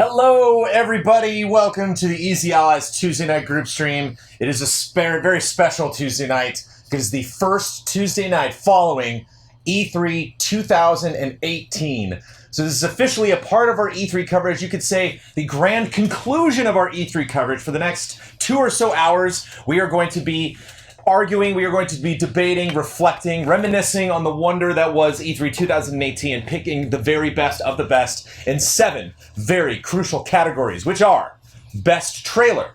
Hello, everybody. Welcome to the Easy Allies Tuesday night group stream. It is a very special Tuesday night because the first Tuesday night following E3 2018. So this is officially a part of our E3 coverage. You could say the grand conclusion of our E3 coverage. For the next 2 or so hours, we are going to be arguing, we are going to be debating, reflecting, reminiscing on the wonder that was E3 2018 and picking the very best of the best in 7 very crucial categories, which are Best Trailer,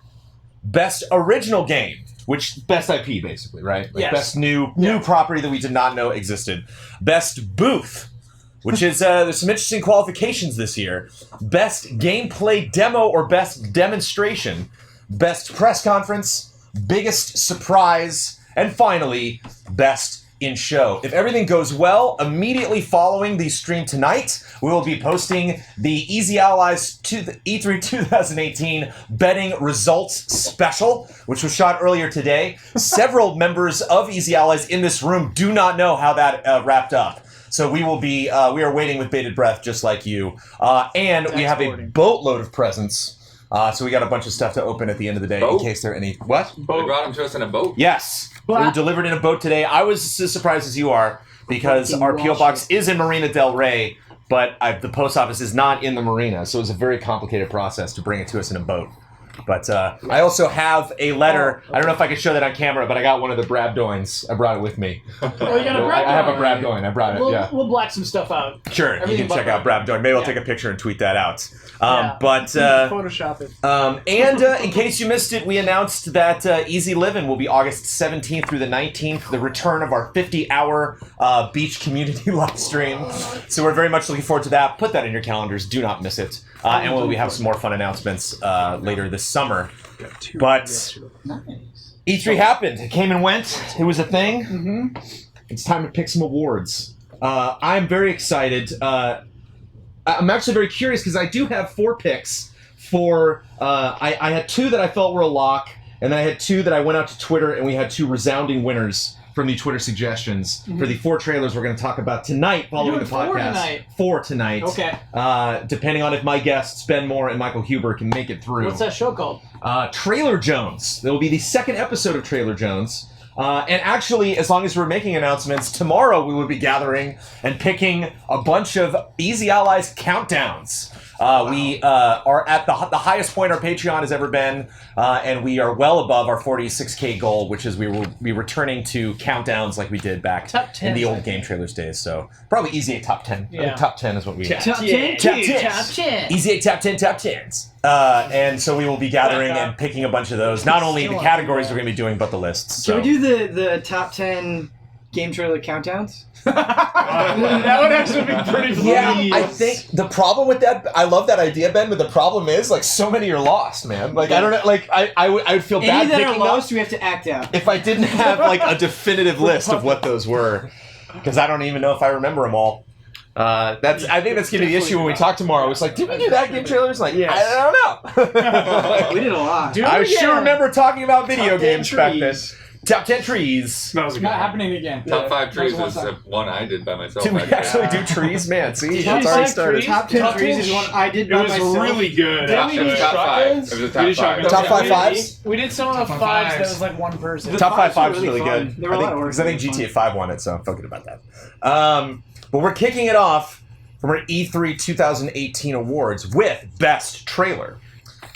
Best Original Game, which best IP basically, right? Like yes. Best new property that we did not know existed. Best Booth, which is there's some interesting qualifications this year. Best Gameplay Demo or Best Demonstration, Best Press Conference, Biggest Surprise, and finally, Best in Show. If everything goes well, immediately following the stream tonight, we will be posting the Easy Allies to the E3 2018 betting results special, which was shot earlier today. Several members of Easy Allies in this room do not know how that wrapped up. So we will be, we are waiting with bated breath, just like you. And we have a boatload of presents. So we got a bunch of stuff to open at the end of the day in case there are any... What? They brought them to us in a boat? Yes. They were delivered in a boat today. I was as surprised as you are because our P.O. Box is in Marina del Rey, but the post office is not in the marina. So it was a very complicated process to bring it to us in a boat. But I also have a letter. I don't know if I can show that on camera, but I got one of the Brabdoins. I brought it with me. Oh, you got a Brabdoin? I have a Brabdoin. I brought it, yeah. We'll black some stuff out. Sure, you can check out Brabdoin. Maybe I'll take a picture and tweet that out. But Photoshop it. And in case you missed it, we announced that Easy Livin' will be August 17th through the 19th, the return of our 50-hour beach community live stream. So we're very much looking forward to that. Put that in your calendars. Do not miss it. And we'll have some more fun announcements later this summer. But E3 happened. It came and went. It was a thing. Mm-hmm. It's time to pick some awards. I'm very excited. I'm actually very curious because I do have 4 picks for... I had 2 that I felt were a lock, and then I had 2 that I went out to Twitter, and we had 2 resounding winners from the Twitter suggestions for the 4 trailers we're going to talk about tonight following the podcast. 4 tonight. Okay. Depending on if my guests, Ben Moore and Michael Huber, can make it through. What's that show called? Trailer Jones. There will be the 2nd episode of Trailer Jones. And actually, as long as we're making announcements, tomorrow we will be gathering and picking a bunch of Easy Allies countdowns. We are at the highest point our Patreon has ever been, and we are well above our 46K goal, which is we will be returning to countdowns like we did back in the old Game Trailers days. So probably Easy 8 Top 10. Yeah. I think Top 10 is what we... Top 10. Top 10. Easy 8 Top 10 Top 10s. And so we will be gathering and picking a bunch of those. Not only the categories we're going to be doing, but the lists. So. Can we do the top 10 game trailer countdowns? That would actually be pretty funny. Yeah, I think the problem with that, I love that idea, Ben, but the problem is, like, so many are lost, man. Like, I don't know, like, I would feel bad Any that picking are lost, them we have to act out. if I didn't have, like, a definitive list of what those were. Because I don't even know if I remember them all. I think that's going to be the issue when we talk tomorrow. It's like, did we do that game trailers? Like, yes. I don't know. We did a lot. I sure remember talking about video Top 10 games back then. trees. Top 10 trees. That was not happening again. Top 5 trees is one I did by myself. Did we actually do trees? Man, see, it's already started. Top 10 trees is one I did by myself. It was really good. It was top 5. It was a top 5. Top 5 fives? We did some of the 5s that was like one person. Top 5 fives was really fun. good. There were a lot of Because I think GTA 5 won it, so I'm fucking about that. But we're kicking it off from our E3 2018 awards with Best Trailer.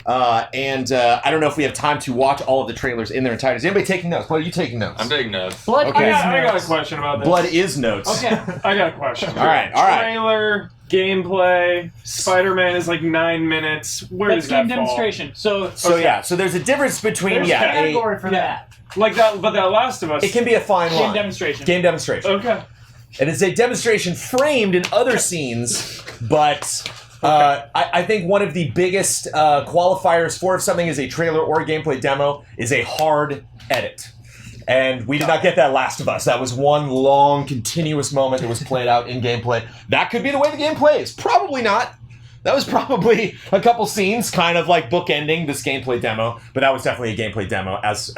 And I don't know if we have time to watch all of the trailers in their entirety. Is anybody taking notes? Blood, are you taking notes? I'm taking notes. Blood Okay. I got a question about this. Blood is notes. Okay. I got a question. All right. Trailer, gameplay, Spider-Man is like 9 minutes. Where That's does that game fall? demonstration. So So there's a difference between, there's a category for that. Like that, but that Last of Us. it can be a fine Game line. demonstration. Game demonstration. Okay. And it's a demonstration framed in other scenes, but I think one of the biggest qualifiers for if something is a trailer or a gameplay demo is a hard edit. And we did not get that Last of Us. That was one long, continuous moment that was played out in gameplay. That could be the way the game plays. Probably not. That was probably a couple scenes kind of like bookending this gameplay demo, but that was definitely a gameplay demo, as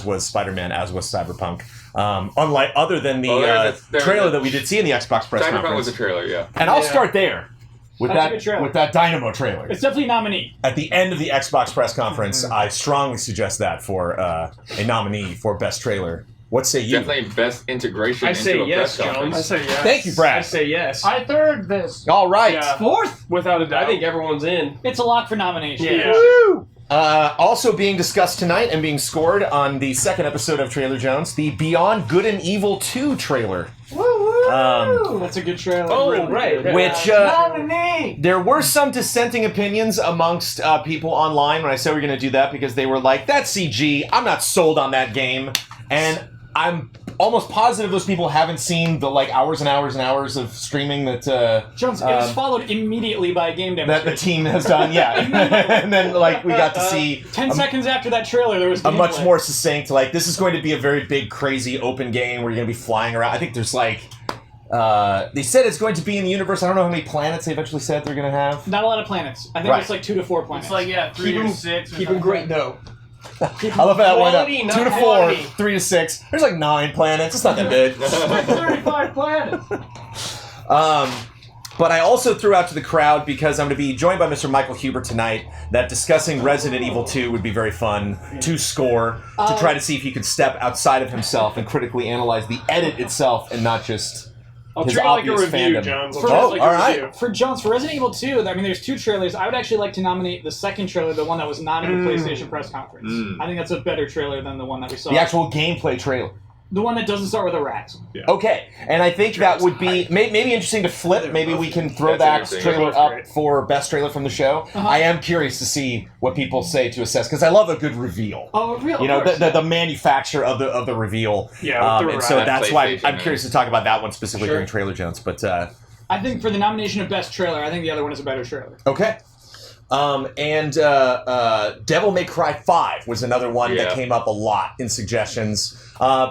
was Spider-Man, as was Cyberpunk. Unlike other than the trailer that we did see in the Xbox press Cyberpunk conference. was a trailer, yeah. And I'll start there. with That's a good trailer. that with that Dynamo trailer. It's definitely a nominee. At the end of the Xbox press conference, I strongly suggest that for a nominee for best trailer. What say you? Definitely best integration I into say a yes, press Jones. conference. I say yes. Thank you, Brad. I say yes. I third this. All right. Yeah. Fourth? Without a doubt. I think everyone's in. It's a lock for nomination. Yeah. Woo! Also being discussed tonight and being scored on the second episode of Trailer Jones, the Beyond Good and Evil 2 trailer. That's a good trailer. Oh, Really right. good. Which nominee. there were some dissenting opinions amongst people online when I said we were going to do that because they were like, "That's CG. I'm not sold on that game," and I'm almost positive those people haven't seen the hours and hours and hours of streaming that Jones, it was followed immediately by a game that demonstration. the team has done. Yeah, and then we got to see 10 seconds after that trailer, there was a much gameplay. more succinct, this is going to be a very big, crazy open game where you're going to be flying around. I think there's they said it's going to be in the universe. I don't know how many planets they eventually said they're going to have. Not a lot of planets. I think Right. it's 2 to 4 planets. It's 3 or 6. Keep them great though. I love that one. Quality, 2 not to 4, quantity. 3 to 6. There's 9 planets. It's not that big. 35 planets. But I also threw out to the crowd, because I'm going to be joined by Mr. Michael Huber tonight, that discussing Resident Evil 2 would be very fun to score, to try to see if he could step outside of himself and critically analyze the edit itself and not just I'll his treat it like a obvious review, fandom. Jones. For- I'll treat it Oh, like all a right. review. For Jones, for Resident Evil 2, there's 2 trailers. I would actually like to nominate the second trailer, the one that was not in the PlayStation press conference. I think that's a better trailer than the one that we saw. The actual gameplay trailer. The one that doesn't start with a rat. Okay, and I think that would be maybe interesting to flip. Maybe we can throw That's that interesting. trailer They're both up great. for best trailer from the show. I am curious to see what people say to assess, because I love a good reveal. Oh, real? You know, the manufacture of the reveal. Yeah, with the and so rat. that's why PlayStation, I'm curious to talk about that one specifically Sure. during Trailer Jones. But I think for the nomination of best trailer, I think the other one is a better trailer. okay. Devil May Cry 5 was another one that Yeah. came up a lot in suggestions.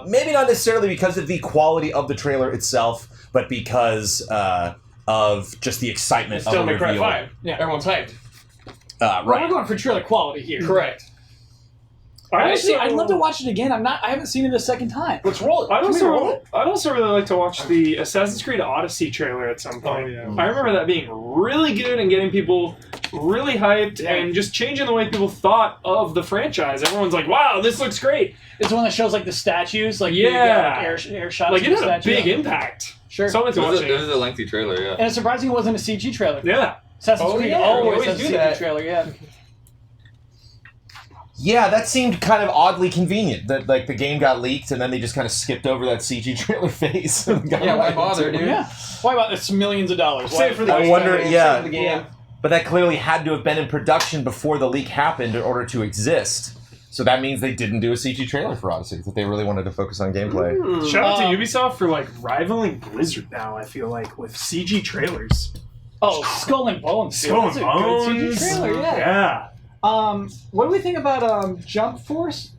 Maybe not necessarily because of the quality of the trailer itself, but because of just the excitement Still of the May Cry reveal. 5. Yeah. Everyone's hyped. We're Right. going for trailer quality here. Correct. Honestly, I'd love to watch it again. I haven't seen it a second time. Let's roll it. I'd Can we roll also really like to watch the Assassin's Creed Odyssey trailer at some point. Oh, yeah. I remember that being really good and getting people really hyped and just changing the way people thought of the franchise. Everyone's like, "Wow, this looks great!" It's the one that shows the statues, Yeah. big, air shots. Like of it the had a statues. big impact. Sure. So much It was, watching. it was a lengthy trailer, yeah. And it's surprising it wasn't a CG trailer. Yeah. Assassin's Oh, Creed yeah, we always always has a do CG that. trailer. Yeah. Yeah, that seemed kind of oddly convenient. That the game got leaked and then they just kind of skipped over that CG trailer phase. Yeah, why bother, dude? Yeah. Why about it's millions of dollars? Save it for the I game. wonder- Save yeah. it for the game. But that clearly had to have been in production before the leak happened in order to exist. So that means they didn't do a CG trailer for Odyssey, that they really wanted to focus on gameplay. Shout out to Um, Ubisoft for rivaling Blizzard now. I feel like with CG trailers. Oh, Skull and Bones. dude. Skull That's and a Bones. good CG trailer. Yeah. What do we think about Jump Force?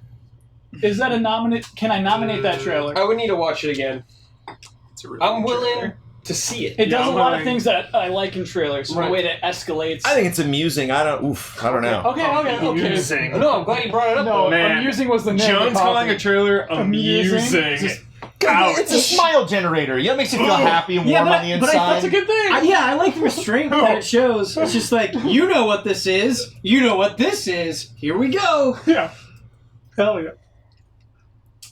Is that a nominate? Can I nominate that trailer? I would need to watch it again. It's a really I'm good willing trailer. to see it. It does Yeah, a lot I'm of things that I like in trailers. Right. The way that escalates. I think it's amusing. I don't know. Okay. Amusing. No, I'm glad you brought it up. No, though. Man. amusing was the name. of Jones the calling coffee. a trailer Amusing. amusing. It's a smile generator. Yeah, it makes you feel happy and warm Yeah, on the but inside. That's a good thing. I like the restraint that it shows. It's just you know what this is. You know what this is. Here we go. Yeah. Hell yeah.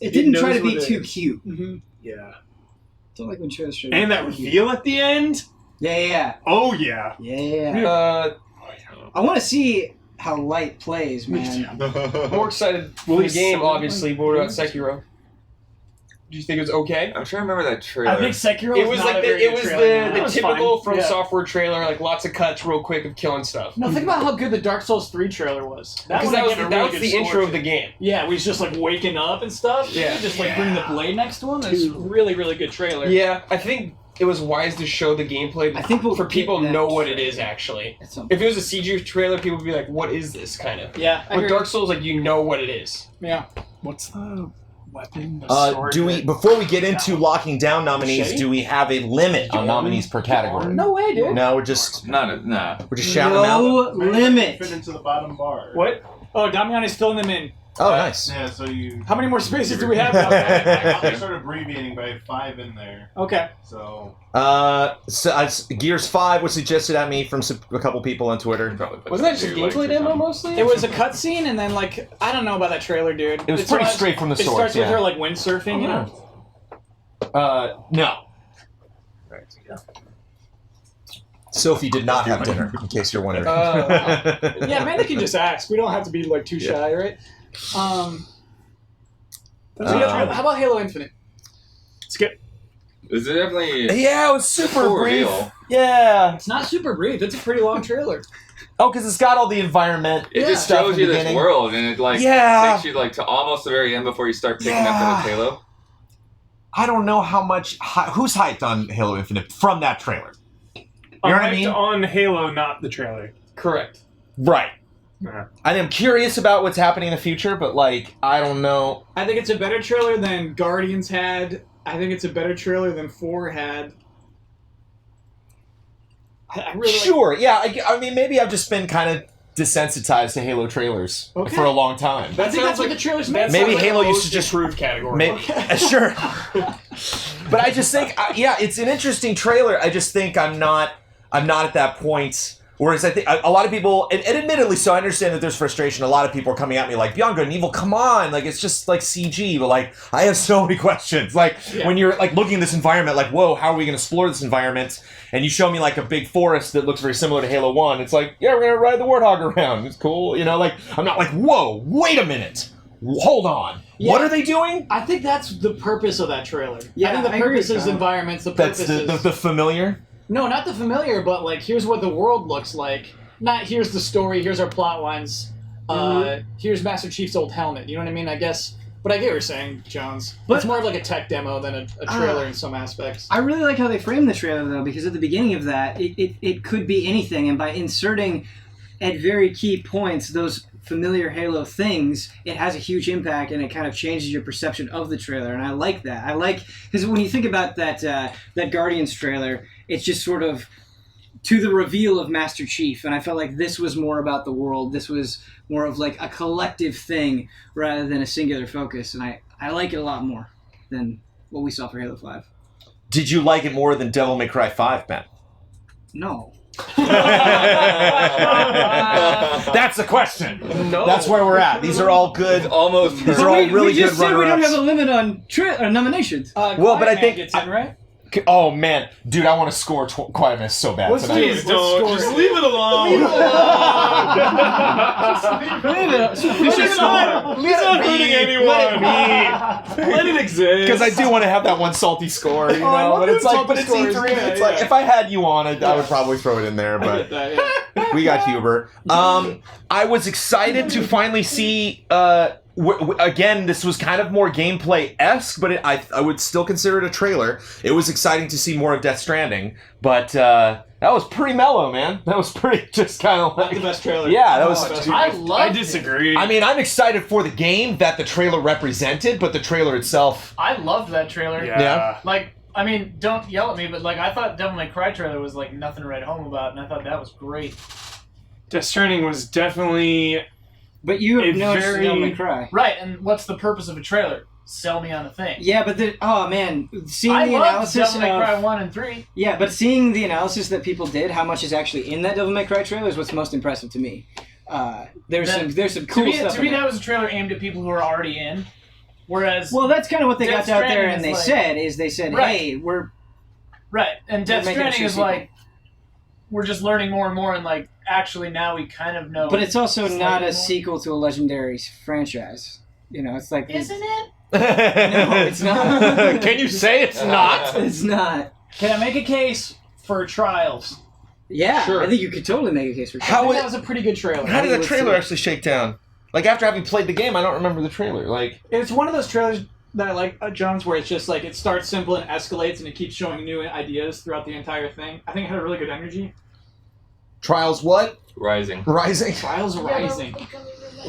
It didn't try knows to be what it too is. cute. Mm-hmm. Yeah. Don't like when trailers show. And that reveal at the end? Yeah. Oh yeah. I want to see how light plays, man. More excited for the game, obviously. But what about Sekiro? Do you think it was okay? I'm trying to remember that trailer. I think Sekiro. It was not like a very it good was trailer. the That typical fine. From Yeah. Software trailer, lots of cuts, real quick of killing stuff. No, think about how good the Dark Souls 3 trailer was. Because one that I was gave a that really was good the score intro to. of the game. Yeah, we just waking up and stuff. Yeah. Just bringing the blade next to him. It's really, really good trailer. Yeah, I think it was wise to show the gameplay. I think we'll for people get that know what it trailer. is actually. At some If it was a CG trailer, people would be like, "What is this?" kind of. Yeah. I With agree. Dark Souls, you know what it is. Yeah. What's the weapon? The sword Do we, that- before we get into locking down nominees, Machete? do we have a limit on nominees per category? No way, dude. No, we're just Nah. shouting them out. No limit. Fit into the bottom bar. What? Oh, Damiani's filling them in. Oh, nice. Yeah, so you. How many more spaces do we have? I started abbreviating by 5 in there. Okay. So. Gears 5 was suggested at me from a couple people on Twitter. Wasn't that just gameplay demo mostly? It was a cutscene, and then like I don't know about that trailer, dude. It was pretty straight from the source. It starts with yeah. her like windsurfing, you know. No. Sophie did not have dinner, in case you're wondering. Yeah, Amanda can just ask. We don't have to be like too shy, right? How about Halo Infinite? Skip. Is it definitely Yeah, it was super full brief. reveal? Yeah. It's not super brief. It's a pretty long trailer. Oh, because it's got all the environment. It just stuff shows in you the this beginning. world, and it like Yeah. takes you like to almost the very end before you start picking up on the Halo. I don't know how much. Who's hyped on Halo Infinite from that trailer? You know what I mean? On Halo, not the trailer. Correct. Right. Yeah. I am curious about what's happening in the future, but like, I don't know. I think it's a better trailer than Guardians had. I think it's a better trailer than 4 had. I really Sure, yeah. I mean, maybe I've just been kind of desensitized to Halo trailers Okay. for a long time. I think that's what the trailer's meant. Maybe for. Halo used to just improved category. Maybe, sure. But I just think, yeah, it's an interesting trailer. I just think I'm not at that point. Whereas I think a lot of people, and admittedly so, I understand that there's frustration. A lot of people are coming at me like, Beyond Good and Evil, come on. Like, it's just like CG. But like, I have so many questions. Like, when you're like looking at this environment, like, whoa, how are we going to explore this environment? And you show me like a big forest that looks very similar to Halo 1. It's like, yeah, we're going to ride the Warthog around. It's cool. You know, like, I'm not like, whoa, wait a minute. Hold on. Yeah. What are they doing? I think that's the purpose of that trailer. Yeah, I think the I agree purpose with is that. environments. The That's purpose is... the familiar? No, not the familiar, but like, here's what the world looks like. Not here's the story, here's our plot lines, here's Master Chief's old helmet. You know what I mean? I guess. But I get what you're saying, Jones. But- it's more of like a tech demo than a trailer in some aspects. I really like how they framed the trailer, though, because at the beginning of that, it could be anything, and by inserting at very key points those familiar Halo things, it has a huge impact, and it kind of changes your perception of the trailer, and I like that. I like, because when you think about that Guardians trailer, it's just sort of to the reveal of Master Chief, and I felt like this was more about the world. This was more of like a collective thing rather than a singular focus, and I like it a lot more than what we saw for Halo 5. Did you like it more than Devil May Cry 5, Ben? No. That's the question. No. That's where we're at. These are all good. Almost. These are all really we just good said we don't runner-ups. have a limit on nominations. Well, but I Quiet Man think- gets in, right? Oh man, dude, I want to score Quiet Man so bad Let's tonight. do it. Please don't. Let's Just score leave it alone. Leave it. It's official score. He's not hurting anyone. Let it exist. Because I do want to have that one salty score, you know. I love But it's them like, but salty it's scores, E3. yeah, It's like yeah. if I had you on, I would probably throw it in there. I But get that, yeah. we got Huber. I was excited to finally see. Again, this was kind of more gameplay-esque, but I would still consider it a trailer. It was exciting to see more of Death Stranding, but that was pretty mellow, man. That was pretty just kind of Not like... the best trailer. Yeah, that was... Oh, best I trailer. love I disagree. I mean, I'm excited for the game that the trailer represented, but the trailer itself... I loved that trailer. Yeah. Like, I mean, don't yell at me, but like, I thought Devil May Cry trailer was like nothing to write home about, and I thought that was great. Death Stranding was definitely... But you have It's no interest in very- Devil May Cry. Right, and what's the purpose of a trailer? Sell me on a thing. Yeah, but oh man, seeing I the loved analysis Devil May Cry of 1 and 3. yeah, but seeing the analysis that people did, how much is actually in that Devil May Cry trailer is what's most impressive to me. There's some cool stuff. To me, in it. that was a trailer aimed at people who are already in. Whereas, Well, that's kind of what they Death got out there, Stranding and is they said, Right. hey, we're right, and Death making a Stranding true is sequel. like, we're just learning more and more, and like, actually now we kind of know. But it's also slightly not a more. sequel to a legendary franchise. You know, it's like Isn't it? No, it's not. Can you say it's not? It's not. Can I make a case for Trials? Yeah, Sure. I think you could totally make a case for I How think it- that was a pretty good trailer. How did the Let's trailer see. actually shake down? Like, after having played the game, I don't remember the trailer. Like... It's one of those trailers that I like, Jones, where it's just like it starts simple and escalates, and it keeps showing new ideas throughout the entire thing. I think it had a really good energy. Trials what? Rising. Rising? Trials Rising.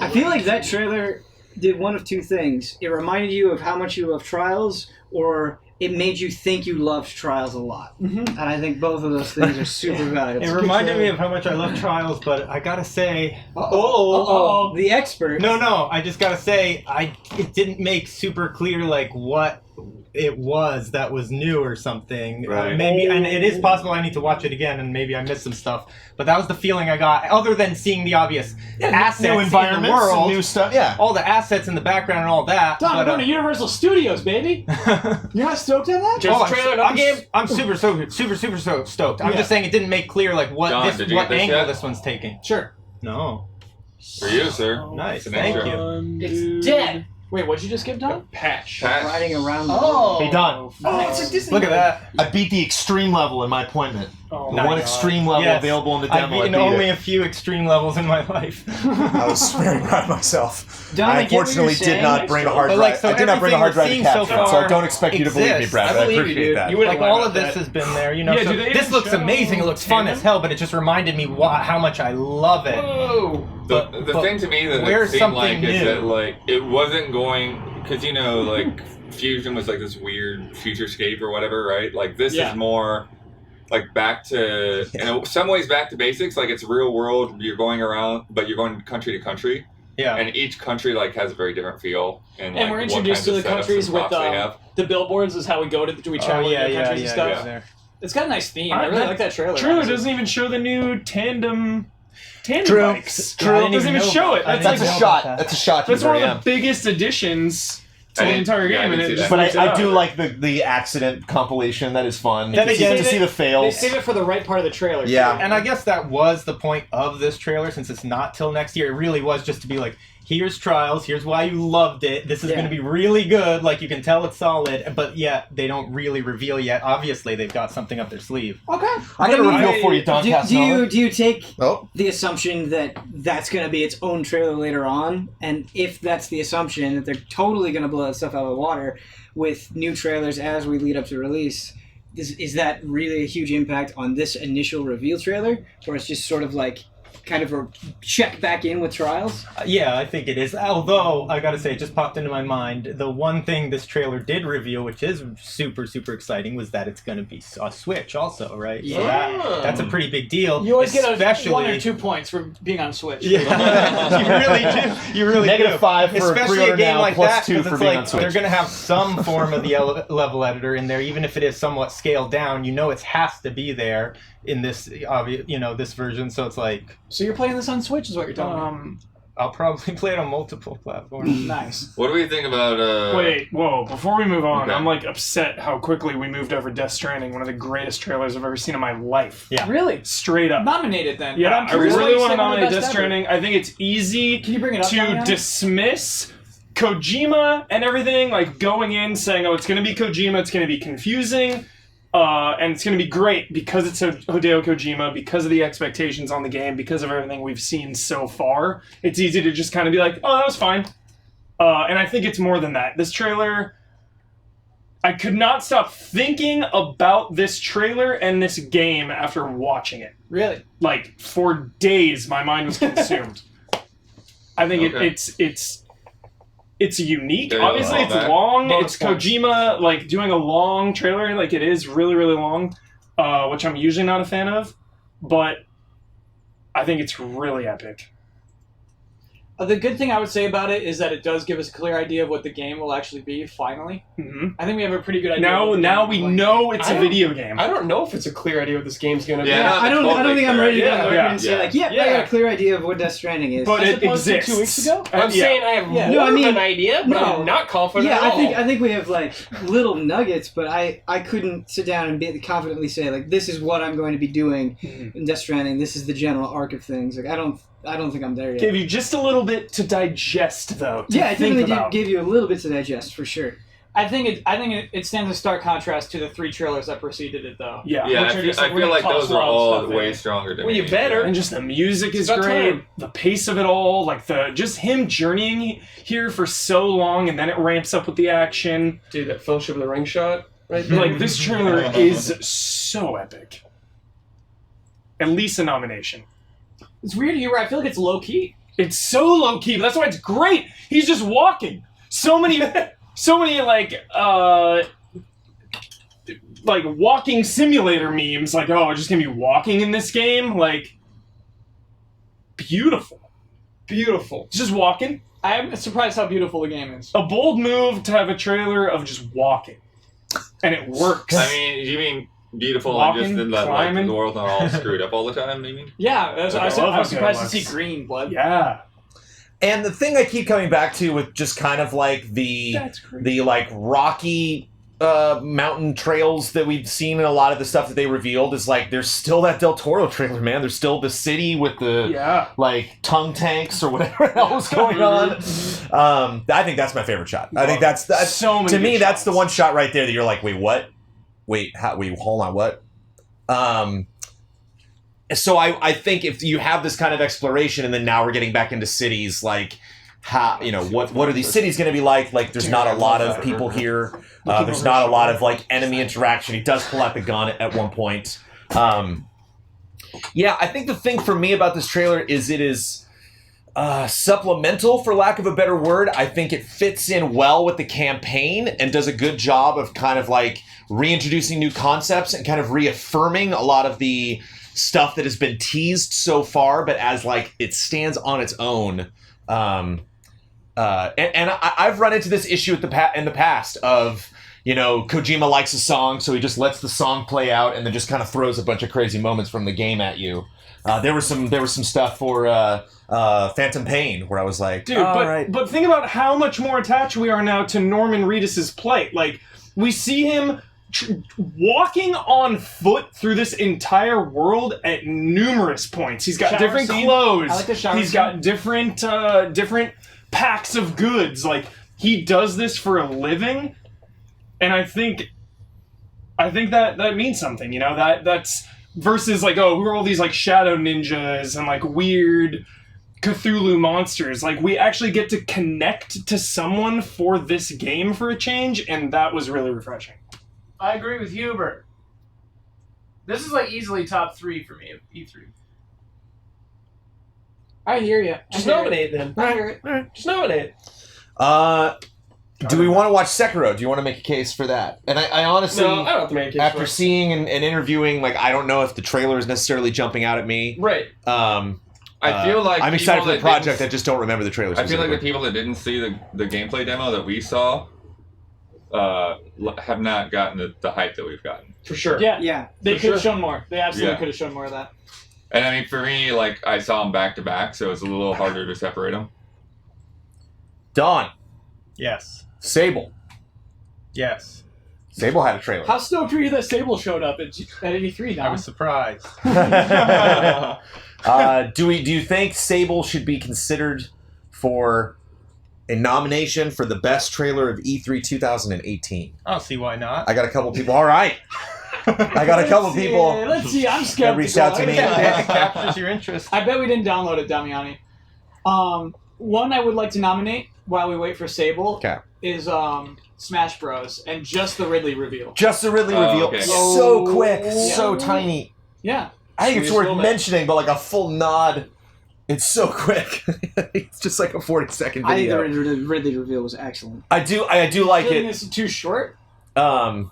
I feel like that trailer did one of two things. It reminded you of how much you love Trials, or it made you think you loved Trials a lot. And I think both of those things are super valuable. It reminded me of how much I love Trials, but I gotta say, The expert. no, I just gotta say, it didn't make super clear like what it was that was new or something. Right. Maybe, and it is possible I need to watch it again, and maybe I missed some stuff. But that was the feeling I got, other than seeing the obvious assets New in the environments, world, new stuff. Yeah. all the assets in the background and all that. Don, we're but, going to Universal Studios, baby. You're not stoked on that? Just a trailer, not a game. I'm super stoked. I'm Yeah. just saying it didn't make clear like what Don, did you what get this angle yet? this one's taking. Sure. No. For you, sir. Nice, It's an thank extra. you. It's dead. Wait, what'd you just give, Don? Patch. Patch. Riding around. Oh. Hey, Don. Oh, it's like Disney. Look at that. I beat the extreme level in my appointment. Oh, The my one God. extreme level Yes. available in the I've demo. I beaten beat only it. a few extreme levels in my life. I was very proud of myself. Don, I I get what unfortunately you're did saying. not bring a hard But, like, drive. so I did not bring a hard drive to everything we've capture seen it, so so I far don't expect you to believe me, exists. Brad. I But I believe you, appreciate dude. that. You wouldn't Like all lie of about this that. has been there, you know. Yeah, so do they this even looks show amazing. It looks fun tandem? as hell, but it just reminded me how much I love it. Whoa. The But thing to me that it where's seemed something like is new? that like it wasn't going because like Fusion was like this weird futurescape or whatever, right? Like this Yeah. is more like back to in some ways back to basics. Like it's real world. You're going around, but you're going country to country, Yeah. and each country like has a very different feel. And And we're like, introduced to what the kinds of countries setups with and props they have. the billboards is how we go to we travel to the countries and stuff. There. It's got a nice theme. I I- really that like that trailer. Trailer honestly. doesn't even show the new tandem True. bikes. True. It doesn't even show it. I That's didn't like That's a know shot. about that. That's a shot to that's the one very of end. the biggest additions to I the didn't- entire yeah, I game, and didn't it see just that. But looks I out. do like the accident compilation. That is fun. Then You get again, to see the They fails. save it for the right part of the trailer. too. Yeah. And I guess that was the point of this trailer, since it's not till next year. It really was just to be like, here's Trials, here's why you loved it. This is Yeah. going to be really good. Like, you can tell it's solid, but yet they don't really reveal yet. Obviously, they've got something up their sleeve. Okay. I got a I- reveal for you, Don Do Casanova. you take Oh. the assumption that that's going to be its own trailer later on? And if that's the assumption, that they're totally going to blow that stuff out of the water with new trailers as we lead up to release, is that really a huge impact on this initial reveal trailer? Or it's just sort of like kind of a check back in with Trials? Yeah, I think it is. Although, I gotta say, it just popped into my mind, the one thing this trailer did reveal, which is super, super exciting, was that it's going to be a Switch also, right? So that's a pretty big deal. You always get especially... a 1 or 2 points for being on Switch. Yeah, you really do. You really do. -5 for especially pre-order a game now, like plus that, 2 because for it's being like on Switch. they're going to have some form of the level editor in there, even if it is somewhat scaled down. You know, it has to be there in this, this version. So it's like, So you're playing this on Switch, is what you're telling me? I'll probably play it on multiple platforms. Nice. What do we think about? Wait, whoa! Before we move on, Okay. I'm like upset how quickly we moved over Death Stranding, one of the greatest trailers I've ever seen in my life. Yeah. Really? Straight up. Nominated then. Yeah, But I'm I curious why really you want to said one of the nominate best Death ever. Stranding. I think it's easy Can you bring it up, to Damian? dismiss Kojima and everything, like going in saying, oh, it's going to be Kojima, it's going to be confusing, and it's going to be great because it's Hideo Kojima, because of the expectations on the game, because of everything we've seen so far. It's easy to just kind of be like, oh, that was fine. And I think it's more than that. This trailer, I could not stop thinking about this trailer and this game after watching it. Really? Like, for days, my mind was consumed. I think Okay. it's unique. There you go. Obviously, it's Back. long. Bonus It's points. Kojima, like, doing a long trailer. Like, it is really, really long, which I'm usually not a fan of. But I think it's really epic. The good thing I would say about it is that it does give us a clear idea of what the game will actually be, finally. hmm I think we have a pretty good idea. of Now, what the now game we will be. know it's I a don't- video game. I don't know if it's a clear idea what this game's gonna be. Yeah. I don't think I'm ready to Yeah, go yeah, and say yeah. like, I got Yeah. a clear idea of what Death Stranding is. But As it opposed to exists. 2 weeks ago? I'm saying I have Yeah. more No, I mean- of an idea, but no. I'm not confident Yeah, at all. I think we have like little nuggets, but I couldn't sit down and confidently say like this is what I'm going to be doing in Death Stranding. This is the general arc of things. Like I don't think I'm there yet. Gave you just a little bit to digest, though. To Yeah, it think definitely about. gave you a little bit to digest for sure. I think it stands in stark contrast to the 3 trailers that preceded it, though. Yeah. Yeah, Which I are just, feel, like, I feel really like toss those are wild all stuff way in. stronger to Well, me. you better. And just the music is It's about great, time. the pace of it all, like just him journeying here for so long, and then it ramps up with the action. Dude, that Fellowship of the Ring shot right there. Like this trailer is so epic. At least a nomination. It's weird here where I feel like it's low key. It's so low key, but that's why it's great. He's just walking. So many like like walking simulator memes, like, oh, I'm just gonna be walking in this game, like beautiful. Beautiful. Just walking. I'm surprised how beautiful the game is. A bold move to have a trailer of just walking. And it works. I mean, do you mean beautiful Walking, and just that like climbing. the world's not all screwed up all the time, maybe? Yeah, I love was how surprised good to it see looks. green blood. Yeah. And the thing I keep coming back to with just kind of like the like rocky mountain trails that we've seen in a lot of the stuff that they revealed is like there's still that Del Toro trailer, man. There's still the city with the like tongue tanks or whatever else going on. I think that's my favorite shot. I think that's so many to me good that's the shots. one shot right there that you're like, wait, what? Wait, how? Wait, hold on, what? So I think if you have this kind of exploration and then now we're getting back into cities, like how, you know, what are these cities going to be like? Like there's not a lot of people here. There's not a lot of like enemy interaction. He does pull out the gun at one point. Yeah, I think the thing for me about this trailer is it is supplemental, for lack of a better word. I think it fits in well with the campaign and does a good job of kind of like reintroducing new concepts and kind of reaffirming a lot of the stuff that has been teased so far, but as like it stands on its own. And I've run into this issue in the past of, you know, Kojima likes a song, so he just lets the song play out and then just kind of throws a bunch of crazy moments from the game at you. There was some stuff for Phantom Pain where I was like, dude, right. but think about how much more attached we are now to Norman Reedus's play. Like, we see him walking on foot through this entire world at numerous points. He's got Shower different scene. clothes. I like the shower He's scene. got different packs of goods. Like, he does this for a living, and I think that means something. You know, that's versus like, oh, who are all these like shadow ninjas and like weird Cthulhu monsters. Like, we actually get to connect to someone for this game for a change, and that was really refreshing. I agree with Hubert. This is like easily top 3 for me of E3. I hear you. Just nominate them. I hear it. Just nominate. Do we want to watch Sekiro? Do you want to make a case for that? And I honestly, No, I don't have to make a case after for it. seeing and interviewing, like I don't know if the trailer is necessarily jumping out at me. Right. I feel like I'm excited people for the that didn't- project. I just don't remember the trailer. I feel like the specifically. people that didn't see the gameplay demo that we saw have not gotten the hype that we've gotten. For sure. Yeah, they For could have sure. shown more. They absolutely Yeah. could have shown more of that. And I mean, for me, like I saw them back to back, so it's a little harder to separate them. Don, Yes. Sable. Yes. Sable had a trailer. How stoked were you that Sable showed up at E3, Don? I was surprised. Do you think Sable should be considered for a nomination for the best trailer of E3 2018? I don't see why not. I got a couple people. All right. I got a couple people Let's see. I'm that skeptical. reached out to me. Yeah, it captures your interest. I bet we didn't download it, Damiani. One I would like to nominate while we wait for Sable Okay. is Smash Bros. And just the Ridley reveal. Just the Ridley Oh, reveal. okay. So quick, Yeah. so tiny. Yeah. I think it's Sweet worth moment. mentioning, but like a full nod. It's so quick. It's just like a 40-second I think video. the Ridley reveal was excellent. I do like Feeling it. this is too short. Not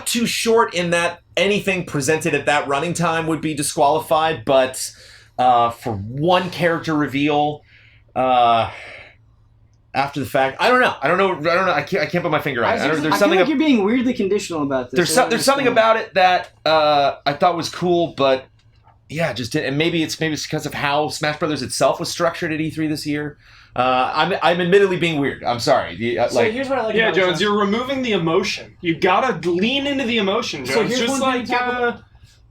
too short in that anything presented at that running time would be disqualified, but for one character reveal, after the fact, I don't know. I can't put my finger on it. There's I feel something. like you're being weirdly conditional about this. There's something about it that I thought was cool, but yeah, just didn't. And maybe it's because of how Smash Brothers itself was structured at E3 this year. I'm admittedly being weird. I'm sorry. So here's what I like Yeah, about it, Jones, you're removing the emotion. You gotta lean into the emotion, Jones. So here's Just one thing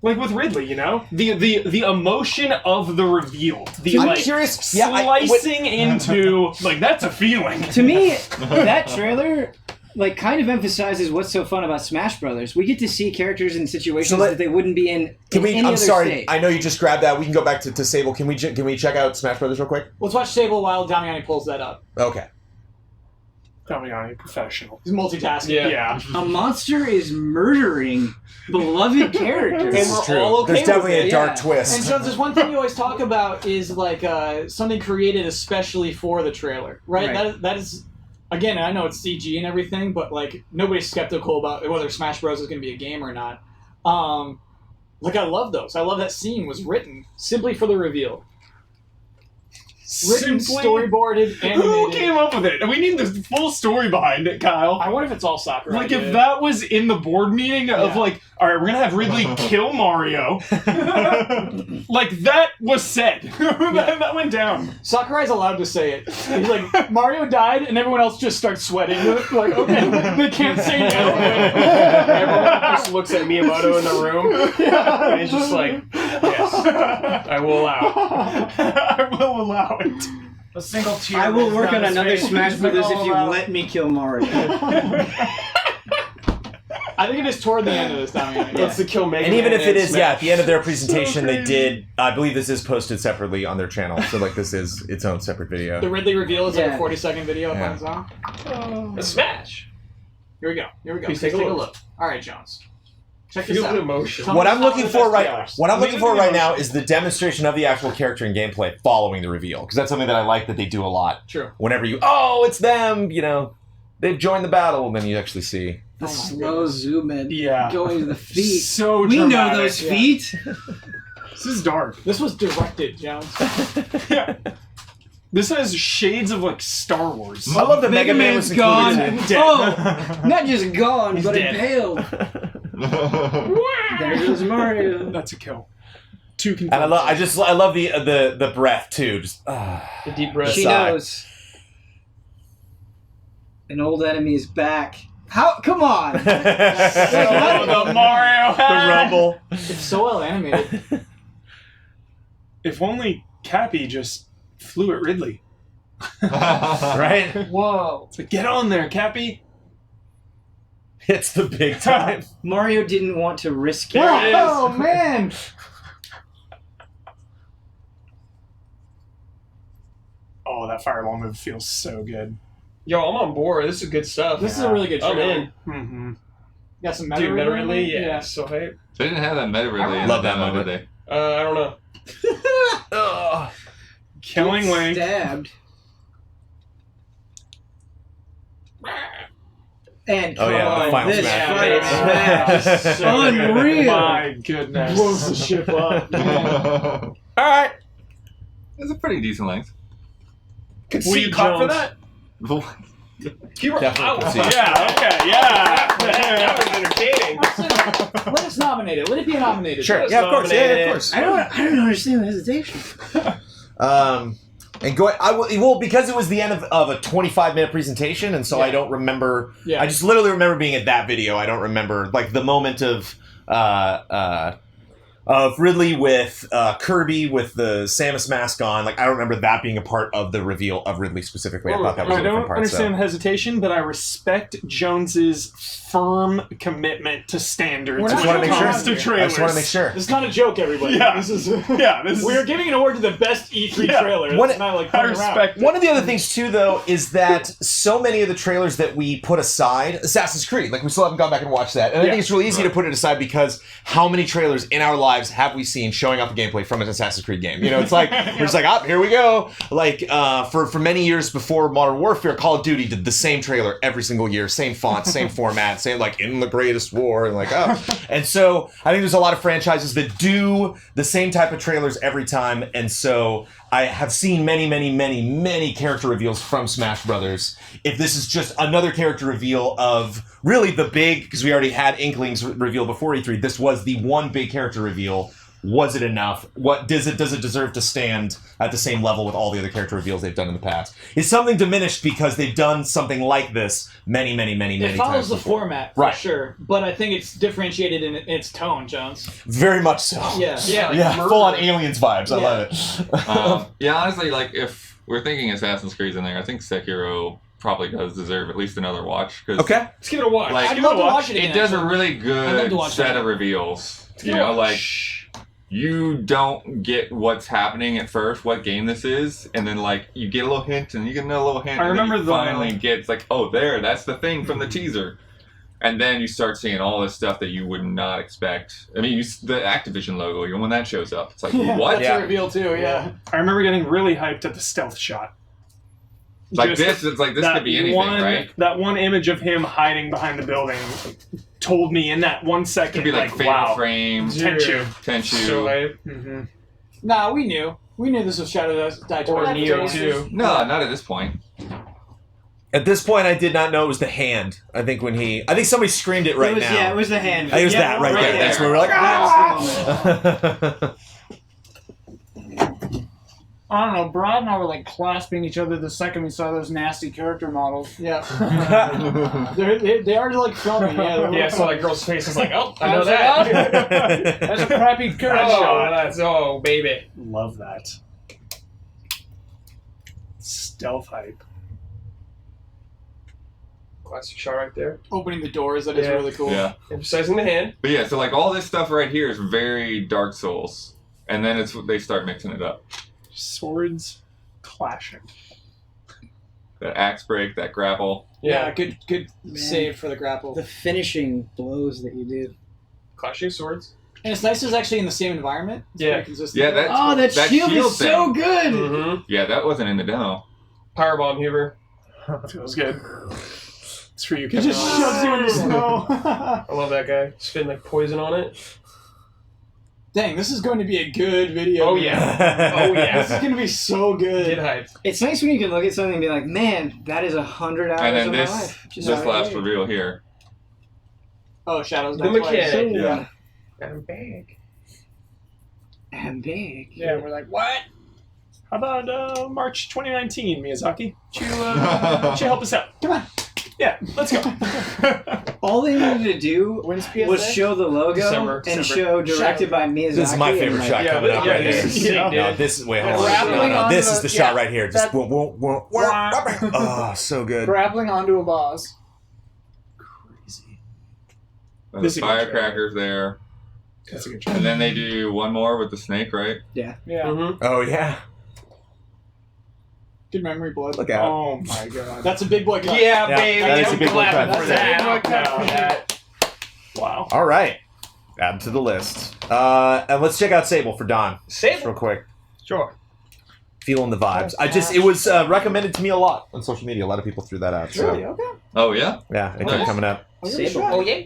like with Ridley, you know, the emotion of the reveal. The I'm like curious. Yeah, slicing into like that's a feeling. To me, that trailer like kind of emphasizes what's so fun about Smash Brothers. We get to see characters in situations that they wouldn't be in. Can we? any I'm other sorry. state. I know you just grabbed that. We can go back to Sable. Can we check out Smash Brothers real quick? Let's watch Sable while Damiani pulls that up. Okay. Damiani, professional. He's multitasking. Yeah. A monster is murdering beloved characters. And we're all okay There's with definitely it. a dark Yeah. twist. And Jones, there's one thing you always talk about is like something created especially for the trailer, right? Right. That is again, I know it's CG and everything, but like nobody's skeptical about whether Smash Bros is going to be a game or not. Like I love those. I love that scene was written simply for the reveal. Written, storyboarded, animated. Who came up with it? We need the full story behind it, Kyle. I wonder if it's all Sakurai. Like, if that was in the board meeting of, like, all right, we're going to have Ridley kill Mario. Like, that was said. That went down. Sakurai's allowed to say it. He's like, Mario died, and everyone else just starts sweating. Like, okay, they can't say no. Everyone just looks at Miyamoto in the room, and he's just like, yes, I will allow. I will allow it. A single tear. I will rolls work down on his another face. Smash He's like, Brothers "Oh, if you wow." let me kill Mario. I think it is toward the end of this time. Let's the kill Mega And even Man if it is, Smash. at the end of their presentation, they did. I believe this is posted separately on their channel, so like this is its own separate video. The Ridley reveal is like Yeah. a 40-second video Yeah. up on its own. A Smash. Here we go. Here we go. Please Take take a a look. look. All right, Jones. Check this Feel out. the emotion. Tell What me I'm how looking the for best right, trailers. what I'm looking Leave it for in right the now emotion. is the demonstration of the actual character and gameplay following the reveal, because that's something that I like that they do a lot. True. Whenever it's them, they've joined the battle, and then you actually see. The Oh my slow goodness. zoom in. Yeah. Going to the feet. So We know dramatic. those Yeah. feet. This is dark. This was directed, Jones. Yeah. This has shades of, like, Star Wars. I love that Mega Man was Man's gone. included. Dead. Oh, not just gone, He's but dead. impaled. There goes Mario. That's a kill. Two confirmed. And I love the breath too. Just The deep breath. She Sigh. knows. An old enemy is back. How? Come on. Oh, the Mario the hat. rumble. It's so well animated. If only Cappy just flew at Ridley. Right? Whoa. It's like, get on there, Cappy. It's the big time. Mario didn't want to risk it. There it is. Oh man. Oh, that fireball move feels so good. Yo, I'm on board. This is good stuff. This is a really good I'm trailer. in. Mm-hmm. Got some meta Dude, Meta Ridley? Ridley? Yeah. So hype. They didn't have that meta really in love the that demo, moment. did they? I don't know. Ugh. Killing Link. Stabbed. And Oh, yeah, the come final on, this smash. final Yeah. smash. So Unreal. My goodness. Blows the ship up. All Right. It's a pretty decent length. Will you clap for that? Definitely. Yeah, okay, yeah. That was entertaining. Let us nominate it. Let it be nominated. Sure. Yeah, of course. Yeah, of course. I don't understand the hesitation. And going, because it was the end of a 25-minute presentation, and so I don't remember. Yeah. I just literally remember being at that video. I don't remember like the moment of Ridley with Kirby with the Samus mask on. Like I don't remember that being a part of the reveal of Ridley specifically. I thought that was I a different don't part. understand the hesitation, but I respect Jones's firm commitment to standards. We're I just not want to make joking sure. around here. I trailers. just want to make sure. This is not a joke, everybody. Yeah. This is. Yeah, this is. We are giving an award to the best E3 Yeah. trailer. One- It's not like I playing around. respect it. One of the other things too, though, is that so many of the trailers that we put aside, Assassin's Creed, like we still haven't gone back and watched that, and I Yeah. think it's really easy to put it aside because how many trailers in our lives have we seen showing off the gameplay from an Assassin's Creed game? It's like we're just like, here we go. Like for many years before Modern Warfare, Call of Duty did the same trailer every single year, same font, same format, same like in the greatest war, and like and so I think there's a lot of franchises that do the same type of trailers every time, and so I have seen many character reveals from Smash Brothers. If this is just another character reveal of really the big, because we already had Inklings reveal before E3, this was the one big character reveal. Was it enough? What does it deserve to stand at the same level with all the other character reveals they've done in the past? Is something diminished because they've done something like this many It times follows the before? format, for Right. sure. But I think it's differentiated in its tone, Jones. Very much so. Yeah. Yeah, full on Aliens vibes. I love it. Yeah, honestly, like if we're thinking Assassin's Creed's in there, I think Sekiro probably does deserve at least another watch. Cause Okay. Let's give it a watch. Like, I'd love to watch it again. it does a actually. really I'd love good to watch set that. of reveals. Give it a Like watch. you don't get what's happening at first, what game this is, and then like you get a little hint, and you get another little hint. I and then remember you the- finally get it's like, oh, that's the thing from the teaser, and then you start seeing all this stuff that you would not expect. I mean, the Activision logo, when that shows up, it's like, what? That's a reveal too. Yeah. I remember getting really hyped at the stealth shot. Like Just this, it's like this that could be anything, right? That one image of him hiding behind the building told me in that 1 second, Could be like Fatal wow, Frame, Tenchu. Tenchu. So hype. Mm-hmm. Nah, we knew. We knew this was Shadow Die Or Twice. Neo too. No, not at this point. At this point, I did not know it was the hand. I think somebody screamed it right it was, now. Yeah, it was the hand. It was that right there. That's where we're like, ah! I don't know. Brad and I were like clasping each other the second we saw those nasty character models. Yeah. they are like filming. Yeah. Yeah, so like girl's face is like, oh, I I know was that. That's a crappy character. Oh, baby. Love that. Stealth hype. Classic shot right there. Opening the doors. That is Yeah. really cool. Yeah. Emphasizing the hand. But yeah, so like all this stuff right here is very Dark Souls. And then they start mixing it up. Swords clashing. That axe break, that grapple. Yeah. Yeah. Good save for the grapple. The finishing blows that you do. Clashing swords. And it's nice it's actually in the same environment. It's Yeah. pretty consistent. Yeah, Oh, that shield is so thing. good! Mm-hmm. Yeah, that wasn't in the demo. Powerbomb Huber. Feels good. It's for you, He Kevin. just shoves you in the snow. I love that guy. Spitting like poison on it. Dang, this is going to be a good video. Oh man. yeah. Oh This yeah. is going to be so good. Get hyped. It's nice when you can look at something and be like, man, that is 100 hours And then of this my life. Just this right last here. reveal here. Oh, Shadows The Die Twice. mechanic. Yeah. I'm big. And big. Yeah, we're like, what? How about March 2019, Miyazaki? Would you help us out? Come on. Yeah, let's go. All they needed to do When's PSA? was show the logo December. and show directed by Miyazaki. This is my and, favorite like, shot Yeah, coming up yeah, right this here. is sick, No, dude. this is wait, hold on. Grappling No, onto this the- is the shot yeah, right here. Just that- oh, so good. Grappling onto a boss. The This is a good firecrackers there. That's a good And then they do one more with the snake, right? Yeah. Mm-hmm. Oh yeah, Good memory, blood. look out. Oh my god. That's a big boy cut. Yeah, Yeah, baby. that is I'm a big boy clapping cut for for that. that. Wow. All right, add to the list. And let's check out Sable for Don. Just real quick. Sure. Feeling the vibes. It was recommended to me a lot on social media. A lot of people threw that out. So Really? Okay. Oh yeah? yeah, it kept Nice. coming up. I'll give it a Sable. shot. Oh yeah.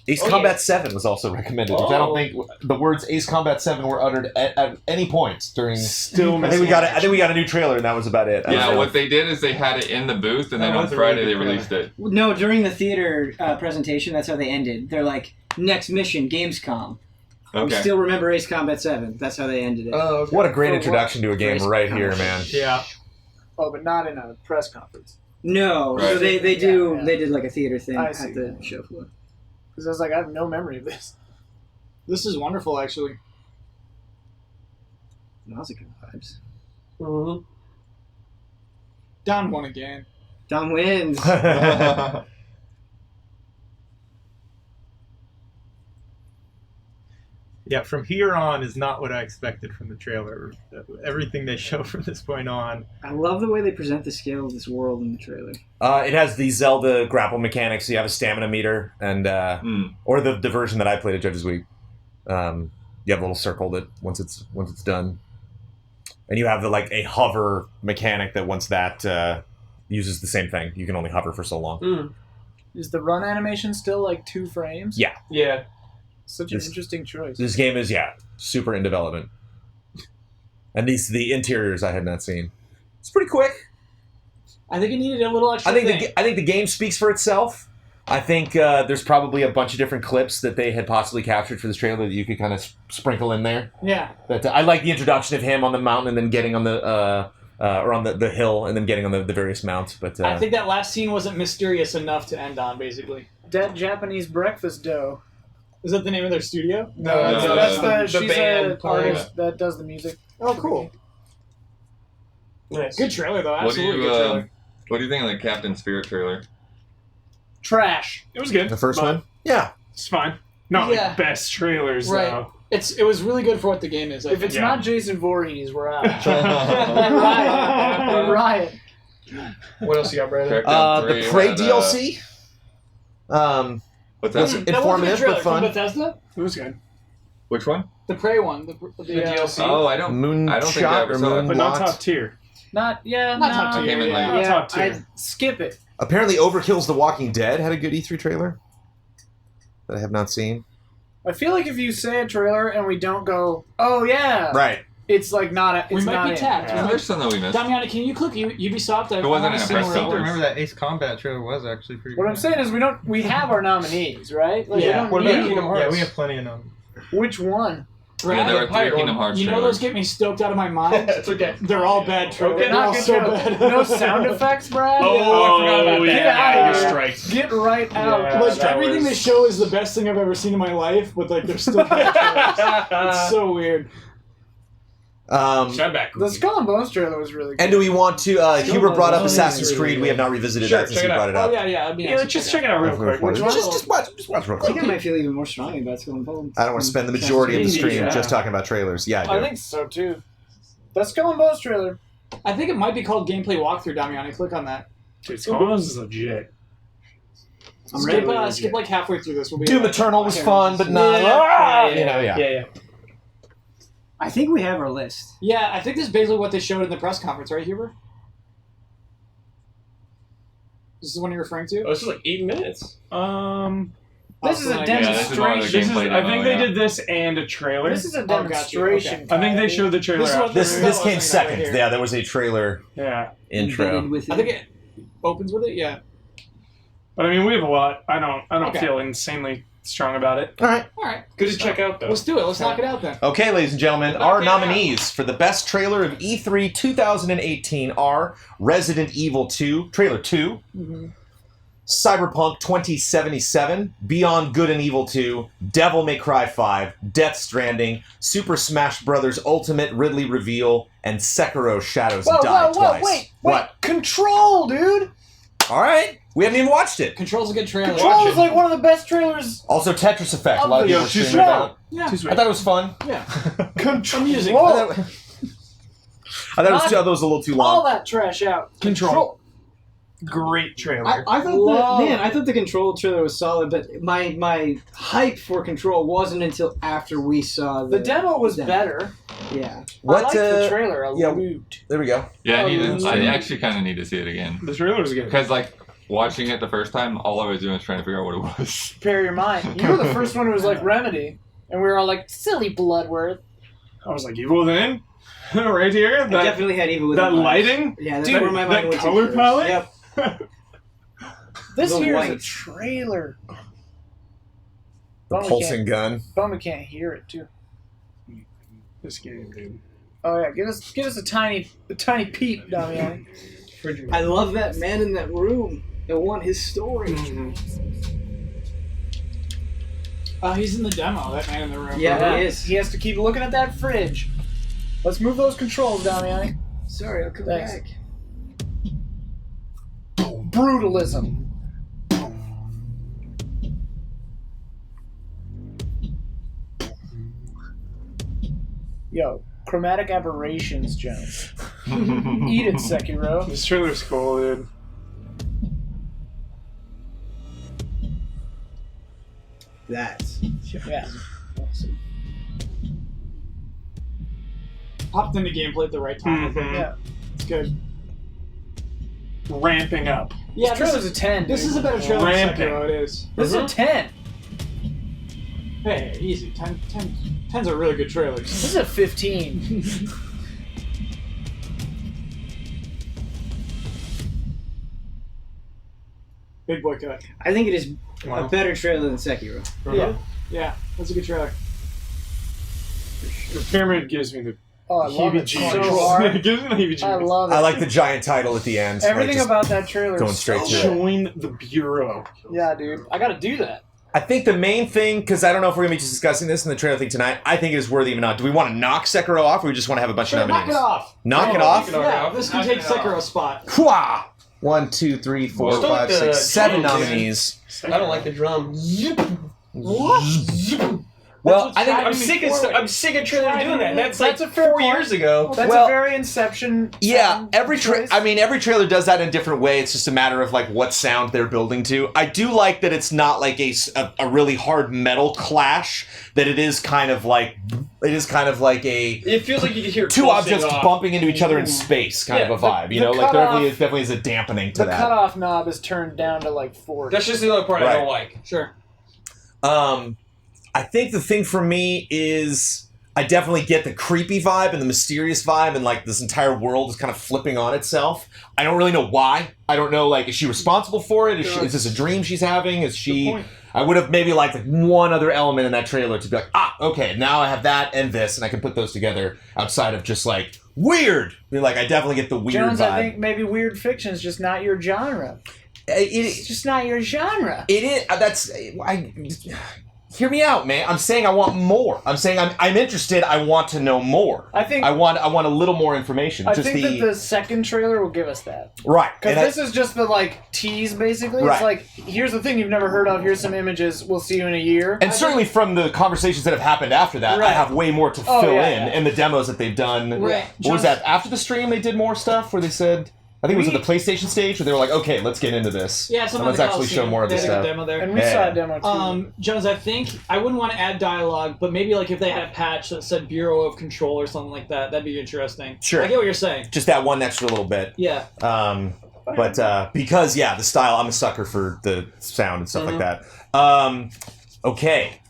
Ace Oh, Combat yeah. 7 was also recommended, which I don't think the words Ace Combat 7 were uttered at any point during. Still I think we got a new trailer, and that was about it. Yeah, what they did is they had it in the booth, and then That on was a Friday really they good released it. No, during the theater presentation, that's how they ended. They're like, next mission, Gamescom. We Okay. still remember Ace Combat 7. That's how they ended it. Oh, okay. What a great For introduction to a game Grace right Combat. here, man. Yeah. Oh, but not in a press conference. No, so Right. they Yeah, yeah. they did like a theater thing I at see. the show floor. Because I was like, I have no memory of this. This is wonderful, actually. Nausicaa vibes. Mm-hmm. Don won again. Don wins. Yeah, from here on is not what I expected from the trailer. Everything they show from this point on. I love the way they present the scale of this world in the trailer. It has the Zelda grapple mechanics. So you have a stamina meter, and or the version that I played at Judges Week. You have a little circle that once it's done, and you have a hover mechanic that once that uses the same thing. You can only hover for so long. Mm. Is the run animation still like 2 frames? Yeah. Yeah. Such an This- interesting choice. This game is super in development, and the interiors I had not seen. It's pretty quick. I think it needed a little extra I think thing. I think the game speaks for itself. I think there's probably a bunch of different clips that they had possibly captured for this trailer that you could kind of sprinkle in there. Yeah. But I like the introduction of him on the mountain and then getting on the or on the hill and then getting on the various mounts. But I think that last scene wasn't mysterious enough to end on, basically. That Japanese breakfast dough. Is that the name of their studio? No, That's the she's band an playing artist that does the music. Oh, cool. Nice. Good trailer, though. What do Absolutely you good trailer. what do you think of the Captain Spirit trailer? Trash. It was good. the first but one, yeah. It's fine. Not Yeah. like best trailers, Right. though. It was really good for what the game is. I If think. it's Yeah. not Jason Voorhees, we're out. Riot. We're riot. What else you got, Brandon? Crackdown The 3 Prey had, DLC. What's Was that? it- That wasn't a informative, trailer but from fun. Bethesda? It was good. Which one? The Prey one. The DLC? Oh, I don't. Moon I don't think I Shot ever or saw Moon it. But not Lot. top tier. Not top I tier. came in late. Yeah, Top tier. I'd skip it. Apparently, Overkill's The Walking Dead had a good E3 trailer that I have not seen. I feel like if you say a trailer and we don't go, oh yeah, Right. it's like not. It's We might not be it. tapped. Yeah. There's some that we missed. Damiani, can you click Ubisoft? It wasn't I an see press where conference. it I was. remember that Ace Combat trailer was actually pretty What good. I'm saying is we have our nominees, right? Like, we Yeah. don't What about need- Kingdom Hearts? Yeah, we have plenty of them. Which one? Yeah, there were Brad, 3 Kingdom Hearts you know trailers. those get me stoked out of my mind? It's okay. They're all bad trailers. Okay, They're all Not good so joke. bad. No sound effects, Brad. Oh, I forgot about that. Get Yeah, out you're of here. striked. Get right out. Yeah. Like, that everything was- they show is the best thing I've ever seen in my life, but like they're still bad trailers. It's so weird. Shut back. The Skull and Bones trailer was really good. And do we want to? Hubert brought up Bones Assassin's is Creed. really We have good. not revisited Sure, that since check he it brought it Oh up. yeah. I'd be Yeah, nice let's to just check it out real quick. Which one? Just watch real I think quick. I might feel even more strongly about Skull and Bones. I don't want to spend the majority of the stream Yeah. just talking about trailers. Yeah, I do. I think so too. The Skull and Bones trailer. I think it might be called gameplay walkthrough, Damiani. Click on that. Dude, Skull and Bones is legit. I'm Skip, ready. skip like halfway through this. We'll be Doom like, Eternal was okay. fun, but not. Yeah. I think we have our list. Yeah, I think this is basically what they showed in the press conference, right, Huber? This is the one you're referring to? Oh, this is like 8 minutes. This is a like- Yeah, this is more of a This is, gameplay I demo, think they yeah. did this and a trailer. This is a gotcha. demonstration. Okay. I think they showed the trailer. This is what after. This That came was like second. right here. Yeah, there was a trailer Yeah, intro. Embedded with I think it opens with it, yeah. but I mean, we have a lot. I don't Okay. feel insanely strong about it. All right. Alright. Good to check out, though. Let's do it. Let's knock it out then. Okay, ladies and gentlemen, Knock our it nominees for the best trailer of E3 2018 are Resident Evil 2, Trailer 2, Cyberpunk 2077, Beyond Good and Evil 2, Devil May Cry 5, Death Stranding, Super Smash Bros. Ultimate Ridley Reveal, and Sekiro Shadows Die Twice. Wait. What? Control, dude. All right. We haven't even watched it. Control's a good trailer. Control is like one of the best trailers. Also, Tetris Effect. A lot of Yo, people were too streaming sweet. about. Yeah. Too sweet. I thought it was fun. Yeah. Control. Music. I thought it was a little too All long. that trash out. Control. Great trailer. I thought Whoa. I thought the Control trailer was solid, but my hype for Control wasn't until after we saw The demo was better. Yeah. What? I liked the trailer a yeah. lot. There we go. Yeah, Oh, I actually kind of need to see it again. The trailer was good. Because, like, watching it the first time, all I was doing was trying to figure out what it was. Prepare your mind. You were the first one who was like Remedy, and we were all like, silly Bloodworth. I was like, Evil Within? Right here? I definitely had Evil That Within vibes. lighting? Yeah, that's Dude, where my that mind went to color first. palette? Yep. This The here is a lights. trailer. The Bummer pulsing can't, gun. Bummer can't hear it too. This game, dude. Oh yeah, give us a tiny peep, Damiani. I love that man in that room. I want his story. He's in the demo, that man in the room. Yeah, he is. He has to keep looking at that fridge. Let's move those controls, Damiani. Sorry, I'll come Thanks. back. Brutalism. Yo, chromatic aberrations, Jones. Eat it, Sekiro. This trailer's cool, dude. That's Yeah. Popped into gameplay at the right time. I think. Yeah. It's good. Ramping up. Yeah, This trailer's a 10. This dude. is a better trailer than Ramping. Sekiro, it is. This is a 10. Hey, easy. 10's a really good trailer. This is a 15. Big boy cut. I think it is Wow. a better trailer than Sekiro. Yeah, that's a good trailer. The pyramid gives me the Oh, I love it heebie-jeebies. so hard. It gives me the heebie-jeebies. I love it. I like the giant title at the end. Everything like just- about that trailer. going is straight so to it. good. Join the Bureau. Yeah, dude. I gotta do that. I think the main thing, because I don't know if we're going to be just discussing this in the trailer thing tonight, I think it is worthy of a nod. Do we want to knock Sekiro off, or we just want to have a bunch Sure, of knock nominees? it off. Knock it off? Yeah, this can Knock take it off. Sekiro's spot. Hwah! 1, 2, 3, 4, Still like 5, the 6, 7 drums, nominees. I don't like the drum. What? Well, I think I'm sick of trailer doing that. That's like a fair 4 point. years ago. That's Well, a very Inception. Yeah, every choice. every trailer does that in a different way. It's just a matter of like what sound they're building to. I do like that it's not like a really hard metal clash. That it is kind of like a It feels like you can hear two pulsing objects off. bumping into each other in space kind of a vibe. You know, like there definitely is a dampening to the that. cutoff knob is turned down to like 40. That's just the other part I don't like. Sure. I think the thing for me is I definitely get the creepy vibe and the mysterious vibe, and like this entire world is kind of flipping on itself. I don't really know why. I don't know, like, is she responsible for it? Is this a dream she's having? Is she... I would have maybe liked like one other element in that trailer to be like, okay, now I have that and this, and I can put those together outside of just like, weird! Like, I definitely get the weird Jones, vibe. I think maybe weird fiction is just not your genre. It's just not your genre. It is. Hear me out, man. I'm saying I want more. I'm saying I'm interested. I want to know more. I think I want a little more information. I think that the second trailer will give us that. Right. Because this is just the like tease, basically. Right. It's like, here's the thing you've never heard of. Here's some images. We'll see you in a year. And certainly from the conversations that have happened after that, I have way more to fill in, and the demos that they've done. Right. What was that? After the stream, they did more stuff where they said. I think it was at the PlayStation stage where they were like, okay, let's get into this. Yeah, and let's actually show more of this stuff. Demo there. And we saw a demo too. Jones, I think I wouldn't want to add dialogue, but maybe like if they had a patch that said Bureau of Control or something like that, that'd be interesting. Sure. I get what you're saying. Just that one extra little bit. Yeah. But because the style, I'm a sucker for the sound and stuff like that. Okay.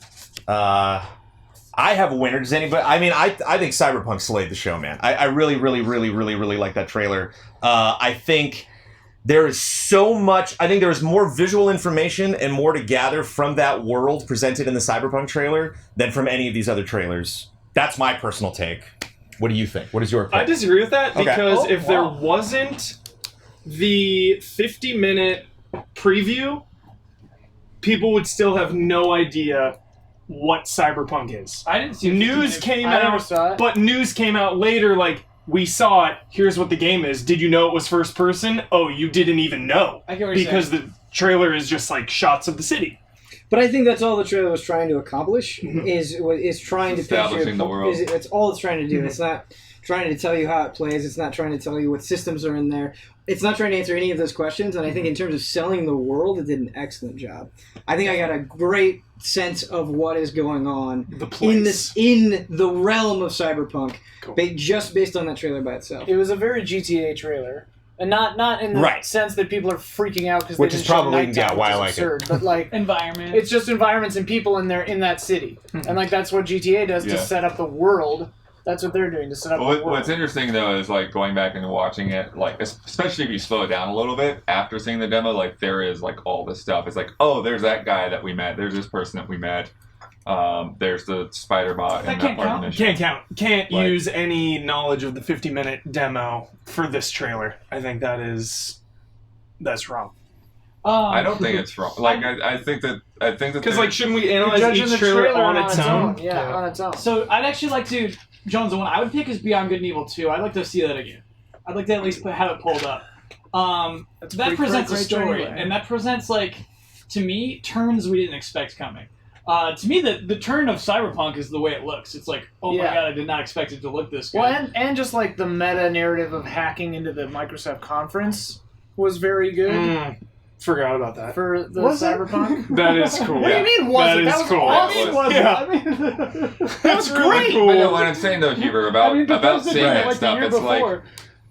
I have a winner. Does anybody? I mean, I think Cyberpunk slayed the show, man. I really, really, really, really, really like that trailer. I think there is so much. I think there is more visual information and more to gather from that world presented in the Cyberpunk trailer than from any of these other trailers. That's my personal take. What do you think? What is your opinion? I disagree with that because if there wasn't the 50-minute preview, people would still have no idea what Cyberpunk is. I didn't see news came I never out, saw it. but news came out later like, we saw it, here's what the game is. Did you know it was first person? Oh, you didn't even know. I get what you're because the trailer is just like shots of the city. But I think that's all the trailer was trying to accomplish, is trying to Establishing the world. It's all it's trying to do. It's not trying to tell you how it plays. It's not trying to tell you what systems are in there. It's not trying to answer any of those questions. And I think in terms of selling the world, it did an excellent job. I think I got a great sense of what is going on in the realm of Cyberpunk, just based on that trailer by itself. It was a very GTA trailer. And not in the sense that people are freaking out because they didn't show nighttime, why I which is like absurd, but like environment. It's just environments and people in that city, and like that's what GTA does to set up the world. That's what they're doing to set up the world. What's interesting though is like going back and watching it, like especially if you slow it down a little bit after seeing the demo, like there is like all this stuff. It's like, oh, there's that guy that we met. There's this person that we met. There's the spider bot in that part of the mission. Can't count. Can't use any knowledge of the 50-minute demo for this trailer. I think that's wrong. I don't think it's wrong. Like I think that because like shouldn't we analyze each trailer on its own? Yeah, on its own. So I'd actually like to, Jones, the one I would pick is Beyond Good and Evil 2. I'd like to see that again. I'd like to at least have it pulled up. That presents a story, and that presents like, to me, turns we didn't expect coming. To me, the turn of Cyberpunk is the way it looks. It's like, oh my god, I did not expect it to look this good. Well, and just like the meta narrative of hacking into the Microsoft conference was very good. Forgot about that. For the Cyberpunk? That is cool. What do you mean was it? That was cool. awesome. I mean, that's really cool. But no, what I'm saying though, Huber, about seeing that stuff, it's like...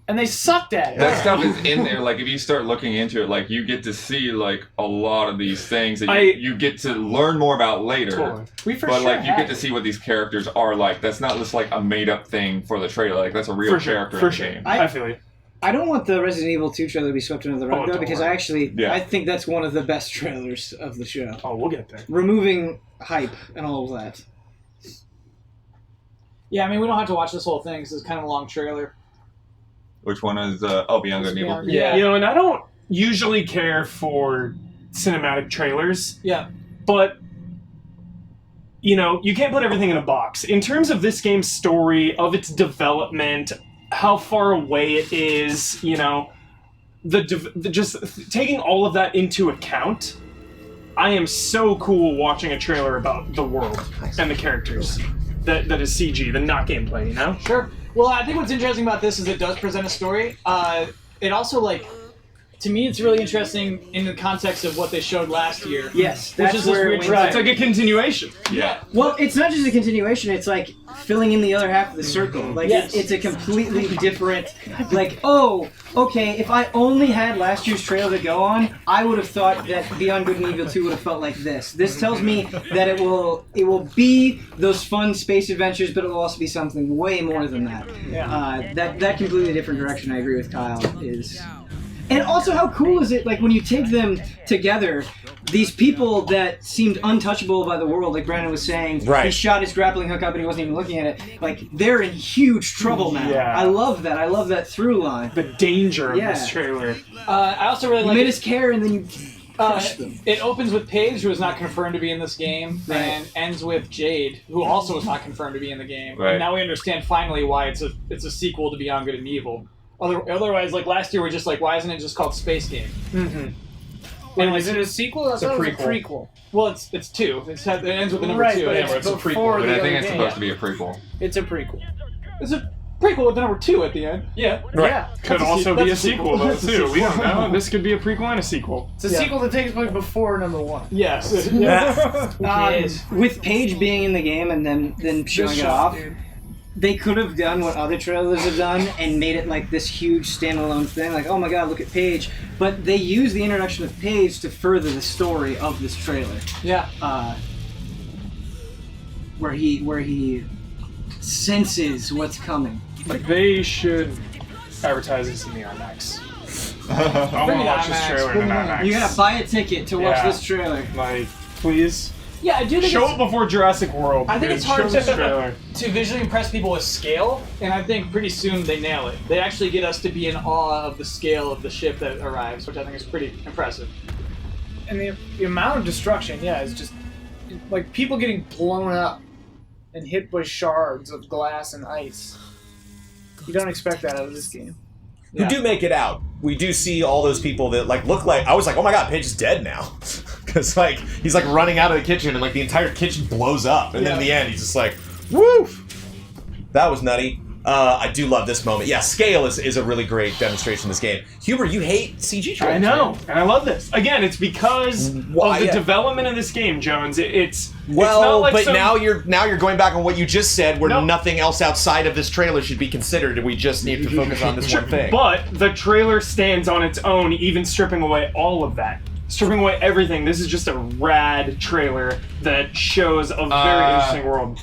And they sucked at it. That stuff is in there. Like if you start looking into it, like you get to see like a lot of these things that you get to learn more about later. Totally. But like you get to see what these characters are like. That's not just like a made up thing for the trailer. Like that's a real character in the game. I feel you. I don't want the Resident Evil 2 trailer to be swept under the rug though, because I think that's one of the best trailers of the show. Oh, we'll get there. Removing hype and all of that. Yeah, I mean we don't have to watch this whole thing because it's kind of a long trailer. Which one is Beyond Good and Evil? Yeah. You know, and I don't usually care for cinematic trailers. Yeah. But, you know, you can't put everything in a box. In terms of this game's story, of its development, how far away it is, you know, just taking all of that into account, I am so cool watching a trailer about the world and the characters that is CG, the not gameplay, you know? Sure. Well, I think what's interesting about this is it does present a story. It also, like, to me, it's really interesting in the context of what they showed last year. Yes, which that's is this where weird it tribe. It's like a continuation. Yeah. Well, it's not just a continuation. It's like filling in the other half of the circle. Like Yes. it's a completely different. Like, oh, okay. If I only had last year's trailer to go on, I would have thought that Beyond Good and Evil 2 would have felt like this. This tells me that it will be those fun space adventures, but it will also be something way more than that. That completely different direction. I agree with Kyle. Is. And also, how cool is it, like, when you take them together, these people that seemed untouchable by the world, like Brandon was saying, Right. he shot his grappling hook up and he wasn't even looking at it, like, they're in huge trouble now. Yeah. I love that. I love that through line. The danger of Yeah. this trailer. I also really You like made us care and then you crushed them. it opens with Paige, who is not confirmed to be in this game, Right. and ends with Jade, who also is not confirmed to be in the game. Right. And now we understand finally why it's a sequel to Beyond Good and Evil. Otherwise, like last year, we're just like, why isn't it just called Space Game? Mm-hmm. And Is it a sequel? I It's a thought it was prequel. a prequel. Well, it's two. It ends with the number Right, two. but Yeah, it's where it's a before prequel. But the I think other it's game. supposed to be a prequel. It's a prequel. It's a prequel with the number two at the end. Yeah. Right. Yeah. Could That's a also se- be a that's a sequel, though, That's a too. We don't sequel. know. This could be a prequel and a sequel. It's a Yeah. sequel that takes place before number one. Yes. With Paige being in the game and then showing it off, they could have done what other trailers have done and made it like this huge standalone thing, like, oh my god, look at Paige. But they use the introduction of Paige to further the story of this trailer, Yeah. where he senses what's coming. They should advertise this in the IMAX. I Bring want it to watch this IMAX, trailer bring in it an on. IMAX. You gotta buy a ticket to watch Yeah. this trailer. Like, please. Yeah, I do think Show it's, it before Jurassic World. I think dude. it's hard Show this to- trailer. to visually impress people with scale, and I think pretty soon they nail it. They actually get us to be in awe of the scale of the ship that arrives, which I think is pretty impressive. And the amount of destruction, is just like people getting blown up and hit by shards of glass and ice. You don't expect that out of this game. Who do make it out. We do see all those people that like look like. I was like, oh my god, Paige is dead now, because like he's like running out of the kitchen and like the entire kitchen blows up, and then in the end he's just like, woof. That was nutty. I do love this moment. Yeah, scale is a really great demonstration of this game. Huber, you hate CG trailers. I know, right? and I love this. Again, it's because Why? of the Yeah. development of this game, Jones. It's Well, not like but some- now you're going back on what you just said, where No. nothing else outside of this trailer should be considered. We just need to focus on this one thing. But the trailer stands on its own, even stripping away all of that. Stripping away everything. This is just a rad trailer that shows a very interesting world.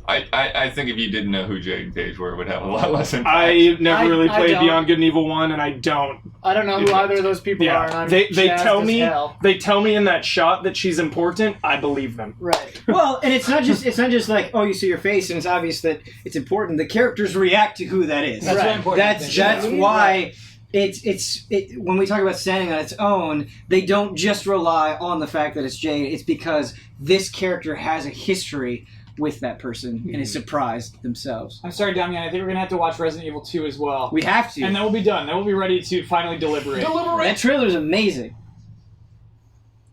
I think if you didn't know who Jade and Paige were, it would have a lot less impact. I never really I played don't. Beyond Good and Evil 1, and I don't. I don't know who either of those people are, and I'm they jazzed tell as me hell. they tell me in that shot that she's important. I believe them. Right. Well, and it's not just like, oh, you see your face and it's obvious that it's important. The characters react to who that is. That's Right. really important. That's why it's when we talk about standing on its own, they don't just rely on the fact that it's Jade. It's because this character has a history with that person and is surprised themselves. I'm sorry, Damian. I think we're gonna have to watch Resident Evil 2 as well. We have to. And then we'll be done. Then we'll be ready to finally deliberate. That trailer's amazing.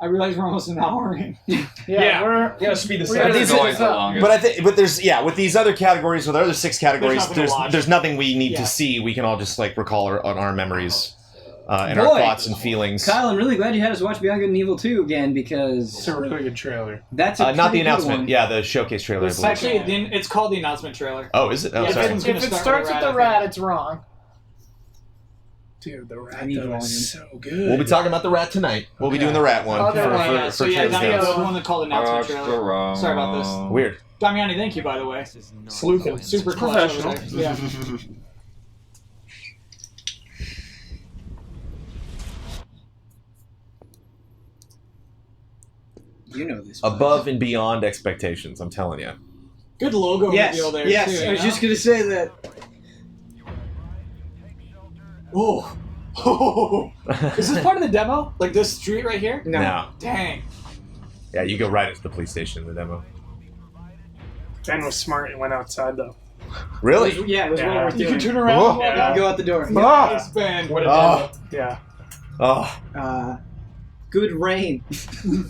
I realize we're almost an hour in. We're Yeah, speed this We up. gotta This is This always is the up. longest. But but there's with these other categories, with the other 6 categories, nothing to watch. there's nothing we need Yeah. to see. We can all just like recall our memories and our Boy. thoughts and feelings. Kyle, I'm really glad you had us watch Beyond Good and Evil 2 again It's because a really good trailer. that's a Not the pretty good announcement, one. yeah, the showcase trailer. I It's believe. actually it's called the announcement trailer. Oh, is it? Oh, Yeah, sorry. it's- gonna if it start starts with with the the rat, rat, it's wrong. Dude, the rat I need though volume. is so good. We'll be talking about the rat tonight. We'll be doing the rat one Other one, Yeah, so yeah, Trader's Damian Joe's. was the one that called announcement trailer. Sorry about this. Weird. Damiani, thank you, by the way. Sleuthing. Super professional. clutch over there. Yeah. You know this. Above and beyond expectations, I'm telling you. Good logo Yes, reveal there, yes. too. I was just gonna say that. Oh. Is this part of the demo? Like this street right here? No. Dang. Yeah, you go right into the police station in the demo. Ben was smart and went outside though. Really? Yeah, it was well Yeah. worth You doing. can turn around. Oh. and walk Yeah. out. Go out the door. Ah. Nice, Ben. What a Oh. demo. Yeah. Oh. Good rain. Stay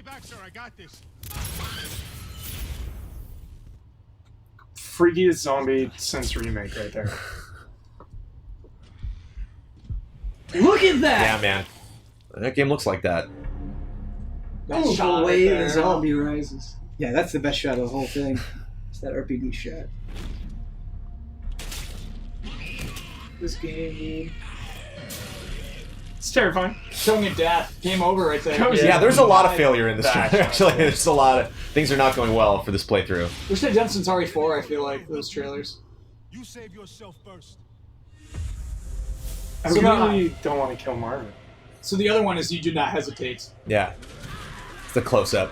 back, sir. I got this. Freakiest zombie since remake right there. Look at that! Yeah, man. That game looks like that. That Oh, shot the way right the there. zombie rises. Yeah, that's the best shot of the whole thing. It's that RPG shot. This game, dude. It's terrifying. Showing a death. Game over right there. Cozy. Yeah, there's a lot of failure in this That trailer. shot. Actually, there's a lot of things are not going well for this playthrough. We should have done Centauri 4, I feel like, those trailers. You save yourself first. I So really don't want to kill Marvin. So the other one is You Do Not Hesitate. Yeah, it's the close up.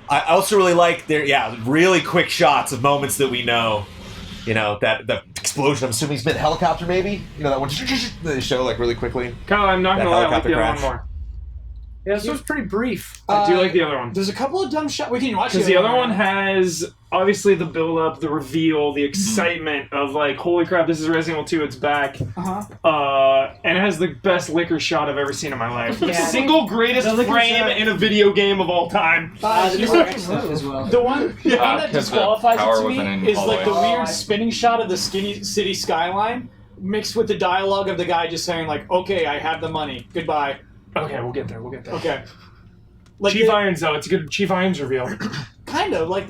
I also really like their really quick shots of moments that we know. You know, that the explosion. I'm assuming he's been a helicopter, maybe. You know that one they show like really quickly. Kyle, I'm not That gonna lie, I like helicopter the other crash. one more. Yeah, this was pretty brief. I do like the other one. There's a couple of dumb shots. We can watch Because the other one has obviously the build up, the reveal, the excitement of like, holy crap, this is Resident Evil 2, it's back. And it has the best liquor shot I've ever seen in my life. The Yeah. single greatest The liquor frame shot. in a video game of all time. The you Mr. know, X stuff as well. the one that because the disqualifies power it to wasn't in me is all the like the way. weird spinning shot of the skinny city skyline mixed with the dialogue of the guy just saying like, "Okay, I have the money. Goodbye." Okay, we'll get there, Okay. Like Chief the- Irons, though, it's a good Chief Irons reveal. kind of like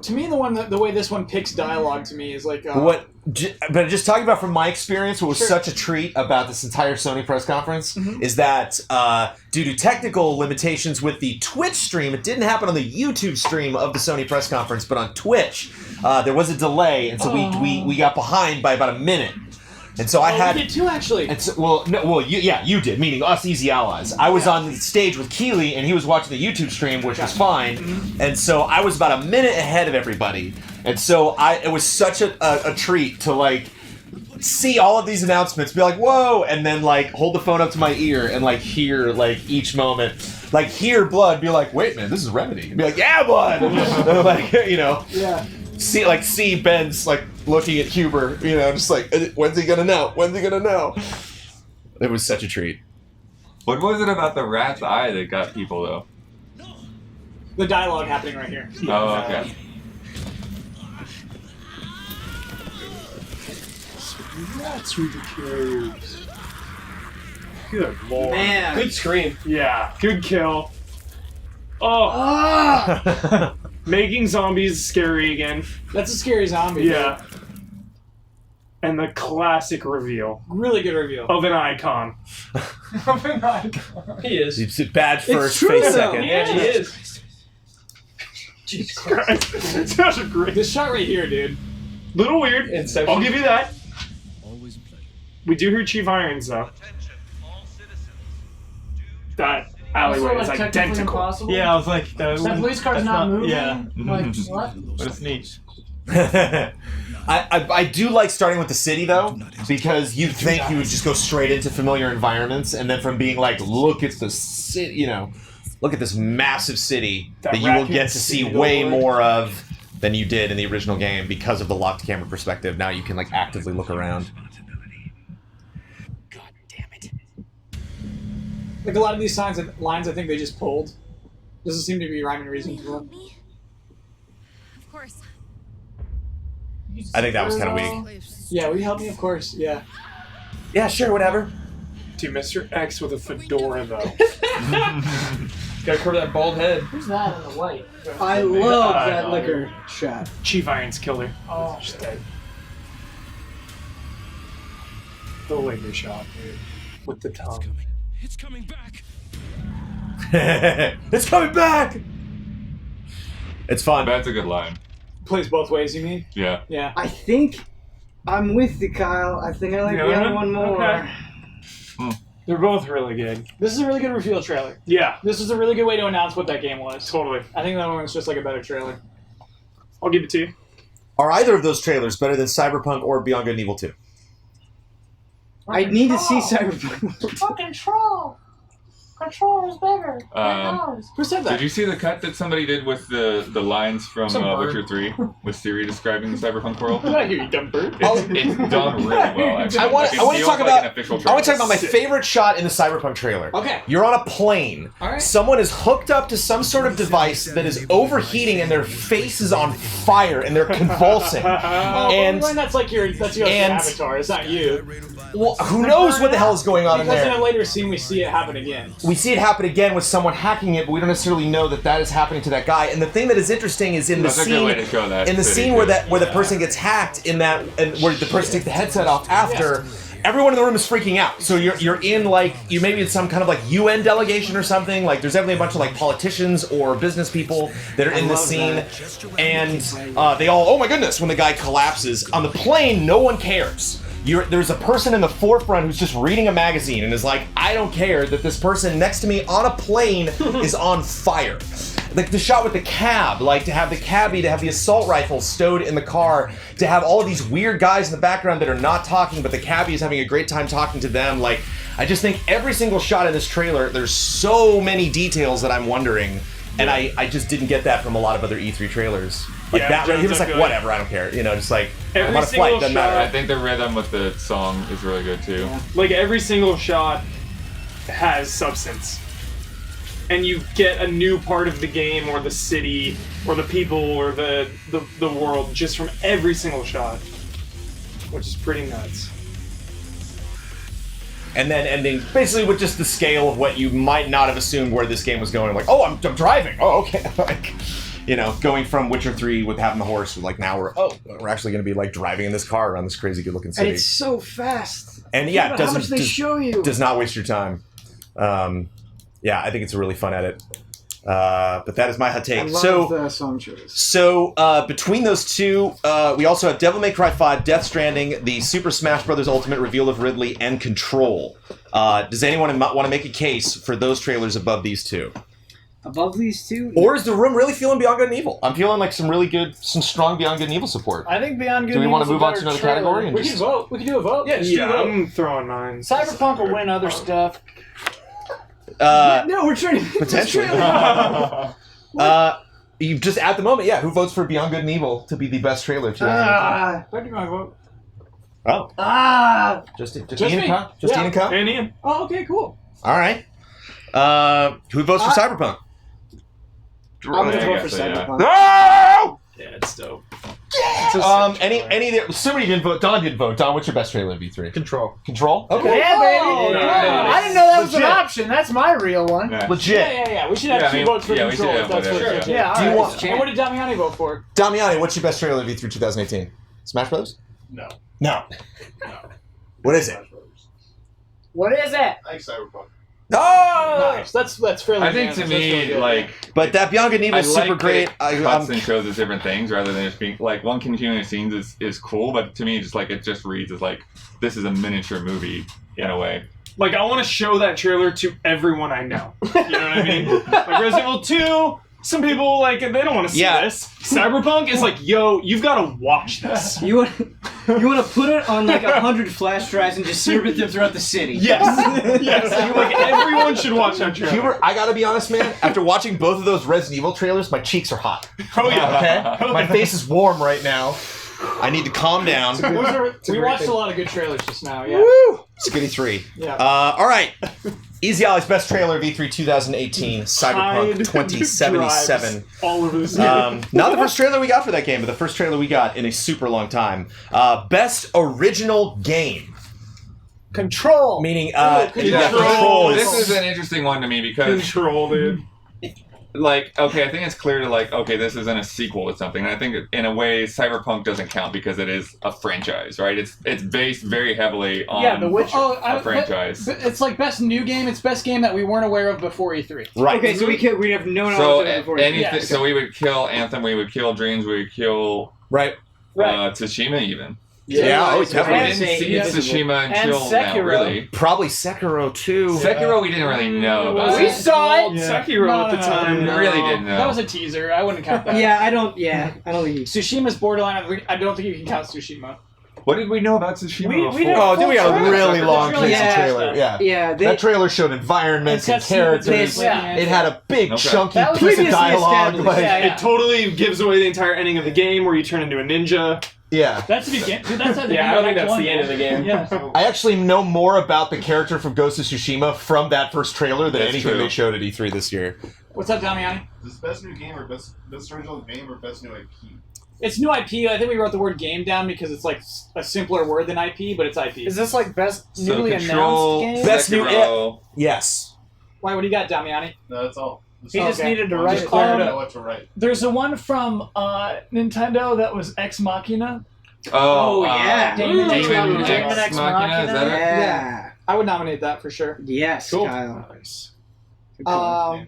to me the way this one picks dialogue to me is like But just talking about from my experience, what was Sure. such a treat about this entire Sony press conference is that due to technical limitations with the Twitch stream, it didn't happen on the YouTube stream of the Sony press conference, but on Twitch, there was a delay, and so we got behind by about a minute. And so I had we did too actually. And so, you did, meaning us easy allies. I was on the stage with Keeley, and he was watching the YouTube stream, which was fine. And so I was about a minute ahead of everybody. And so it was such a treat to like see all of these announcements, be like, whoa, and then like hold the phone up to my ear and like hear like each moment. Like hear Blood, be like, wait, man, this is Remedy. And be like, yeah, Blood. And, like, you know. Yeah. See Ben's like looking at Huber, you know, just like, when's he gonna know? When's he gonna know? It was such a treat. What was it about the rat's eye that got people though? The dialogue happening right here. Oh, okay. That's through the caves. Good lord. Man. Good scream. Yeah, good kill. Oh, Ah! making zombies scary again. That's a scary zombie. Yeah. And the classic reveal Really good reveal. of an icon. Of an icon. He is. It's bad first, true, face though. second. Yeah, he is. Jesus Christ. It's such a great. This shot right here, dude. Little weird. Inception. I'll give you that. We do hear Chief Irons though. That alleyway is identical. Impossible. Yeah, I was like, That police car's that's not moving. Yeah, Like what? but it's neat. I do like starting with the city though, because you think you would just go straight into familiar environments, and then from being like, look at the city, you know, look at this massive city That that you will raccoon get to see city way billboard. more of than you did in the original game because of the locked camera perspective. Now you can like actively look around. Like a lot of these lines, I think they just pulled. Doesn't seem to be rhyme and reason to them. me? Of course. I think that was kind of weak. Yeah, will you help me? Of course. Yeah. Yeah, sure, whatever. Dude, Mr. X with a fedora though. Gotta cover that bald head. Who's that in the white? I love I that know. liquor shot. Chief Irons killer. Oh, Just dead. The liquor shot, dude. With the tongue. It's coming back. It's coming back. It's fun. That's a good line. Plays both ways, you mean? Yeah. Yeah. I think I'm with you, Kyle. I think I like the other one more. Okay. They're both really good. This is a really good reveal trailer. Yeah, This is a really good way to announce what that game was. totally. I think that one was just like a better trailer. I'll give it to you. Are either of those trailers better than Cyberpunk or Beyond Good and Evil 2? I need to see Cyberpunk. Fucking troll. Control is better. Who said that? Did you see the cut that somebody did with the lines from Some bird. Witcher 3 with Siri describing the cyberpunk world? Did I hear you, dumb bird? It's done really well. Actually. I want It to feels talk like about. an official I want to talk trailer. about my favorite shot in the Cyberpunk trailer. Okay. You're on a plane. All right. Someone is hooked up to some sort of device that is overheating, and their face is on fire, and they're convulsing. And that's your avatar. It's not you. well, who knows what the hell is going on in Because in there? a later scene we see it happen again. We see it happen again with someone hacking it, but we don't necessarily know that that is happening to that guy. And the thing that is interesting is in the That's a scene, good way to show that. in the City, scene where the person gets hacked, and where the person takes the headset off after. Everyone in the room is freaking out. So you're in you maybe in some kind of like UN delegation or something. Like there's definitely a bunch of like politicians or business people that are in this scene, and they all, oh my goodness, when the guy collapses on the plane, no one cares. There's a person in the forefront who's just reading a magazine and is like, I don't care that this person next to me on a plane is on fire. Like the shot with the cab, like to have the cabbie, to have the assault rifle stowed in the car, to have all of these weird guys in the background that are not talking, but the cabbie is having a great time talking to them. Like, I just think every single shot in this trailer, there's so many details that I'm wondering, and I just didn't get that from a lot of other E3 trailers. Like Yeah, that, he was like, Jones, whatever, I don't care. You know, just like, Every I'm on a single flight, doesn't matter. I think the rhythm with the song is really good too. Like every single shot has substance. And you get a new part of the game or the city or the people or the world just from every single shot. Which is pretty nuts. And then ending basically with just the scale of what you might not have assumed where this game was going. Like, oh, I'm driving. Oh, okay. Like, you know, going from Witcher 3 with having the horse, like now we're actually going to be like driving in this car around this crazy good-looking city. And it's so fast. And yeah, it how much they show you. does not waste your time. Yeah, I think it's a really fun edit. But that is my hot take. I love the song choice. So between those two, we also have Devil May Cry 5, Death Stranding, the Super Smash Bros. Ultimate reveal of Ridley, and Control. Does anyone want to make a case for those trailers above these two? Above these two? Or is the room really feeling Beyond Good and Evil? I'm feeling like some strong Beyond Good and Evil support. I think Beyond Good Do we and want to Evil's move a on to better another trailer. category? And We can vote. We can do a vote. Yeah, just do a vote. I'm throwing mine. Cyberpunk will win other stuff. No, we're trying to potentially. You just at the moment, yeah. Who votes for Beyond Good and Evil to be the best trailer? Of 2018? Where do my vote? Oh, just Ian me. and Kyle? Just Yeah. Ian and Kyle? And Ian. Oh, okay, cool. All right. Who votes for Cyberpunk? I'm going to I vote for guess so, yeah. Cyberpunk. No! Yeah, it's dope. Somebody didn't vote. Don didn't vote. Don, what's your best trailer of E3? Control. Control? Okay. Yeah, baby. Oh, nice. I didn't know that was an Legit. option. That's my real one. Yeah. Legit. Yeah. We should have Yeah, I two mean, votes for yeah, we Control. should If have that's whatever, what yeah. Yeah, Do you alright. want- And what did Damiani vote for? Damiani, what's your best trailer of E3 2018? Smash Brothers? No. No. What is it? What is it? I think Cyberpunk. Oh! Nice. That's fairly. I think to unanimous. That's really me, good. like, But that Beyond Good and Evil I is super like great. that it cuts and shows us different things rather than just being like one continuous scenes is cool, but to me, just like it just reads as like this is a miniature movie in a way. Like, I want to show that trailer to everyone I know. You know what I mean? Like, Resident Evil 2, some people, like, they don't want to see this. Cyberpunk is like, yo, you've got to watch this. You want to put it on like 100 flash drives and distribute them throughout the city. Yes. Yes. Like, everyone should watch that trailer. Hubert, I gotta be honest, man. After watching both of those Resident Evil trailers, my cheeks are hot. Oh, yeah. Okay? My face is warm right now. I need to calm down. We watched a lot of good trailers just now. Yeah. Woo! Skitty 3. Yeah. All right. Easy Ollie's best trailer of E3 2018, Cyberpunk 2077. Drives all over the city. Not the first trailer we got for that game, but the first trailer we got in a super long time. Best original game. Control. Meaning, Control. This is an interesting one to me because Control, dude. like, okay, I think it's clear to like, okay, this isn't a sequel to something. And I think in a way, Cyberpunk doesn't count because it is a franchise, right? It's based very heavily on The Witcher. a franchise. But it's like best new game. It's best game that we weren't aware of before E3. Right. Okay, so we have no knowledge So of it before. anything, Yeah. so we would kill Anthem, we would kill Dreams, we would kill Right. Tsushima even. Yeah, oh, We definitely. didn't see Invisible. Tsushima until now, Sekiro. really. Probably Sekiro too. Sekiro, we didn't really know about. We saw it. Sekiro No, at the no, time. We really didn't know. That was a teaser. I wouldn't count that. I don't think you. Tsushima's borderline. I don't think you can count Tsushima. What did we know about Tsushima We before? didn't- Oh, dude, we got a Full really trailer. long, It's really crazy fast trailer. stuff. Yeah. Yeah, That trailer showed environments and characters. Yeah. It had a big, Okay. chunky That was piece of previously dialogue. established. Like, Yeah. It totally gives away the entire ending of the game where you turn into a ninja. yeah. That's the beginning. Dude, that's at the Yeah, I end don't of think Act that's One, the end of the game. Yeah. I actually know more about the character from Ghost of Tsushima from that first trailer than That's anything true. they showed at E3 this year. What's up, Damiani? Is this best new game or best original game or best new IP? It's new IP. I think we wrote the word game down because it's like a simpler word than IP, but it's IP. Is this like best So newly Control, announced game? Best new Sekiro. Yes. Why? What do you got, Damiani? No, that's all. He just Okay. needed to I'll write just it clear down. it out what to write. There's the one from Nintendo that was Ex Machina. Oh, yeah. Damon Demon Ex Ex Machina, is that it? Yeah. I would nominate that for sure. Yes, Cool. Kyle. Nice. Good call.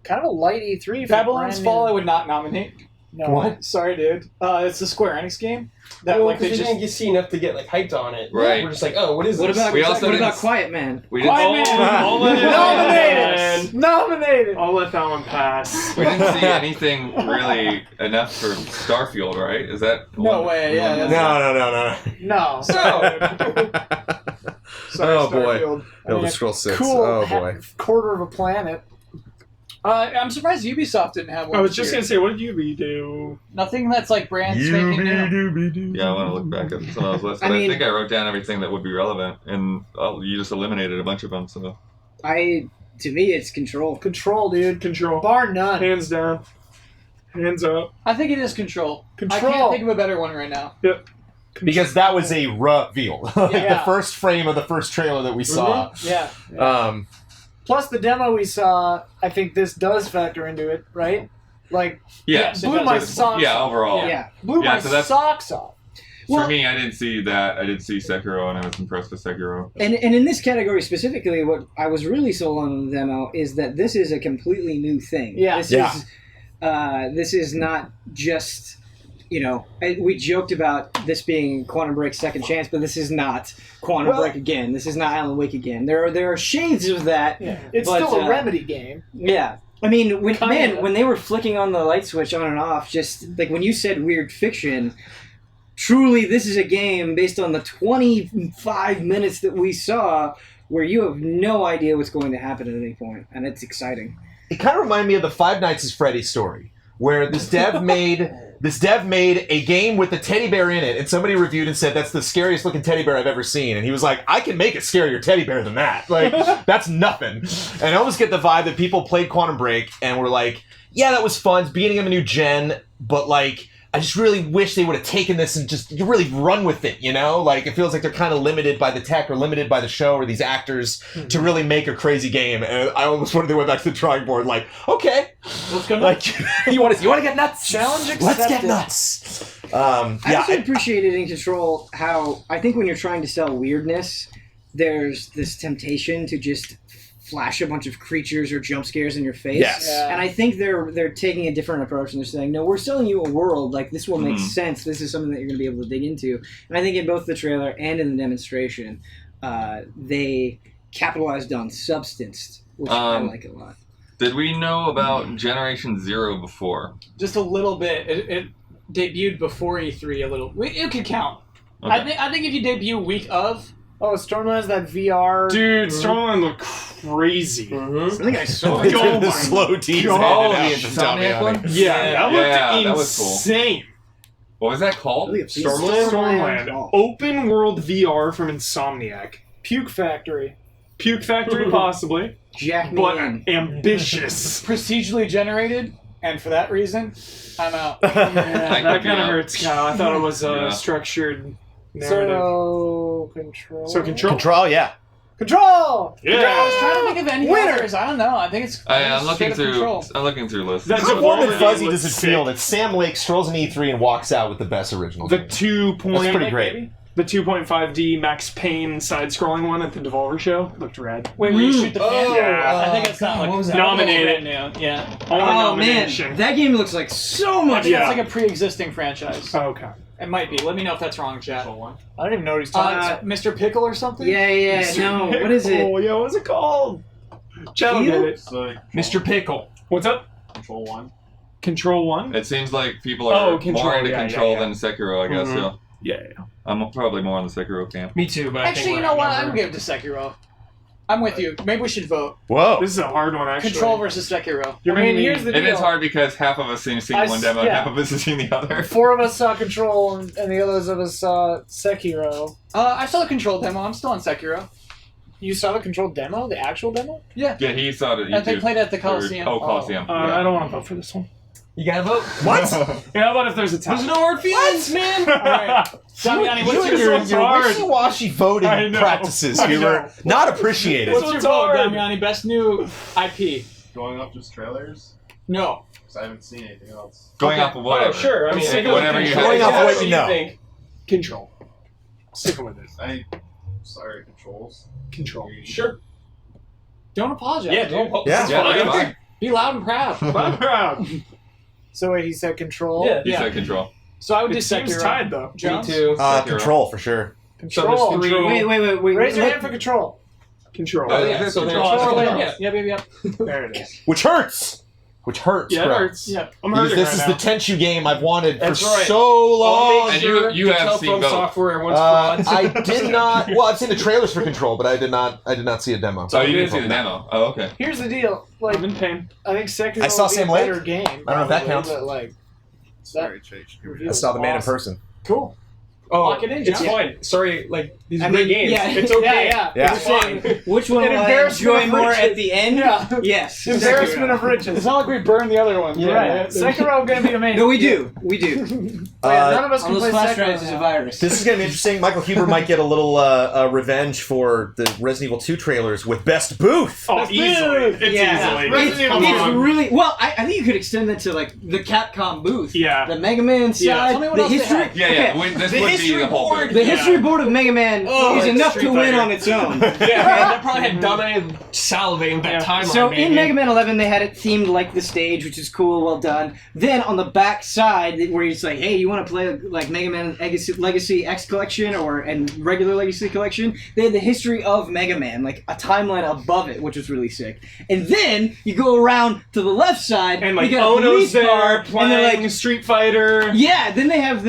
Kind of a light E3 for Babylon's brand Fall I new- would not nominate. No. What? Sorry, dude. It's the Square Enix game. That Well, like they because just... didn't get see enough to get like hyped on it. Right. We're just like, oh, what is What this? about We also what didn't about s- Quiet Man? We didn't, Nominated! Nominated! I'll let that one pass. we didn't see anything really enough for Starfield, right? Is that the No one? way, yeah, No, that's- no. No. Sorry, Oh, boy. Starfield. Elder Scrolls 6. Cool. Oh, boy. Quarter of a planet. I'm surprised Ubisoft didn't have one. I was this just year. gonna say, what did you redo? Nothing that's like brand spanking new. Yeah, I want to look back at some of those lists. But I I mean- think I wrote down everything that would be relevant, and you just eliminated a bunch of them. So To me, it's Control. Control, dude. Control. Bar none. Hands down. Hands up. I think it is Control. I Control. can't think of a better one right now. Yep. Because that was a reveal. Like Yeah. the first frame of the first trailer that we saw. Yeah. Plus the demo we saw, I think this does factor into it, right? Like, yeah, blew my socks yeah, off. overall. Yeah. Blew Yeah, my so that's- socks off. For me, I didn't see that. I did see Sekiro, and I was impressed with Sekiro. And in this category specifically, what I was really sold on the demo is that this is a completely new thing. Yeah. This is not just, we joked about this being Quantum Break's second chance, but this is not Quantum Break again. This is not Alan Wake again. There are shades of that. Yeah. It's but, still a Remedy game. Yeah. I mean, Kinda. when they were flicking on the light switch on and off, just like when you said weird fiction, truly this is a game based on the 25 minutes that we saw where you have no idea what's going to happen at any point, and it's exciting. It kind of reminded me of the Five Nights at Freddy's story, where this dev made a game with a teddy bear in it, and somebody reviewed and said that's the scariest looking teddy bear I've ever seen, and he was like, I can make a scarier teddy bear than that. Like that's nothing. And I almost get the vibe that people played Quantum Break and were like, yeah, that was fun, it's beginning of a new gen, but like I just really wish they would have taken this and just really run with it, Like, it feels like they're kind of limited by the tech or limited by the show or these actors to really make a crazy game. And I almost wanted to went back to the drawing board like, okay. Let's go. Like, you want to get nuts? Challenge accepted. Let's get nuts. I Yeah. also appreciated in Control how I think when you're trying to sell weirdness, there's this temptation to just flash a bunch of creatures or jump scares in your face. Yes. Yeah. And I think they're taking a different approach and they're saying, no, we're selling you a world. Like, this will make sense. This is something that you're going to be able to dig into. And I think in both the trailer and in the demonstration, they capitalized on substance, which I like a lot. Did we know about Generation Zero before? Just a little bit. It debuted before E3 a little. It could count. Okay. I think if you debut week of, Oh, Stormland has that VR. Dude, Stormland looked crazy. I think I saw It's it. got the slow tease God. handed out The to Tommy Insomniac on one? it. Yeah, that looked Yeah, that was cool. insane. What was that called? Stormland. Open world VR from Insomniac. Puke Factory. Puke Factory, possibly, Jack me but in. ambitious. procedurally generated, and for that reason, I'm out. I That could be kind of out. hurts, Kyle. I thought it was a Yeah. structured narrative. So, Control. So Control. Control, yeah. Control! I was trying to think of any Winner! others. I don't know. I think it's. I'm looking straight up through. Control. I'm looking through lists. That's How a warm and Wolverine fuzzy looks does it feel sick. that Sam Lake strolls in E3 and walks out with the best original The game? 2. That's pretty great. The 2.5D Max Payne side-scrolling one at the Devolver Show looked rad. Wait, where you shoot the fan? Yeah. I think it's not like what was that? Nominated. Yeah. Only Oh, man. nomination. That game looks like so I much think Yeah. it's like a pre-existing franchise. Oh, okay. It might be. Let me know if that's wrong, chat. I don't even know what he's talking about. Mr. Pickle or something? Yeah, no, what is it? Oh, yeah, what's it called? Chad Heel? get it. So, Mr. Pickle. What's up? Control 1. Control 1? It seems like people are Oh, Control, more into yeah, Control yeah, yeah. than Sekiro, I guess. Mhm. Yeah. Yeah. I'm probably more on the Sekiro camp. Me too, but Actually, you know what? I'm gonna give it to Sekiro. I'm with you. Maybe we should vote. Whoa. This is a hard one, actually. Control versus Sekiro. You're I mean, making me- here's the It deal. is hard because half of us seen I one s- demo and yeah. half of us have seen the other. 4 of us saw Control, and the others of us saw Sekiro. I saw the Control demo. I'm still on Sekiro. You saw the Control demo? The actual demo? Yeah. Yeah, he saw it at And they YouTube. played it at the Coliseum. Oh, Coliseum. I don't want to vote for this one. You gotta vote. What? Yeah, how about if there's a tie? There's no hard feelings, man. Alright. Damiani, what's You your and your wishy-washy I voting know. practices I here know. were not appreciated. What's your It's vote, hard. Damiani? Best new IP? Going off just trailers? No. Because I haven't seen anything else. Going off of whatever. Oh, sure. I mean, Stick I whatever you Going have. off what you know. think. Control. Sticking with it. Sorry, controls. Control. Sure. Don't apologize. Yeah, dude. don't. Yeah. Yeah, that's fine. fine. Be loud and proud. I'm proud. So wait, he said Control? Yeah. He Yeah. said Control. So I would do It seems Sekiro. tied, though. Jones? Me too. Control for sure. Control. So there's 3. Wait. Raise your hand for Control. Control. Oh, yeah, so Control. there's- Control. Yeah. Yep. There it is. Which hurts. Which hurts, Yeah, it bro. hurts. Yep. I'm Because hurting this right is now. the Tenchu game I've wanted That's for right. so long. And you have tell seen From both. Software and once I did not. Well, I've seen the trailers for Control, but I did not see a demo. Oh, you didn't see the demo. Oh, okay. Here's the deal. Like, I'm in pain. I think Sekiro I saw would be Sam a better Lake. game. I don't know if that probably, counts. But, like, Sorry, Chase. I saw the man in awesome. person. Cool. Oh, Lock it in, it's John. fine. Sorry, like these I great mean, games. yeah, It's okay. Yeah. Yeah. It's fine. Which one An will I embarrassment enjoy of more riches. at the end? Yeah. Yes. Embarrassment of riches. It's not like we burned the other one. Yeah. Right. Sekiro gonna be amazing. No, we do. We do. None of us On can those play flash Sekiro drives is a now. virus. This is going to be interesting. Michael Huber might get a little revenge for the Resident Evil 2 trailers with Best Booth. Oh, easily. It's Yeah. easily. Resident Evil Come It's on. really well. I think you could extend that to like the Capcom booth. Yeah. The Mega Man Yeah. side. Tell me what the else they history. had. Yeah, okay. yeah. This The would be history the whole board. booth. The Yeah. history board of Mega Man is like enough Street to win Fighter. on its own. Yeah, they probably had done it salivating with that Yeah. timeline. So maybe. in Mega Man 11, they had it themed like the stage, which is cool, well done. Then on the back side, where it's like, hey, you want to play like Mega Man Legacy X Collection and regular Legacy Collection? They had the history of Mega Man, like a timeline above it, which was really sick. And then you go around to the left side, And like you got a Ono's police there car, and playing they're like, Street Fighter. yeah. Then they have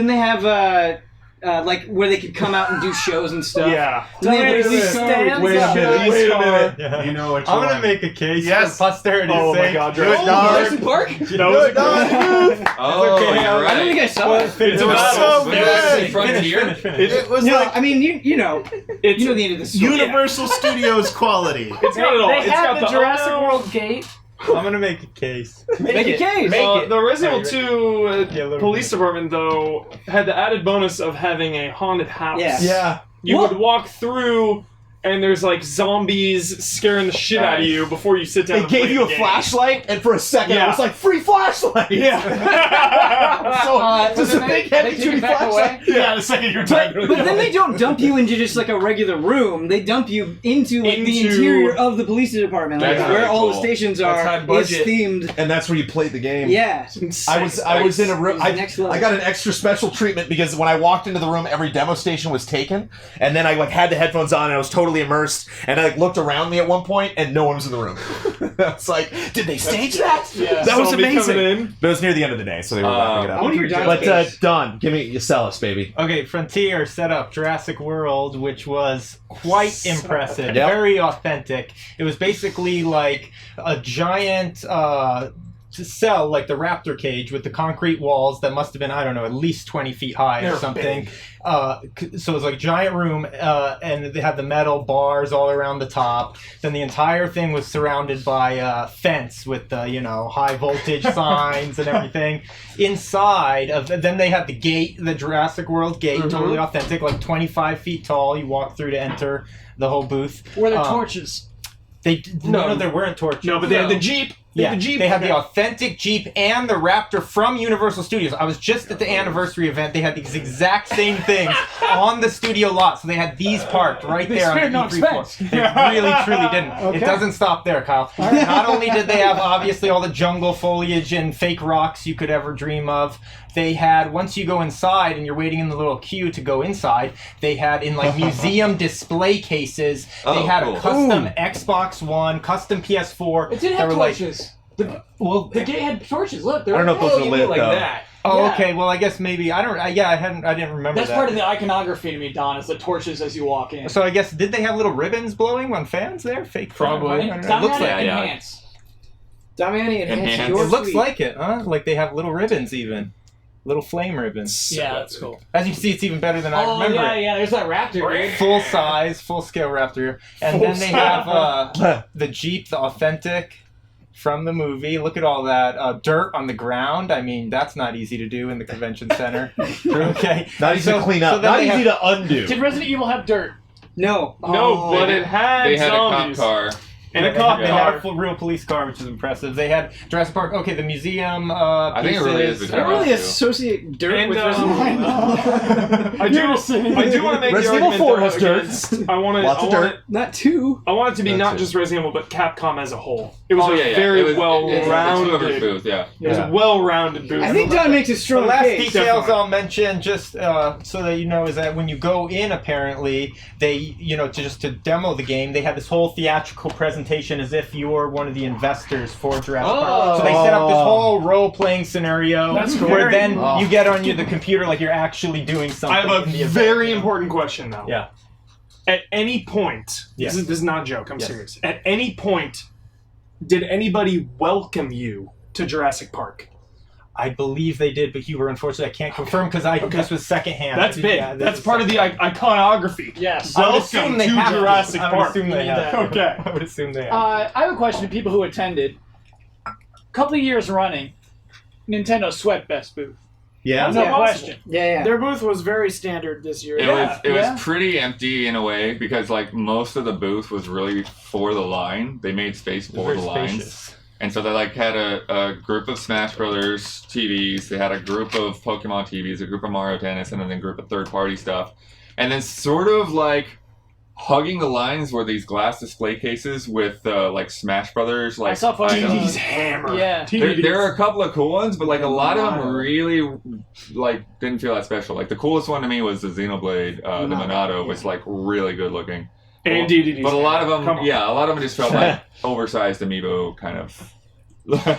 like where they could come out and do shows and stuff. Yeah. Then they have a police car. Stands Wait a up. minute. Wait a Police minute. car. You know what I'm gonna make a case Yes. for posterity's Oh my sake. God, Do it, Jordan. dog. Jurassic Park? That was Oh, okay, you're I don't right. think I saw it. It's It was about so Was it good. Frontier? Finish. It was No, like I mean you know It's you know the end of the story. Universal Studios quality. It's not at all. They It's had got the the Jurassic Ono. World gate. I'm gonna make a case. Make a case. Make it. The Resident Are you Evil 2 Yeah, a little police bit. department, though, had the added bonus of having a haunted house. Yeah. Yeah. You What? would walk through, and there's like zombies scaring the shit out of you before you sit down. They and gave play you a the game. flashlight, and for a second Yeah. it was like, free flashlight! Yeah. So, just a then big they heavy take it duty back flashlight. Yeah, the second you're But then they don't dump you into just like a regular room. They dump you into like the Into- interior of the police department, like That's where really all the cool. stations That's are high is budget. themed. And that's where you played the game. Yeah. I was in a room. It's next level. I got an extra special treatment because when I walked into the room, every demo station was taken, and then I like had the headphones on and I was totally immersed. And I like looked around me at one point, and no one was in the room. I was like, "Did they stage that? Yeah. That was Zombie amazing." coming in. But it was near the end of the day, so they were wrapping it I up. want to hear Don's But case. Don, give me you sell us, baby. Okay, Frontier set up Jurassic World, which was quite impressive, Yep. very authentic. It was basically like a giant cell, like the raptor cage, with the concrete walls that must have been, I don't know, at least 20 feet high They're or something. So it was like a giant room, and they had the metal bars all around the top. Then the entire thing was surrounded by a fence with the, high voltage signs and everything. Inside of, then they had the gate, the Jurassic World gate, totally authentic, like 25 feet tall. You walk through to enter the whole booth. Were there torches? No, there weren't torches. No, but they had the Jeep. Yeah, the Jeep. they had the authentic Jeep and the Raptor from Universal Studios. I was just at the anniversary event. They had these exact same things on the studio lot. So they had these parked right They there on the spared no E3 floor. expense. They really, truly didn't. Okay. It doesn't stop there, Kyle. Not only did they have, obviously, all the jungle foliage and fake rocks you could ever dream of, they had, once you go inside and you're waiting in the little queue to go inside, they had in like museum display cases, they had cool. a custom Xbox One, custom PS4. It did that have were like, torches. well, The gate had torches. Look, I don't know if those Oh, are you lit mean like though. that? Oh, Yeah. okay. Well, I guess maybe I don't. I didn't remember That's that. part of the iconography to me, Don, is the torches as you walk in. So I guess did they have little ribbons blowing on fans there? Fake Probably. fans? I don't know. It looks like enhance. Damiani enhanced Enhance. your it looks suite. like it, huh? Like they have little ribbons even. Little flame ribbons. Yeah, that's cool. As you see, it's even better than I Oh, remember yeah, it. yeah, there's that raptor, dude. Full size, full scale Raptor. And then they have the Jeep, the authentic from the movie. Look at all that dirt on the ground. I mean, that's not easy to do in the convention center. Okay. Not easy to clean up. then Not they easy have- to undo. Did Resident Evil have dirt? No. No, but it had They had zombies. a cop car. And a They cop had car. a full, real police car, which is impressive. They had Jurassic Park. Okay, the museum. I think it really is pieces. the I don't really too. associate dirt And, with Resident Evil. I do want to make Resident the Evil argument 4 though, has dirt. against- I want Lots of dirt. Not two. I want it to be That's not it. just Resident Evil, but Capcom as a whole. It was Oh, a yeah, yeah. very It was- it's whoever's well-rounded. booth, yeah. It was Yeah. a well-rounded booth. I think Don makes a The strong last case. details Definitely. I'll mention, just so that you know, is that when you go in, apparently they, to demo the game, they had this whole theatrical presentation as if you were one of the investors for Jurassic Park. So they set up this whole role-playing scenario That's where great. then you get on the computer like you're actually doing something. I have in a the event. very important question, though. Yeah. At any point, Yes. this is not a joke, I'm Yes. serious. At any point, did anybody welcome you to Jurassic Park? I believe they did, but Huber, unfortunately, I can't confirm because this was secondhand. That's big. Yeah, this That's is part of the iconography. Yes. I would assume Welcome they to have Jurassic I would Park. assume they have. Okay. I would assume they have. I have a question to people who attended. A couple of years running, Nintendo swept Best Booth. Yeah. No Yeah. question. Yeah. Their booth was very standard this year. It Yeah. was pretty empty in a way because like most of the booth was really for the line. They made space for Very the lines. spacious. And so they like had a group of Smash Brothers TVs, they had a group of Pokemon TVs, a group of Mario Tennis, and then a group of third-party stuff. And then sort of like hugging the lines were these glass display cases with like Smash Brothers like I saw photos. items. TV's hammer. Yeah. There are a couple of cool ones, but like a lot of them really like didn't feel that special. Like the coolest one to me was the Xenoblade, the Monado was like really good looking. And DDDs. But a lot of them, Come on. a lot of them just felt like oversized amiibo kind of. I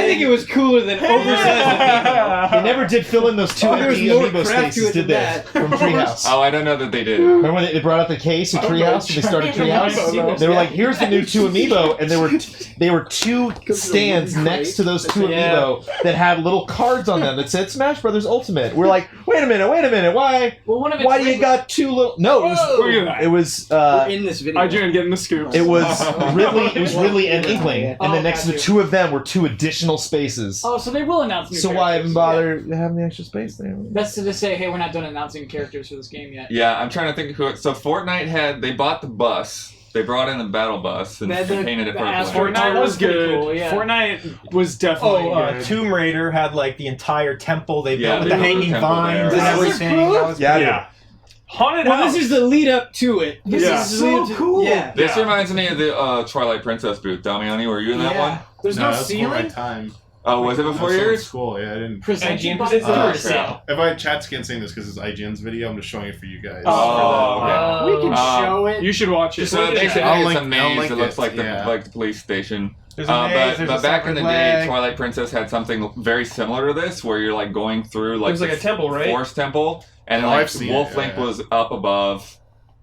think it was cooler than oversized. They never did fill in those two Oh, there was empty more amiibo craft to spaces, it did than they? that. From Treehouse. Oh, I don't know that they did. Remember when they brought out the case in Treehouse when they started Treehouse? They were like, "Here's the new two amiibo," and they were two stands next to those two amiibo that had little cards on them that said Smash Brothers Ultimate. We're like, wait a minute, why? Well, one of Why do you got two little? No, it was in this video. I didn't get in the scoop. it was Ridley and Inkling, and Oh, then next to the gotcha. two of them were two additional spaces. Oh, so they will announce new So characters. why even bother having the extra space there? That's to just say, hey, we're not done announcing characters for this game yet. Yeah, I'm trying to think who. So Fortnite they bought the bus. They brought in the battle bus and The painted it the purple. Astro- and- Fortnite that was was pretty good. cool, yeah. Fortnite was definitely good. Tomb Raider had like the entire temple they Yeah, built with they the built the hanging temple vines there. and This is everything. cool? That was Yeah, Yeah. Haunted Well, House. this is the lead up to it. This Yeah. is the lead up to cool. Yeah. This Yeah. reminds me of the Twilight Princess booth. Damiani, were you in that Yeah. one? There's no that's before my ceiling. time. Oh, was it I before was still in yours? school. Yeah, I didn't. Presented by IGN presented the it. crap. If I chat's can't sing this because it's IGN's video, I'm just showing it for you guys. Oh, okay. We can show it. You should watch it. So basically, I'll it's a link- maze I'll link that looks it, like the yeah. like the police station. There's a maze, there's But a back in the separate day, leg. Twilight Princess had something very similar to this, where you're like going through like was like this a temple, right? Forest temple, and Oh, like I've seen it, Wolf Link yeah. was up above.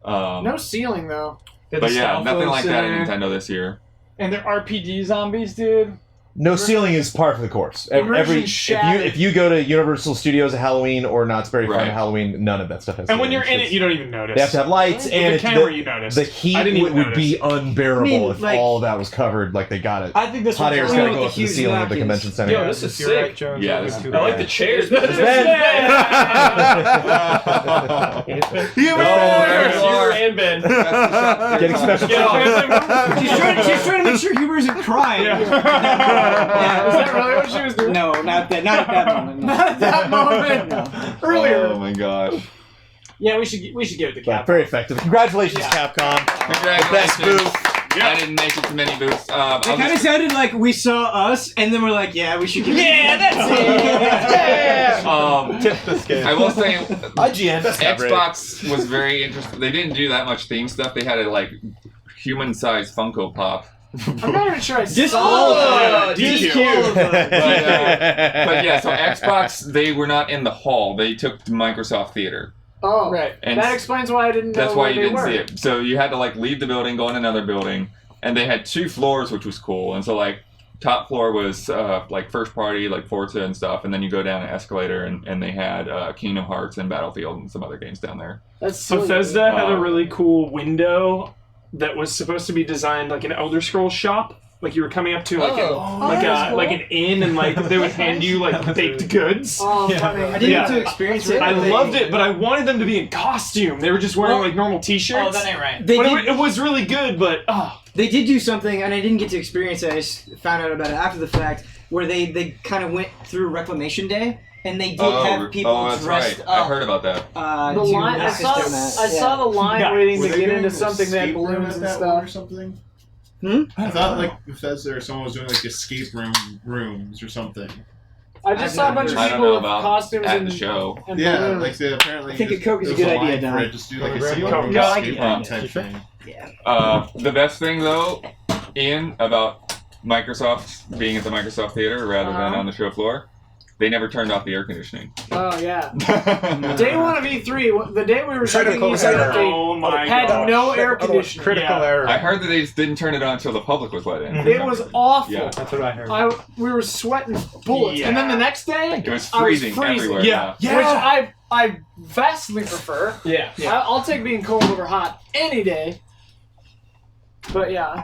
No ceiling though. But yeah, nothing like that in Nintendo this year. And they're RPD zombies, dude. No ceiling is par for the course. Immersion If shattered. you go to Universal Studios at Halloween or Knott's Berry Farm Right. at Halloween, none of that stuff has. And when ceiling. you're in it, you don't even notice. They have to have lights, With and the it's camera, you noticed. the heat I didn't even would notice. be unbearable I mean, if like- all of that was covered like they got it. I think this Hot one's air's a got to little- go up to the Hughes ceiling of the napkins. convention center. Yo, this is You're right, sick. Jones. Yeah, That this was is- too I like bad. the chairs. And Ben. Getting special Get off. She's trying to make sure Huber isn't crying. Yeah. Is that really what she was doing? No, not at that moment. No. Not at that moment. Earlier. Oh my god! Yeah, we should give it to Yeah, Cap. very effective. Congratulations, Yeah. Capcom. Congratulations! Best booth. I didn't make it to many booths. It kind of sounded like we saw us, and then we're like, yeah, we should give Yeah, that's it. Tip the scale. I will say, IGN. Best coverage. Xbox was very interesting. They didn't do that much theme stuff. They had a like human-sized Funko Pop I'm not even sure I Just saw all that. of them. Just all of them. But yeah, so Xbox, they were not in the hall. They took Microsoft Theater. Oh, Right. And that explains why I didn't know That's why where you they didn't were. see it. So you had to like leave the building, go in another building, and they had 2 floors, which was cool. And so like top floor was like first party, like Forza and stuff, and then you go down an escalator, and they had Kingdom Hearts and Battlefield and some other games down there. That's silly. Bethesda had a really cool window that was supposed to be designed like an Elder Scrolls shop. Like you were coming up to like like an inn, and like they would hand you like baked goods. Oh, funny. I didn't get to experience it. I loved it, but I wanted them to be in costume. They were just wearing like normal T-shirts. Oh, that ain't right. They But did, it was really good, but they did do something, and I didn't get to experience it. I just found out about it after the fact, where they kind of went through Reclamation Day, and they did have people that's dressed right. up. I heard about that. The to line, I assist saw, in that. I saw the line Yeah. waiting Were to they get doing into an something that had escape room balloons at and that one or stuff. something? Hmm? I thought like Bethesda or someone was doing like escape rooms or something. I just saw a bunch of I don't people know with about costumes at and, the show. and Yeah, balloons. like they apparently. I think a Coke is a there good was idea, line for Don. it, just do like a Coke, single Coke, room no, I escape get room it. type You sure? thing. The best thing though, Ian, about Microsoft being at the Microsoft Theater rather than on the show floor, they never turned off the air conditioning. Oh yeah. Day 1 of E3, the day we were shooting Critical E3 error. update, oh my had god, no air conditioning. Critical error. I heard that they just didn't turn it on until the public was let in. It was awful. Yeah. That's what I heard. We were sweating bullets, Yeah. and then the next day It was I was freezing, freezing. everywhere. Yeah. which I vastly prefer. Yeah. I'll take being cold over hot any day. But yeah,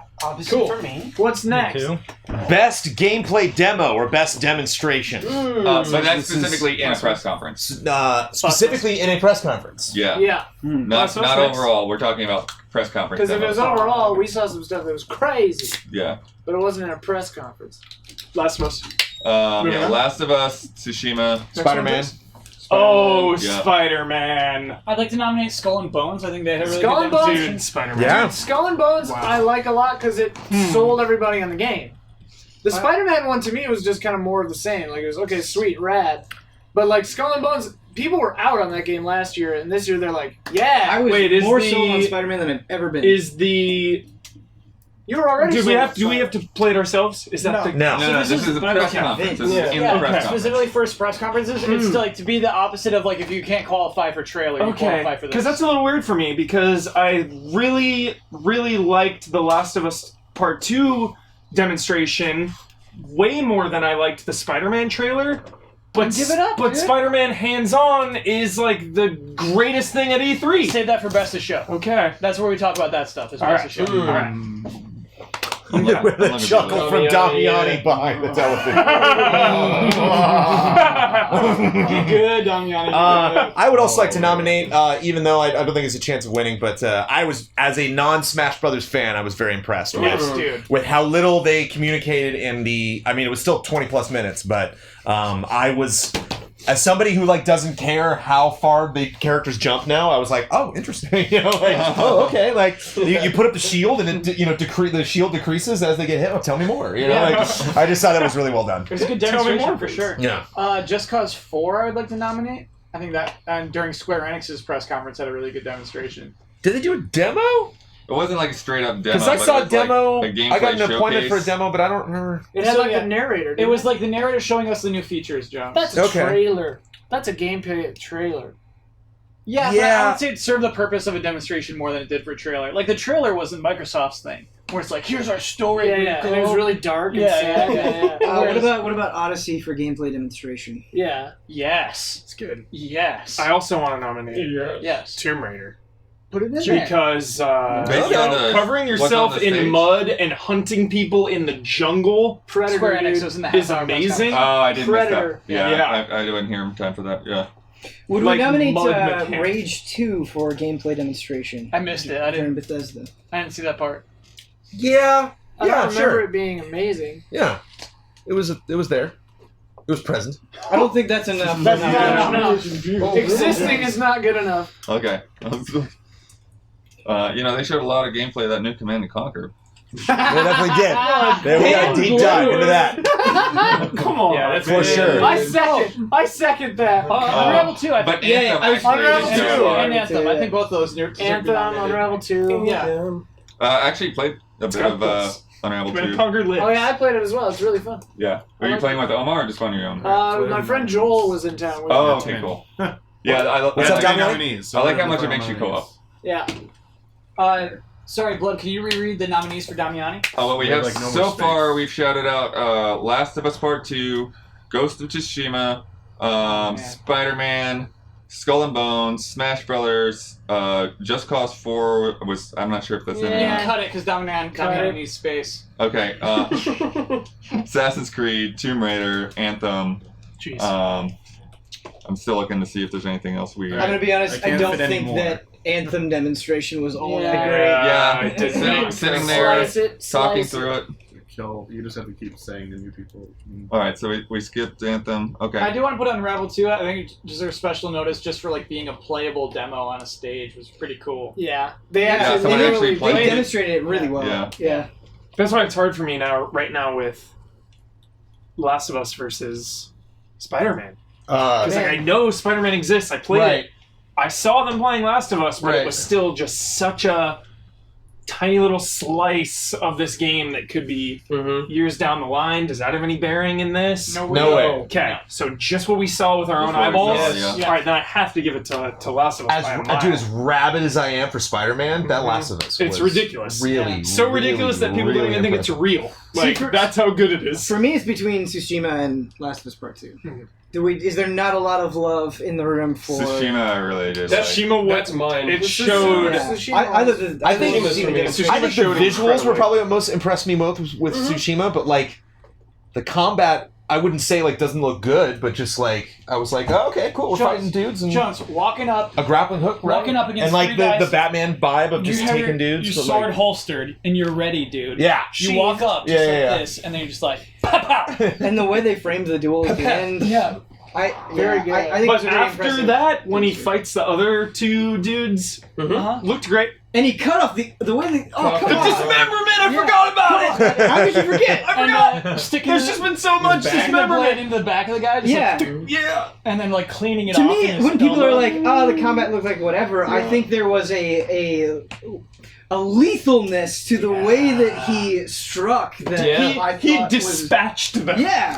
Cool for me. what's Me next? too. Best gameplay demo or best demonstration. But that's specifically in a press conference. Specifically in a press conference. Yeah. Yeah, Not overall. We're talking about press conference. because if it was demos. overall, we saw some stuff that was crazy, Yeah. but it wasn't in a press conference. Last of Us. Yeah. Last of Us, Tsushima. Spider-Man. Oh, Yeah. Spider-Man. I'd like to nominate Skull and Bones. I think they had a really Skull good and Bones? demonstration. Dude, Spider-Man. Yeah. Skull and Bones, Wow. I like a lot because it sold everybody on the game. The Spider-Man one to me was just kind of more of the same. Like it was okay, sweet, rad, but like Skull and Bones, people were out on that game last year, and this year they're like, yeah. I was Wait, is more the- sold on Spider-Man than I've ever been. Is the You were already. do we sold have on do we Spider-Man. have to play it ourselves? Is that the No. No, this this is- is a but press okay. conference. This is Yeah. in Yeah, the press conference. specifically first press conferences, it's to be the opposite of like if you can't qualify for trailer, you Okay, qualify for this. because that's a little weird for me because I really, really liked The Last of Us Part 2 demonstration way more than I liked the Spider-Man trailer. But Give it up, But dude. Spider-Man hands-on is like the greatest thing at E3. Save that for best of show. Okay. That's where we talk about that stuff. Is All best right. of show. All right. Yeah, With a I'm chuckle gonna from Yeah, Damiani yeah. behind the television. You good, Damiani? I would also like to nominate, even though I don't think it's a chance of winning, but I was, as a non-Smash Brothers fan, I was very impressed Yes, dude. with how little they communicated in the. I mean, it was still 20 plus minutes, but I was. As somebody who like doesn't care how far the characters jump now, I was like, oh, interesting. You know, like, oh, okay. Like you put up the shield and it, the shield decreases as they get hit. Oh, tell me more. You know, like I just thought that was really well done. It was a good Tell me demonstration more, for please. sure. Yeah. Just Cause 4, I would like to nominate. I think that during Square Enix's press conference had a really good demonstration. Did they do a demo? It wasn't like a straight up demo. Because I but saw it a was like demo. a gameplay I got an appointment for a showcase. demo, but I don't remember. It had So, like yeah, the narrator. It Didn't was like the narrator showing us the new features, John. That's a Okay. trailer. That's a gameplay trailer. Yeah, but Yeah. I would say it served the purpose of a demonstration more than it did for a trailer. Like the trailer wasn't Microsoft's thing, where it's like, here's our story. Yeah, we yeah. go. And it was really dark and sad. What about Odyssey for gameplay demonstration? Yeah. Yes. It's good. Yes. I also want to nominate Yes. Tomb Raider. Put it in there. Because Based on the- covering what's yourself on the in stage? mud and hunting people in the jungle Predator. Square Enix dude. was in the is half-hour press amazing. Oh, I didn't miss Predator. that. Yeah, Yeah. I didn't hear him time for that. Yeah. Would Like we nominate mud mechanics. Rage 2 for gameplay demonstration? I missed it. I During didn't. Bethesda. I didn't see that part. Yeah. I don't remember it being amazing. Yeah. It was there. It was present. I don't think that's enough. That's not enough. Existing is not good enough. Okay. They showed a lot of gameplay of that new Command and Conquer. They definitely did. There we got a deep dive into that. Come on. Yeah, that's For sure. I second that. Unravel 2, I But think. Anthem I was actually Unravel did 2 go And on. Anthem. I think both of those deserve to be Anthem, nominated. Unravel 2. Yeah. I actually played a bit of Unravel Been 2. conquered lives. Oh yeah, I played it as well. It's really fun. Yeah. Are you playing with Omar or just on your own? My friend Joel was in town with Oh, me. okay, cool. Yeah, I What's up, like nominees? I like how much it makes you co-op. Yeah. Sorry, Blood, can you reread the nominees for Damiani? What we have so far, we've shouted out Last of Us Part 2, Ghost of Tsushima, Spider-Man, Skull and Bones, Smash Brothers, Just Cause 4 was, I'm not sure if that's in there. Cut it, because Damiani needs space. Okay, Assassin's Creed, Tomb Raider, Anthem. Jeez. I'm still looking to see if there's anything else weird. I'm gonna be honest. I don't think that Anthem demonstration was all that great. Yeah, sitting there, talking through it. You just have to keep saying to new people. Alright, so we skipped Anthem. Okay. I do want to put Unravel 2. I think it deserves special notice just for like being a playable demo on a stage was pretty cool. Yeah. They demonstrated it really well. Yeah. That's why it's hard for me right now with Last of Us versus Spider-Man. Because I know Spider-Man exists. I played it. I saw them playing Last of Us, but it was still just such a tiny little slice of this game that could be years down the line. Does that have any bearing in this? No way. Okay, so just what we saw with our own eyeballs. All right, then I have to give it to Last of Us. Dude, as rabid as I am for Spider-Man, that Last of Us it's was ridiculous. Really, so ridiculous that people don't even think it's real. Like, that's how good it is. For me, it's between Tsushima and Last of Us Part 2. Is there not a lot of love in the room for Tsushima? I really did. Tsushima, that's mine. It showed. I think the visuals were probably what most impressed me most with Tsushima, but like the combat, I wouldn't say like doesn't look good, but just like I was like, oh, okay, cool, we're fighting dudes and walking up a grappling hook, walking up against and like three guys, the Batman vibe of just taking dudes. You but, sword like, holstered and you're ready, dude. Yeah, you walk up just like this, and then you're just like, pow, pow. And the way they framed the duel at the end, very good. I think but it was very after impressive. that, when he fights the other two dudes, looked great. And he cut off the way they. Oh, come on. Dismemberment! I forgot about it! How could you forget? I forgot! There's just been so much dismemberment! Into the back of the guy? Yeah! And then, like, cleaning it to off. To me, when people are like, oh, the combat looked like whatever, I think there was a lethalness to the way that he struck that he dispatched them. Yeah.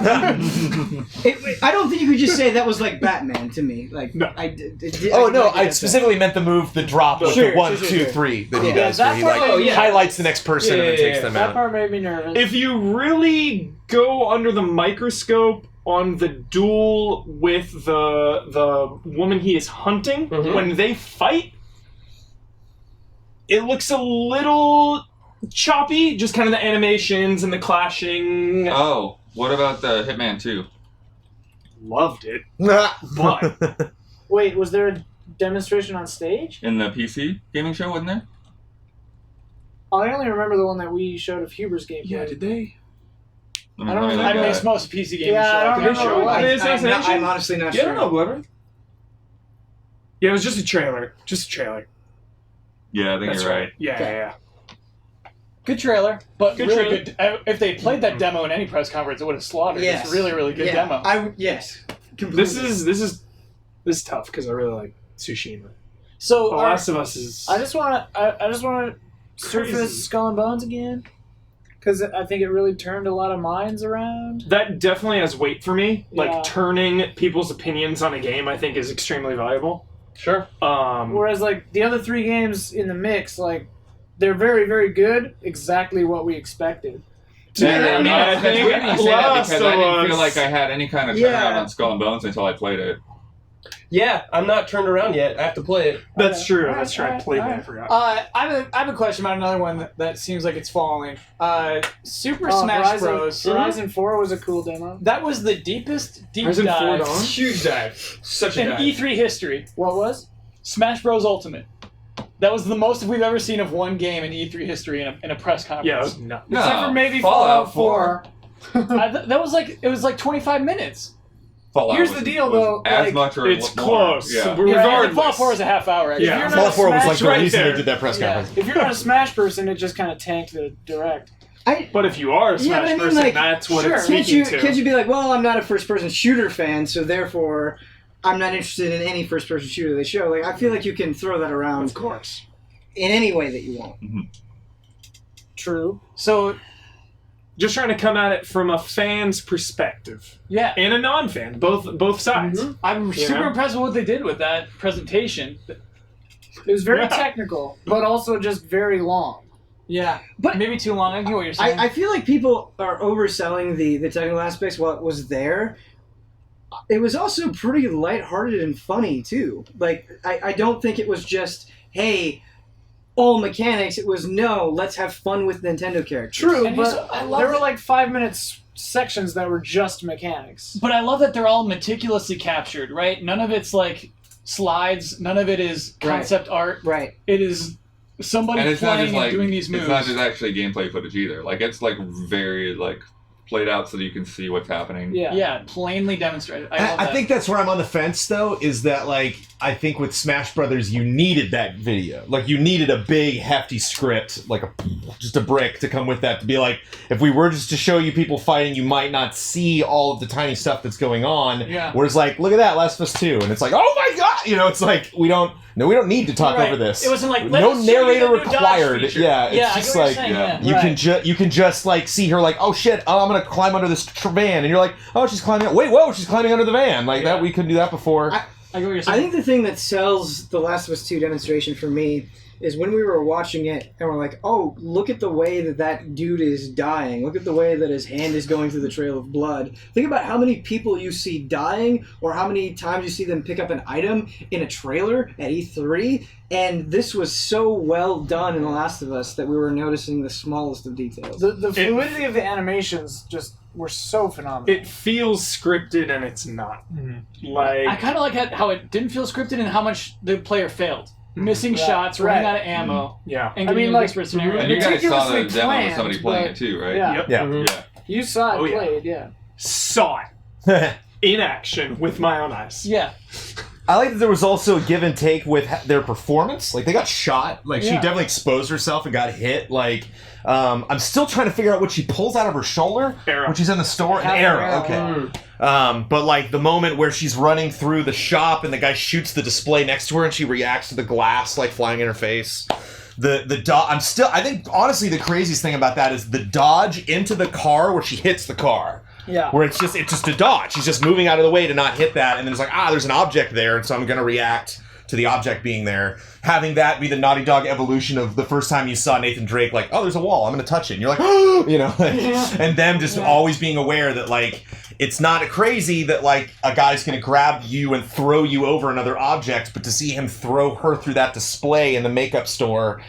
I don't think you could just say that was like Batman to me. Like, no. I specifically meant the move, the drop with the 1, 2, 3 that he does, where he like highlights the next person and then takes them out. That part made me nervous. If you really go under the microscope on the duel with the woman he is hunting, when they fight, it looks a little choppy, just kind of the animations and the clashing. Oh, what about the Hitman 2? Loved it. But wait, was there a demonstration on stage? In the PC gaming show, wasn't there? I only remember the one that we showed of Huber's gameplay. Yeah, did they? I missed most of PC gaming I don't remember. I'm honestly not sure. I don't know, Weber. Yeah, it was just a trailer. Yeah, I think you're right. Yeah. Good trailer, but good really good. If they played that demo in any press conference, it would have slaughtered. Yes. It's really, really good demo. Completely. This is tough because I really like Tsushima. So The Last of Us is. I just want to surface Skull and Bones again because I think it really turned a lot of minds around. That definitely has weight for me. Like turning people's opinions on a game, I think is extremely valuable. Sure. Whereas like the other three games in the mix, like they're very, very good. Exactly what we expected. I think I say that because I didn't feel like I had any kind of turnaround on Skull and Bones until I played it. Yeah, I'm not turned around yet. I have to play it. That's true. That's true. I played that. I forgot. I have a question about another one that seems like it's falling. Super Smash Bros. Horizon 4 was a cool demo. That was the deep Horizon 4 dive. Dawn? Huge dive. Such a in dive. E3 history. What was? Smash Bros. Ultimate. That was the most we've ever seen of one game in E3 history in a press conference. Yeah, it was nuts. Except for maybe Fallout 4. That was like, it was like 25 minutes. Fallout Here's the deal, though. As much or it's more. close. Yeah. Regardless. Fallout 4 was a half hour. Actually. Yeah. Fallout 4 was like the right reason there. they did that press conference. If you're not a Smash person, it just kind of tanked the direct. But if you are a Smash person, that's what it's speaking to. Can't you be like, well, I'm not a first-person shooter fan, so therefore I'm not interested in any first-person shooter they show. Like, I feel like you can throw that around. Of course. In any way that you want. True. So, just trying to come at it from a fan's perspective. Yeah. And a non-fan, both sides. I'm super impressed with what they did with that presentation. It was very technical, but also just very long. Yeah, But- maybe too long. I get what you're saying. I feel like people are overselling the technical aspects while it was there. It was also pretty lighthearted and funny, too. Like, I don't think it was just, hey, all mechanics. It was, no, let's have fun with Nintendo characters. True, And but I love there were that- like 5-minute sections that were just mechanics. But I love that they're all meticulously captured, right? None of it's like slides. None of it is concept art. Right. It is somebody And it's not playing just and like doing these moves. it's not just actually gameplay footage either. Like it's like very like played out so that you can see what's happening. Yeah, plainly demonstrated. I love I that. think that's where I'm on the fence, though, is that, like, I think with Smash Brothers, you needed that video. Like, you needed a big, hefty script, like just a brick to come with that, to be like, if we were just to show you people fighting, you might not see all of the tiny stuff that's going on. Yeah. Whereas, like, look at that, Last of Us 2, and it's like, oh my god! You know, it's like, we don't need to talk Right. over this. It wasn't like, no let's show you narrator the new dodge required. feature. Yeah, it's Yeah, I just get what like, you're saying, yeah. you can just like see her like, oh shit, oh, I'm gonna climb under this van, and you're like, oh, she's climbing. Wait, whoa, she's climbing under the van. Like that, we couldn't do that before. I get what you're I saying. think the thing that sells The Last of Us 2 demonstration for me is when we were watching it and we're like, oh, look at the way that dude is dying. Look at the way that his hand is going through the trail of blood. Think about how many people you see dying or how many times you see them pick up an item in a trailer at E3. And this was so well done in The Last of Us that we were noticing the smallest of details. The fluidity of the animations just were so phenomenal. It feels scripted and it's not. Like I kind of like how it didn't feel scripted and how much the player failed. Missing Right, shots, running right. out of ammo, yeah. and I getting mean, in like, desperate scenario. And you guys saw the Meticulously demo planned, of somebody playing but- it too, right? Yeah. Yep. Yeah. Yeah. You saw it Oh, yeah. played, yeah. Saw it in action with my own eyes. Yeah. I like that there was also a give and take with their performance. Like they got shot. Like she Yeah. definitely exposed herself and got hit. Like I'm still trying to figure out what she pulls out of her shoulder Arrow. when she's in the store. An Half an arrow. arrow. Okay. But like the moment where she's running through the shop and the guy shoots the display next to her and she reacts to the glass like flying in her face. I think honestly the craziest thing about that is the dodge into the car where she hits the car. Yeah. Where it's just a dodge. She's just moving out of the way to not hit that, and then it's like, there's an object there, and so I'm gonna react to the object being there. Having that be the Naughty Dog evolution of the first time you saw Nathan Drake, like, oh, there's a wall, I'm gonna touch it. And you're like, oh, you know, and them just always being aware that like it's not crazy that like a guy's gonna grab you and throw you over another object, but to see him throw her through that display in the makeup store,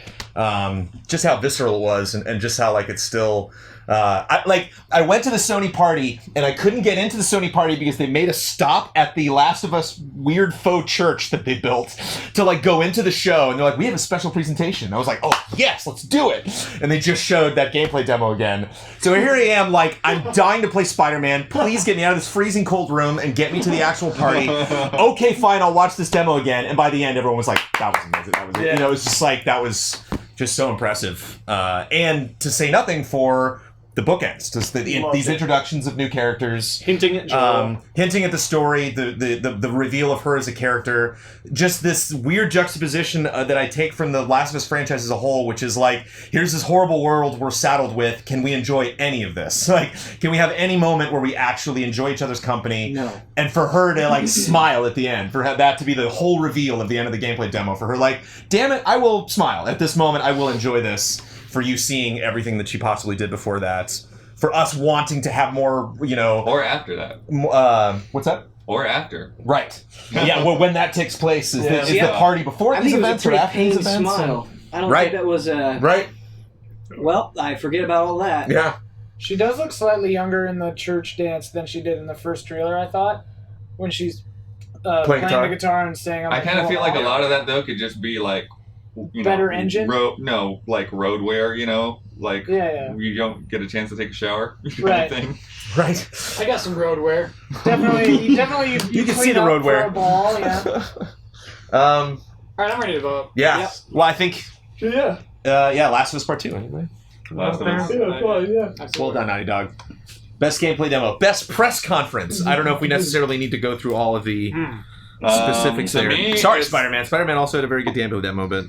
just how visceral it was, and just how like it's still. I went to the Sony party and I couldn't get into the Sony party because they made a stop at the Last of Us weird faux church that they built to like go into the show, and they're like, we have a special presentation. I was like, oh yes, let's do it. And they just showed that gameplay demo again. So here I am, like, I'm dying to play Spider-Man. Please get me out of this freezing cold room and get me to the actual party. Okay, fine, I'll watch this demo again. And by the end, everyone was like, that was amazing. That was it. You know, it was just like, that was just so impressive. And to say nothing for the bookends, just these introductions of new characters, Hinting at Joel. hinting at the story, the reveal of her as a character, just this weird juxtaposition that I take from the Last of Us franchise as a whole, which is like, here's this horrible world we're saddled with. Can we enjoy any of this? Like, can we have any moment where we actually enjoy each other's company? No. And for her to like smile at the end, for that to be the whole reveal of the end of the gameplay demo, for her like, damn it, I will smile at this moment. I will enjoy this. For you seeing everything that she possibly did before that, for us wanting to have more, you know, Or after that. What's that? Or after. Right. Yeah. Well, when that takes place, is the Yeah. party before I these think it was a events or pretty after these pained events? smile. I don't Right. think that was Right. well, I forget about all that. Yeah. She does look slightly younger in the church dance than she did in the first trailer, I thought, when she's playing guitar. the guitar and saying, I kind of feel like a lot of that though could just be like, you Better know, engine? like road wear, you know, like Yeah. you don't get a chance to take a shower, Right. kind of thing. Right. I got some road wear. Definitely, you You can clean see the up road for wear. a ball, yeah. All right, I'm ready to vote. Yeah. Yep. Well, I think. Yeah. Last of Us Part 2. Anyway. Last of Us. Well done, Naughty Dog. Best gameplay demo. Best press conference. I don't know if we necessarily need to go through all of the specifics to there. me, Sorry, it's- Spider-Man. Spider-Man also had a very good gameplay demo, but.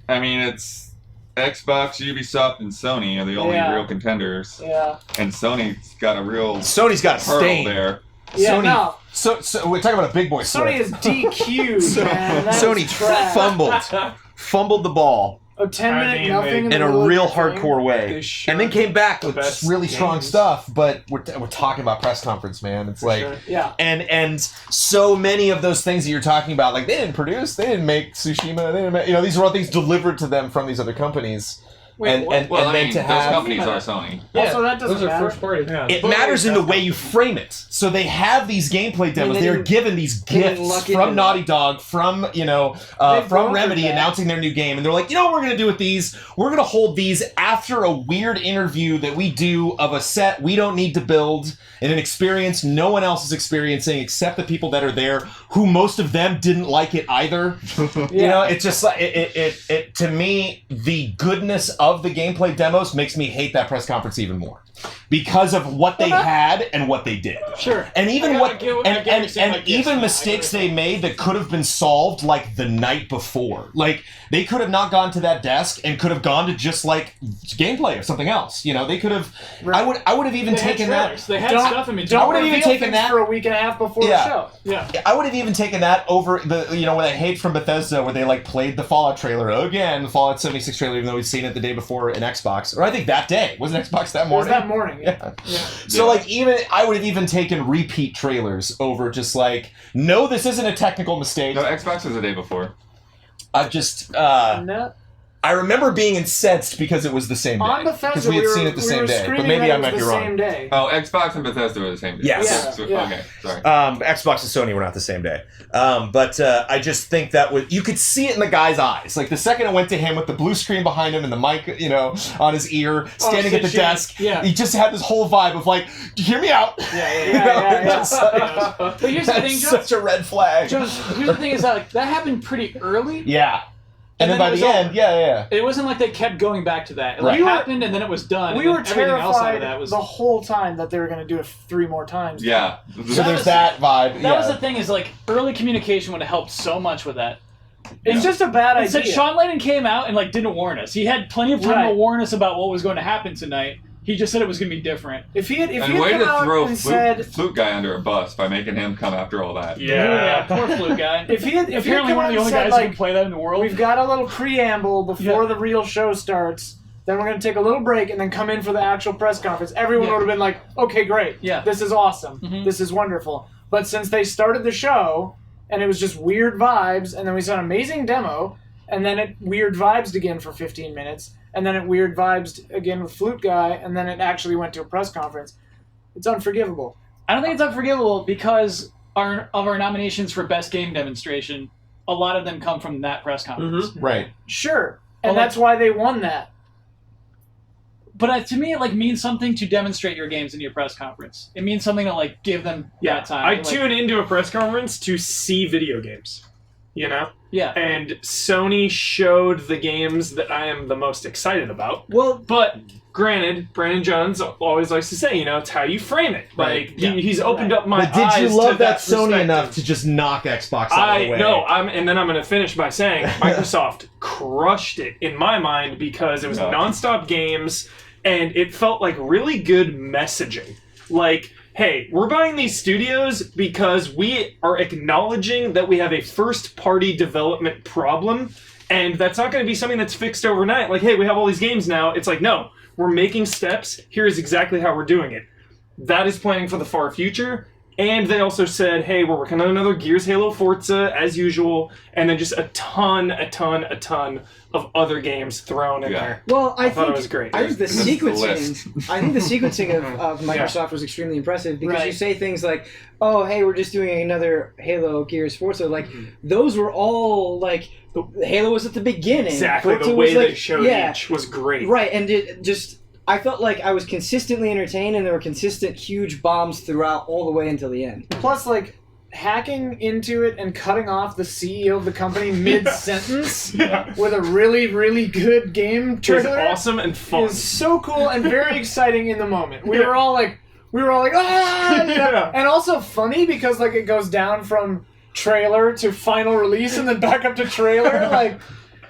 I mean, it's Xbox, Ubisoft, and Sony are the only Yeah. real contenders. Yeah. And Sony's got a real Sony's got a pearl stain. there. Yeah, Sony, no. So we're talking about a big boy. Sony slip. is DQ'd, man. That Sony is trash. fumbled the ball A 10-minute nothing in the a middle of real your thing. hardcore way, and then came back with best really strong games. stuff. But we're talking about press conference, man. It's like, sure. Yeah. and so many of those things that you're talking about, like they didn't produce, they didn't make Tsushima, they didn't make, these are all things delivered to them from these other companies. Wait, what? Well, I then mean, to those have companies are Sony. Also, that doesn't Those are matter. first party. Yeah. it matters in the way you frame it. So they have these gameplay demos. they They are didn't- given these they didn't gifts luck into from that. Naughty Dog, from They've from brokered Remedy that. announcing their new game, and they're like, you know what we're gonna do with these? We're gonna hold these after a weird interview that we do of a set we don't need to build and an experience no one else is experiencing except the people that are there, who most of them didn't like it either. You know, it's just like it to me, the goodness of the gameplay demos makes me hate that press conference even more because of what they had and what they did. Sure. And even I what get what you're saying, like, yes, even I mistakes agree. they made that could have been solved like the night before. Like they could have not gone to that desk and could have gone to just like gameplay or something else. You know, they could have. I would have even They had taken that. trailers. They had Don't- stuff in between. Don't I would've even reveal taken things that- for a week and a half before Yeah. the show. Yeah. I would have even taken that over the, what I hate from Bethesda, where they like played the Fallout trailer again, the Fallout 76 trailer, even though we'd seen it the day before in Xbox, or I think that day was it Xbox that It was morning. that morning. Yeah. Yeah. So like even I would have even taken repeat trailers over just like, no, this isn't a technical mistake. No, Xbox was the day before. I've just No. I remember being incensed because it was the same day. On because Bethesda, we had we seen were, it the we same were day, but screaming maybe that I it might was be the wrong. same day. Oh, Xbox and Bethesda were the same day. Yes. So- Yeah. Okay, sorry. Xbox and Sony were not the same day, but I just think that you could see it in the guy's eyes. Like the second it went to him with the blue screen behind him and the mic, on his ear, standing at the shit. desk, Yeah. he just had this whole vibe of like, hear me out. Yeah. Just like, But here's the that's thing, Jones. such a red flag. Jones, here's the thing is that like, that happened pretty early. Yeah. And then then by it was the end, over. yeah. It wasn't like they kept going back to that. It Right. like, happened and then it was done. We and were then everything else out of terrified that was. the whole time that they were going to do it 3 more times. Yeah. So there's that vibe. That was the thing is like early communication would have helped so much with that. It's just a bad It said idea. Sean Layden came out and like didn't warn us. He had plenty of time Right. to warn us about what was going to happen tonight. He just said it was going to be different. If he had And come way to out throw and said, Flute Guy under a bus by making him come after all that. Yeah, poor Flute guy. if he had Apparently come one out of the and only said, guys who can play that in the world. we've got a little preamble before Yeah. the real show starts, then we're going to take a little break and then come in for the actual press conference, everyone Yeah. would have been like, okay, great. Yeah. This is awesome. Mhm. This is wonderful. But since they started the show and it was just weird vibes, and then we saw an amazing demo, and then it weird vibes again for 15 minutes, and then it weird vibes again with Flute Guy, and then it actually went to a press conference. It's unforgivable. I don't think it's unforgivable because of our nominations for best game demonstration, a lot of them come from that press conference. Right. Sure. And Well, that's why they won that. But to me, it like means something to demonstrate your games in your press conference. It means something to like give them that time. I Like, tune into a press conference to see video games. Yeah. And Sony showed the games that I am the most excited about. Well, But granted, Brandon Jones always likes to say, it's how you frame it. Right. Like he's opened up my But did eyes you love to that Sony perspective. enough to just knock Xbox out of the way? And then I'm going to finish by saying Microsoft crushed it in my mind because it was No. nonstop games and it felt like really good messaging. Like, hey, we're buying these studios because we are acknowledging that we have a first-party development problem, and that's not going to be something that's fixed overnight. Like, hey, we have all these games now. It's like, no, we're making steps. Here's exactly how we're doing it. That is planning for the far future. And they also said, hey, we're working on another Gears, Halo, Forza, as usual, and then just a ton of other games thrown in Yeah. there. well, I thought think it was great. I think the This is the sequencing. I think the sequencing of Microsoft was extremely impressive because Right. you say things like, "Oh, hey, we're just doing another Halo, Gears, Forza." Like those were all like Halo was at the beginning. Exactly, Forza the was way like, they showed yeah, each was great. right, and it just. I felt like I was consistently entertained, and there were consistent huge bombs throughout all the way until the end. Plus, like, hacking into it and cutting off the CEO of the company mid-sentence with a really, really good game It was trailer awesome and fun. is so cool and very exciting in the moment. We were all like, ah! Yeah. And also funny because, like, it goes down from trailer to final release and then back up to trailer. Like,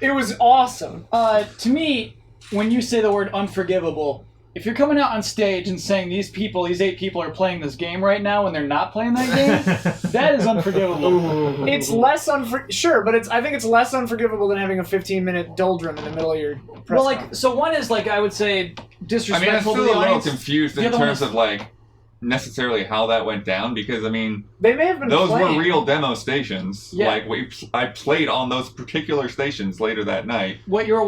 It was awesome. To me, when you say the word unforgivable, if you're coming out on stage and saying these 8 people are playing this game right now when they're not playing that game, that is unforgivable. It's less sure, but I think it's less unforgivable than having a 15-minute doldrum in the middle of your press conference. So one is I would say disrespectful I mean, I'm still to the a little audience. confused in terms of necessarily how that went down because I mean they may have been those playing. were real demo stations. Yeah. I played on those particular stations later that night. What we were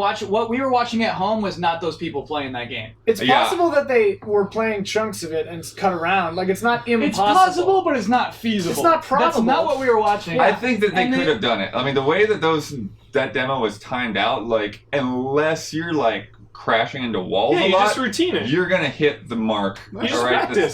watching at home was not those people playing that game. It's possible that they were playing chunks of it and cut around. It's not impossible. It's possible, but it's not feasible. It's not probable. That's not what we were watching. I think that they could have done it. I mean, the way that that demo was timed out, unless you're crashing into walls a you lot, just routine it. you're gonna hit the mark just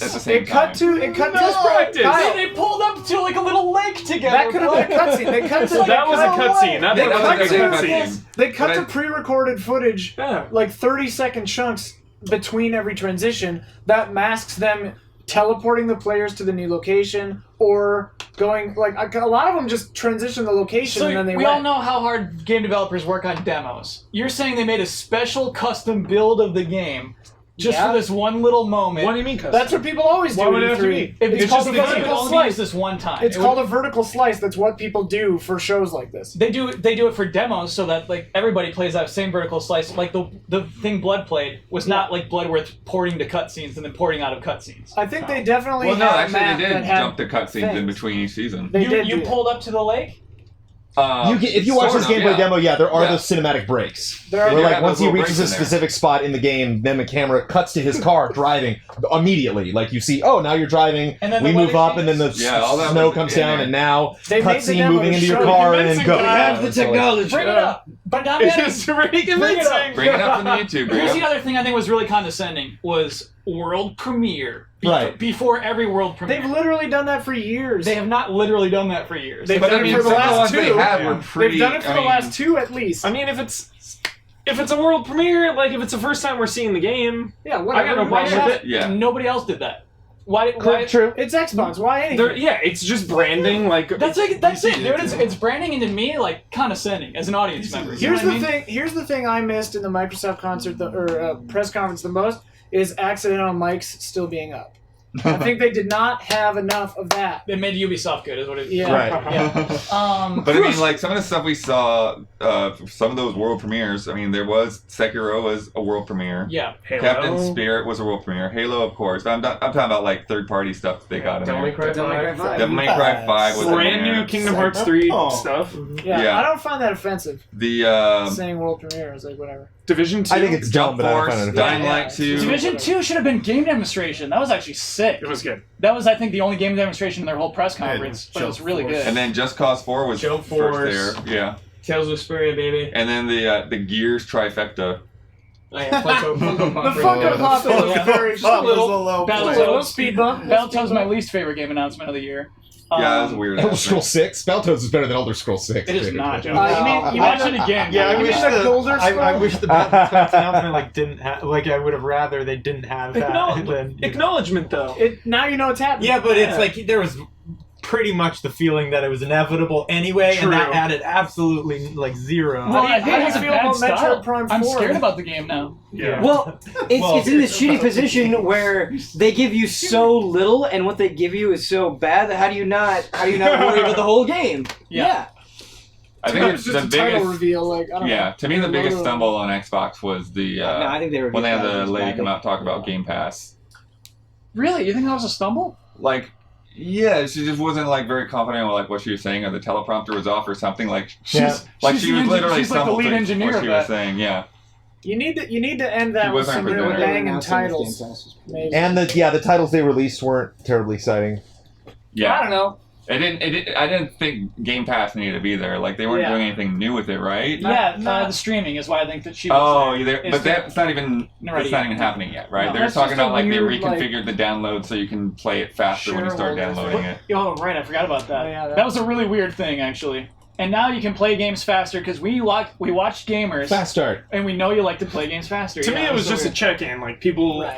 at the same time. It cut to Just practice. Kyle, They pulled up to a little lake together. that could have been a cutscene. They cut to That was a cutscene. That They was cut a to- cutscene. They cut But to pre-recorded footage, Yeah. 30-second chunks between every transition that masks them teleporting the players to the new location or going a lot of them just transition the location So and then they we went. all know how hard game developers work on demos. You're saying they made a special custom build of the game just Yeah. for this one little moment. What do you mean custom? That's what people always do. Why would in it have to E3. be? It's It's called just because a they vertical only slice. use this one time. It's called a vertical slice. That's what people do for shows like this. They do it for demos so that everybody plays that same vertical slice. The thing Blood played was not Blood worth porting to cutscenes and then porting out of cutscenes. I think they definitely Well, no, had a actually, map they that did had jump the cutscenes in things. between each season. They did. You do that. pulled up to the lake? If you watch this gameplay demo, there are Yeah. those cinematic breaks. There are- Where Yeah, once those he little reaches a breaks in there. specific spot in the game, then the camera cuts to his car driving immediately. You see, oh, now you're driving. And then We the move weather up, and then the Yeah, all that snow was comes in down, there. and now They made the cutscene demo moving to into your show car, you and then convincing go. guy. Yeah, Have the so, technology. Bring it up. But now It's pretty convincing. Bring it up on YouTube. Bring Here's it the up. other thing I think was really condescending was world premiere. Right. Before every world premiere. They've literally done that for years. They have not literally done that for years. They've But done I mean, it for the some of the last ones two. they had were pretty. They've done it for the last two at least. I mean, if it's a world premiere, if it's the first time we're seeing the game, Yeah, whatever. I got no Why problem not? with it. Yeah. Nobody else did that. Why? True. It's Xbox. Why anything? Yeah, it's just branding. That's it, dude. It's branding, and to me, condescending as an audience member. You Here's know the what I mean? thing. Here's the thing I missed in the Microsoft concert press conference the most is accidental mics still being up. I think they did not have enough of that. It made Ubisoft good, is what it is. Yeah. Right. Yeah. But I mean, some of the stuff we saw, some of those world premieres. I mean, there was Sekiro was a world premiere. Yeah. Halo. Captain Spirit was a world premiere. Halo, of course. I'm talking about third-party stuff that they got in Devil May there. Cry 5. Devil May Cry 5 was in Brand there. new Kingdom Hearts 3 Oh. stuff. Yeah, Yeah. I don't find that offensive. The Saying world premiere is whatever. Division 2. I think it's dumb, Jump but I don't Force, find it Dying Yeah. Light 2. Division 2 should have been game demonstration. That was actually sick. It was good. That was, I think, the only game demonstration in their whole press conference, but it was really good. And then Just Cause 4 was Jump first Force. there. Yeah. Tales of Vesperia, baby. And then the Gears trifecta. Funko The Pop. Funko Pop was very Just a little Battletoads. Battletoads. Speed bump. Battletoads my least favorite game announcement of the year. Yeah, that was a weird. Elder announcement. Scrolls 6? Battletoads is better than Elder Scrolls 6. It is dude. not, Joe. You Watch mean it again. Yeah, I You wish mean- the Golden I Scroll? wish the Battletoads announcement didn't have I would have rather they didn't have that. Acknowledgement, though. Now you know what's happening. Yeah, but it's there was pretty much the feeling that it was inevitable anyway, True. and that added absolutely zero. Well, How do you it has a feel bad about Metroid style. Prime I'm 4? scared about the game now. Yeah. Well, it's in this shitty position where they give you so little, and what they give you is so bad that how do you not worry about the whole game? Yeah. I It think was it's just the a title biggest. reveal. I don't know. Yeah, to me the biggest stumble on Xbox was the No, I think they were when they had the lady come out and talk about Game Pass. Really? You think that was a stumble? Yeah, she just wasn't very confident with what she was saying, or the teleprompter was off or something. She's she the was literally she's like the stumbled lead through engineer what of she was that. saying. Yeah, You need to end that He with wasn't some real prepared. banging titles. Maybe. And the titles they released weren't terribly exciting. yeah. I don't know. I didn't think Game Pass needed to be there. They weren't Yeah. doing anything new with it, right? The streaming is why I think that she was Oh, there. but that's not even Ready that's not yet. even happening yet, right? No, They're that's talking just a about they weird, reconfigured the download so you can play it faster when you start Shareholders, downloading it. Oh, right, I forgot about that. Oh, yeah, that was a really weird thing, actually. And now you can play games faster because we watch gamers. Fast start. And we know you like to play games faster. To me, it was just a check-in. Like, people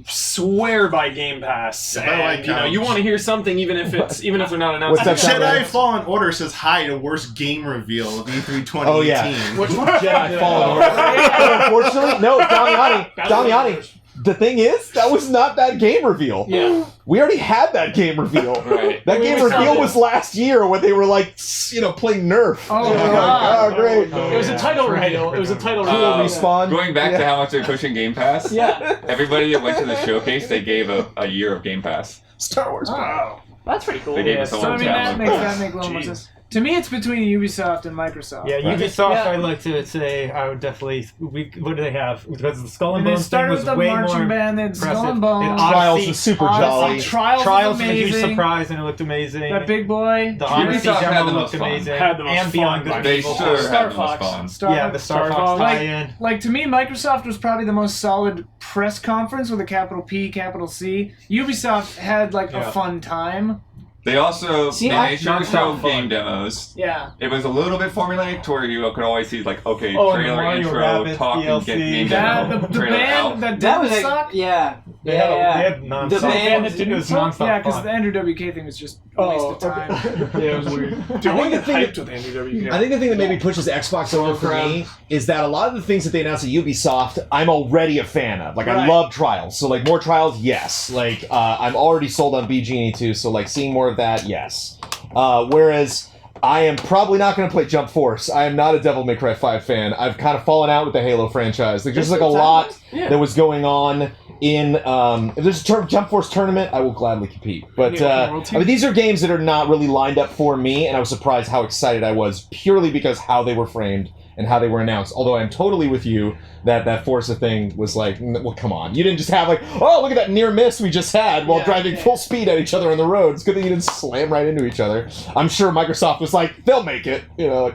swear by Game Pass, and you want to hear something even if they're not announcing. What's that Jedi Fallen Order says hi to worst game reveal of E3 2018. Oh yeah. Which one? Jedi Fallen Order. Unfortunately, no, Damiani. The thing is, that was not that game reveal. Yeah. We already had that game reveal. Right. That game reveal was last year when they were like, playing Nerf. Oh, God. Great. It was a title reveal. It was a title reveal. Respawn. Going back to how much they're pushing Game Pass. Yeah. Everybody that went to the showcase, they gave a year of Game Pass. Star Wars. Oh. That's pretty cool. They gave us a So long that makes download. a little more sense. To me, it's between Ubisoft and Microsoft. Yeah, Ubisoft. I like to say I would definitely. What do they have? Because the Skull and They Bones thing started was with the way marching more band, then Skull impressive. and Bones. Trials was super jolly. Trials was was a huge amazing. surprise and it looked amazing. That big boy. The Odyssey Ubisoft had demo the looked most fun. amazing. Had the most and Beyond fun. Good They and Evil. sure Star had the most Fox. fun. Yeah, the Star Fox tie-in. Like, to me, Microsoft was probably the most solid press conference with a capital P, capital C. Ubisoft had, like, a fun time. They also See, they I- made sure to show game demos. Yeah. It was a little bit formulaic to where you could always see like, okay, Oh, and the trailer, Mario intro, Rabbids talking, DLC. get game That, demo, the trailer out. band that That didn't was suck. yeah. They had nonstop. The band it didn't was suck? nonstop Yeah, because fun. the Andrew WK thing was just a waste of time. Yeah, it was weird. Dude, I I think get the thing hyped with Andy WK. I think the thing that maybe pushes Xbox over for me is that a lot of the things that they announced at Ubisoft, I'm already a fan of. Like, I Right. love Trials. So, like, more Trials, yes. Like, I'm already sold on BGenie too, so, like, seeing more of that, yes. Whereas, I am probably not going to play Jump Force. I am not a Devil May Cry 5 fan. I've kind of fallen out with the Halo franchise. There's just, like, a lot that was going on in... if there's a Jump Force tournament, I will gladly compete. But, I mean, these are games that are not really lined up for me, and I was surprised how excited I was purely because how they were framed and how they were announced. Although I'm totally with you that Forza thing was like, well, come on. You didn't just have like, oh, look at that near miss we just had while driving full speed at each other on the road. It's good that you didn't slam right into each other. I'm sure Microsoft was like, they'll make it. You know,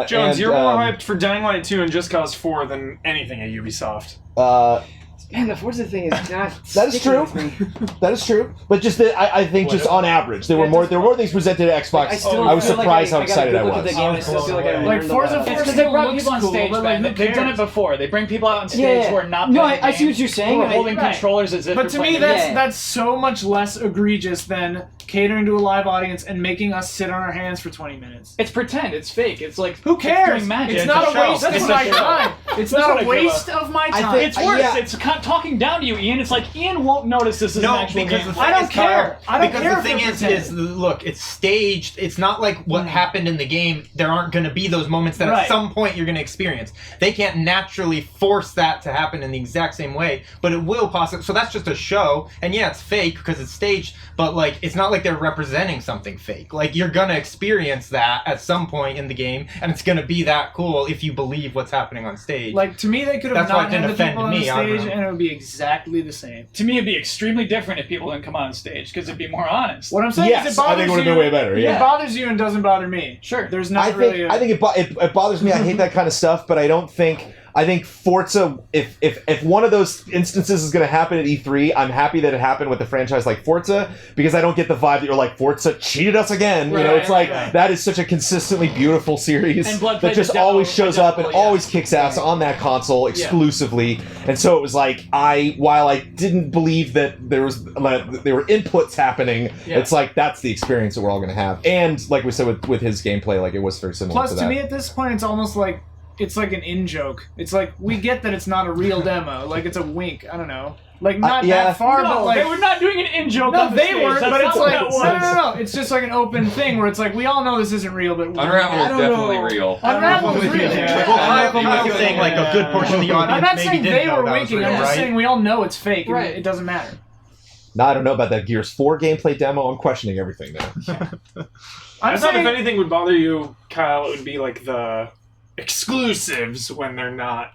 Jones, you're more hyped for Dying Light 2 and Just Cause 4 than anything at Ubisoft. Man, the Forza thing is not. That is true. That is true. But just that I think just on average, there were more things presented at Xbox. I was surprised how excited I was. Like Forza 4 because they brought looks people on cool, stage, but man. like, They've done it before. They bring people out on stage who are not. No, playing the I see game, what you're saying. who are holding Right. controllers as if. But they're to me, playing the game. that's so much less egregious than catering to a live audience and making us sit on our hands for 20 minutes. It's pretend. It's fake. It's like Who cares? doing magic. It's not a waste of my time. It's That's what not I a feel waste about. of my time. It's worse. It's talking down to you, Ian. It's like Ian won't notice this is an actual game. I don't care. I don't because care the thing if is, look, it's staged. It's not like what happened in the game. There aren't going to be those moments that Right. at some point you're going to experience. They can't naturally force that to happen in the exact same way, but it will possibly. So that's just a show, and yeah, it's fake because it's staged. But like, it's not like they're representing something fake. Like you're going to experience that at some point in the game, and it's going to be that cool if you believe what's happening on stage. Like, to me, they could have That's why not it didn't had the offend people on the me, I don't stage, know. and it would be exactly the same. To me, it'd be extremely different if people didn't come on stage because it'd be more honest. What I'm saying Yes, is it I bothers think it would have you. been way better. It Yeah. bothers you and doesn't bother me. Sure. There's not I really. think it bothers me. I hate that kind of stuff, but I don't think. I think Forza, if one of those instances is going to happen at E3, I'm happy that it happened with a franchise like Forza, because I don't get the vibe that you're like, Forza cheated us again. You know, it's like, that is such a consistently beautiful series And Blood that played just the demo always shows by up and default, always kicks ass on that console exclusively. And so it was like, while I didn't believe that there were inputs happening, it's like, that's the experience that we're all going to have. And like we said with his gameplay, like it was very similar Plus, to to that. me, at this point, it's almost like it's like an in-joke. It's like, we get that it's not a real demo. Like, it's a wink. I don't know. Like, not that far, no, but like... they were not doing an in-joke No, on the they stage. weren't, That's but it's not what like... that was. No. It's just like an open thing where it's like, we all know this isn't real, but... Unravel is definitely real. Unravel is real. I'm saying like a good portion of the audience I'm not maybe saying didn't they know were that was winking. real, I'm just right? saying we all know it's fake. And Right. it doesn't matter. Now, I don't know about that Gears 4 gameplay demo. I'm questioning everything now. I thought saying- if anything would bother you, Kyle, it would be like the exclusives when they're not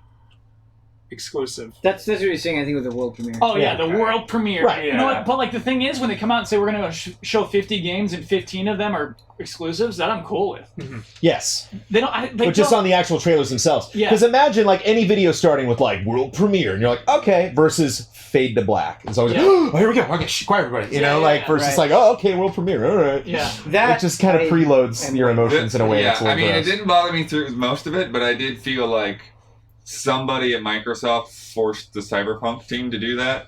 exclusive. That's what you're saying. I think with the world premiere. Oh yeah, the world premiere. Right, You know yeah. what? But like the thing is, when they come out and say we're gonna show 50 games and 15 of them are exclusives, that I'm cool with. Yes. They don't. They But just don't- on the actual trailers themselves. Yeah. Because imagine like any video starting with like world premiere, and you're like, okay, versus fade to black. It's always like, oh, here we go. Okay, quiet everybody. You know, like versus right. like, oh, okay, world premiere. All right. Yeah. That It just kind of preloads your emotions in a way Yeah, that's a I little mean, it gross. didn't bother me through most of it, but I did feel like somebody at Microsoft forced the Cyberpunk team to do that,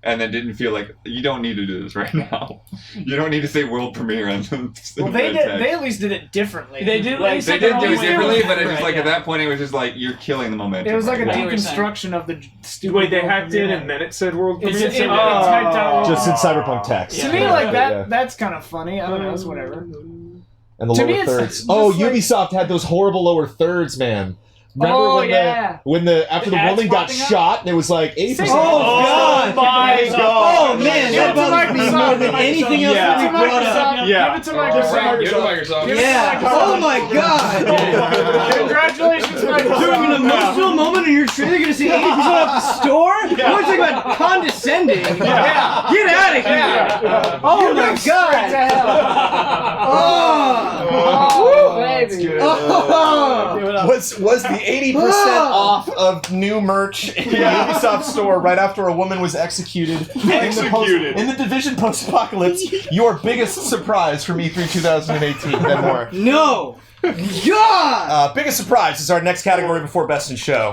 and then didn't feel like you don't need to do this right now. You don't need to say world premiere on them. Well, they at least did it differently. They did. Like, They did do it differently, but it's just Right, like yeah. at that point, it was just like you're killing the momentum. it was like a right now. deconstruction of the stupid. Wait, they world hacked in premiere. and then it said world It's- premiere? it typed out- Just in Cyberpunk text. To me, Yeah. like that. Yeah. That's kind of funny. I don't know. It's whatever. And the To lower me, it's thirds. just Oh, like- Ubisoft had those horrible lower thirds, man. Remember Oh, when yeah. after the The ads woman got popping up? shot and it was like 80%. Oh, God. my God. Oh man, Give it that to bothers me Microsoft. more than anything else Yeah. that we Give it to brought up. Microsoft. Yeah. Give it to Microsoft. Give it to Microsoft. Give it to Yeah. Microsoft. Oh my God. Congratulations, Microsoft. During an emotional moment in your trailer, you're gonna say 80% off the store? What are you talking about condescending? Yeah. Get out of here! Yeah. Oh You my go straight to God! hell. Oh, baby. Oh. Was the 80% off of new merch in the Ubisoft store right after a woman was executed in the Division post-apocalypse your biggest surprise from E3 2018? Ben Moore. No! God! Biggest surprise is our next category before Best in Show.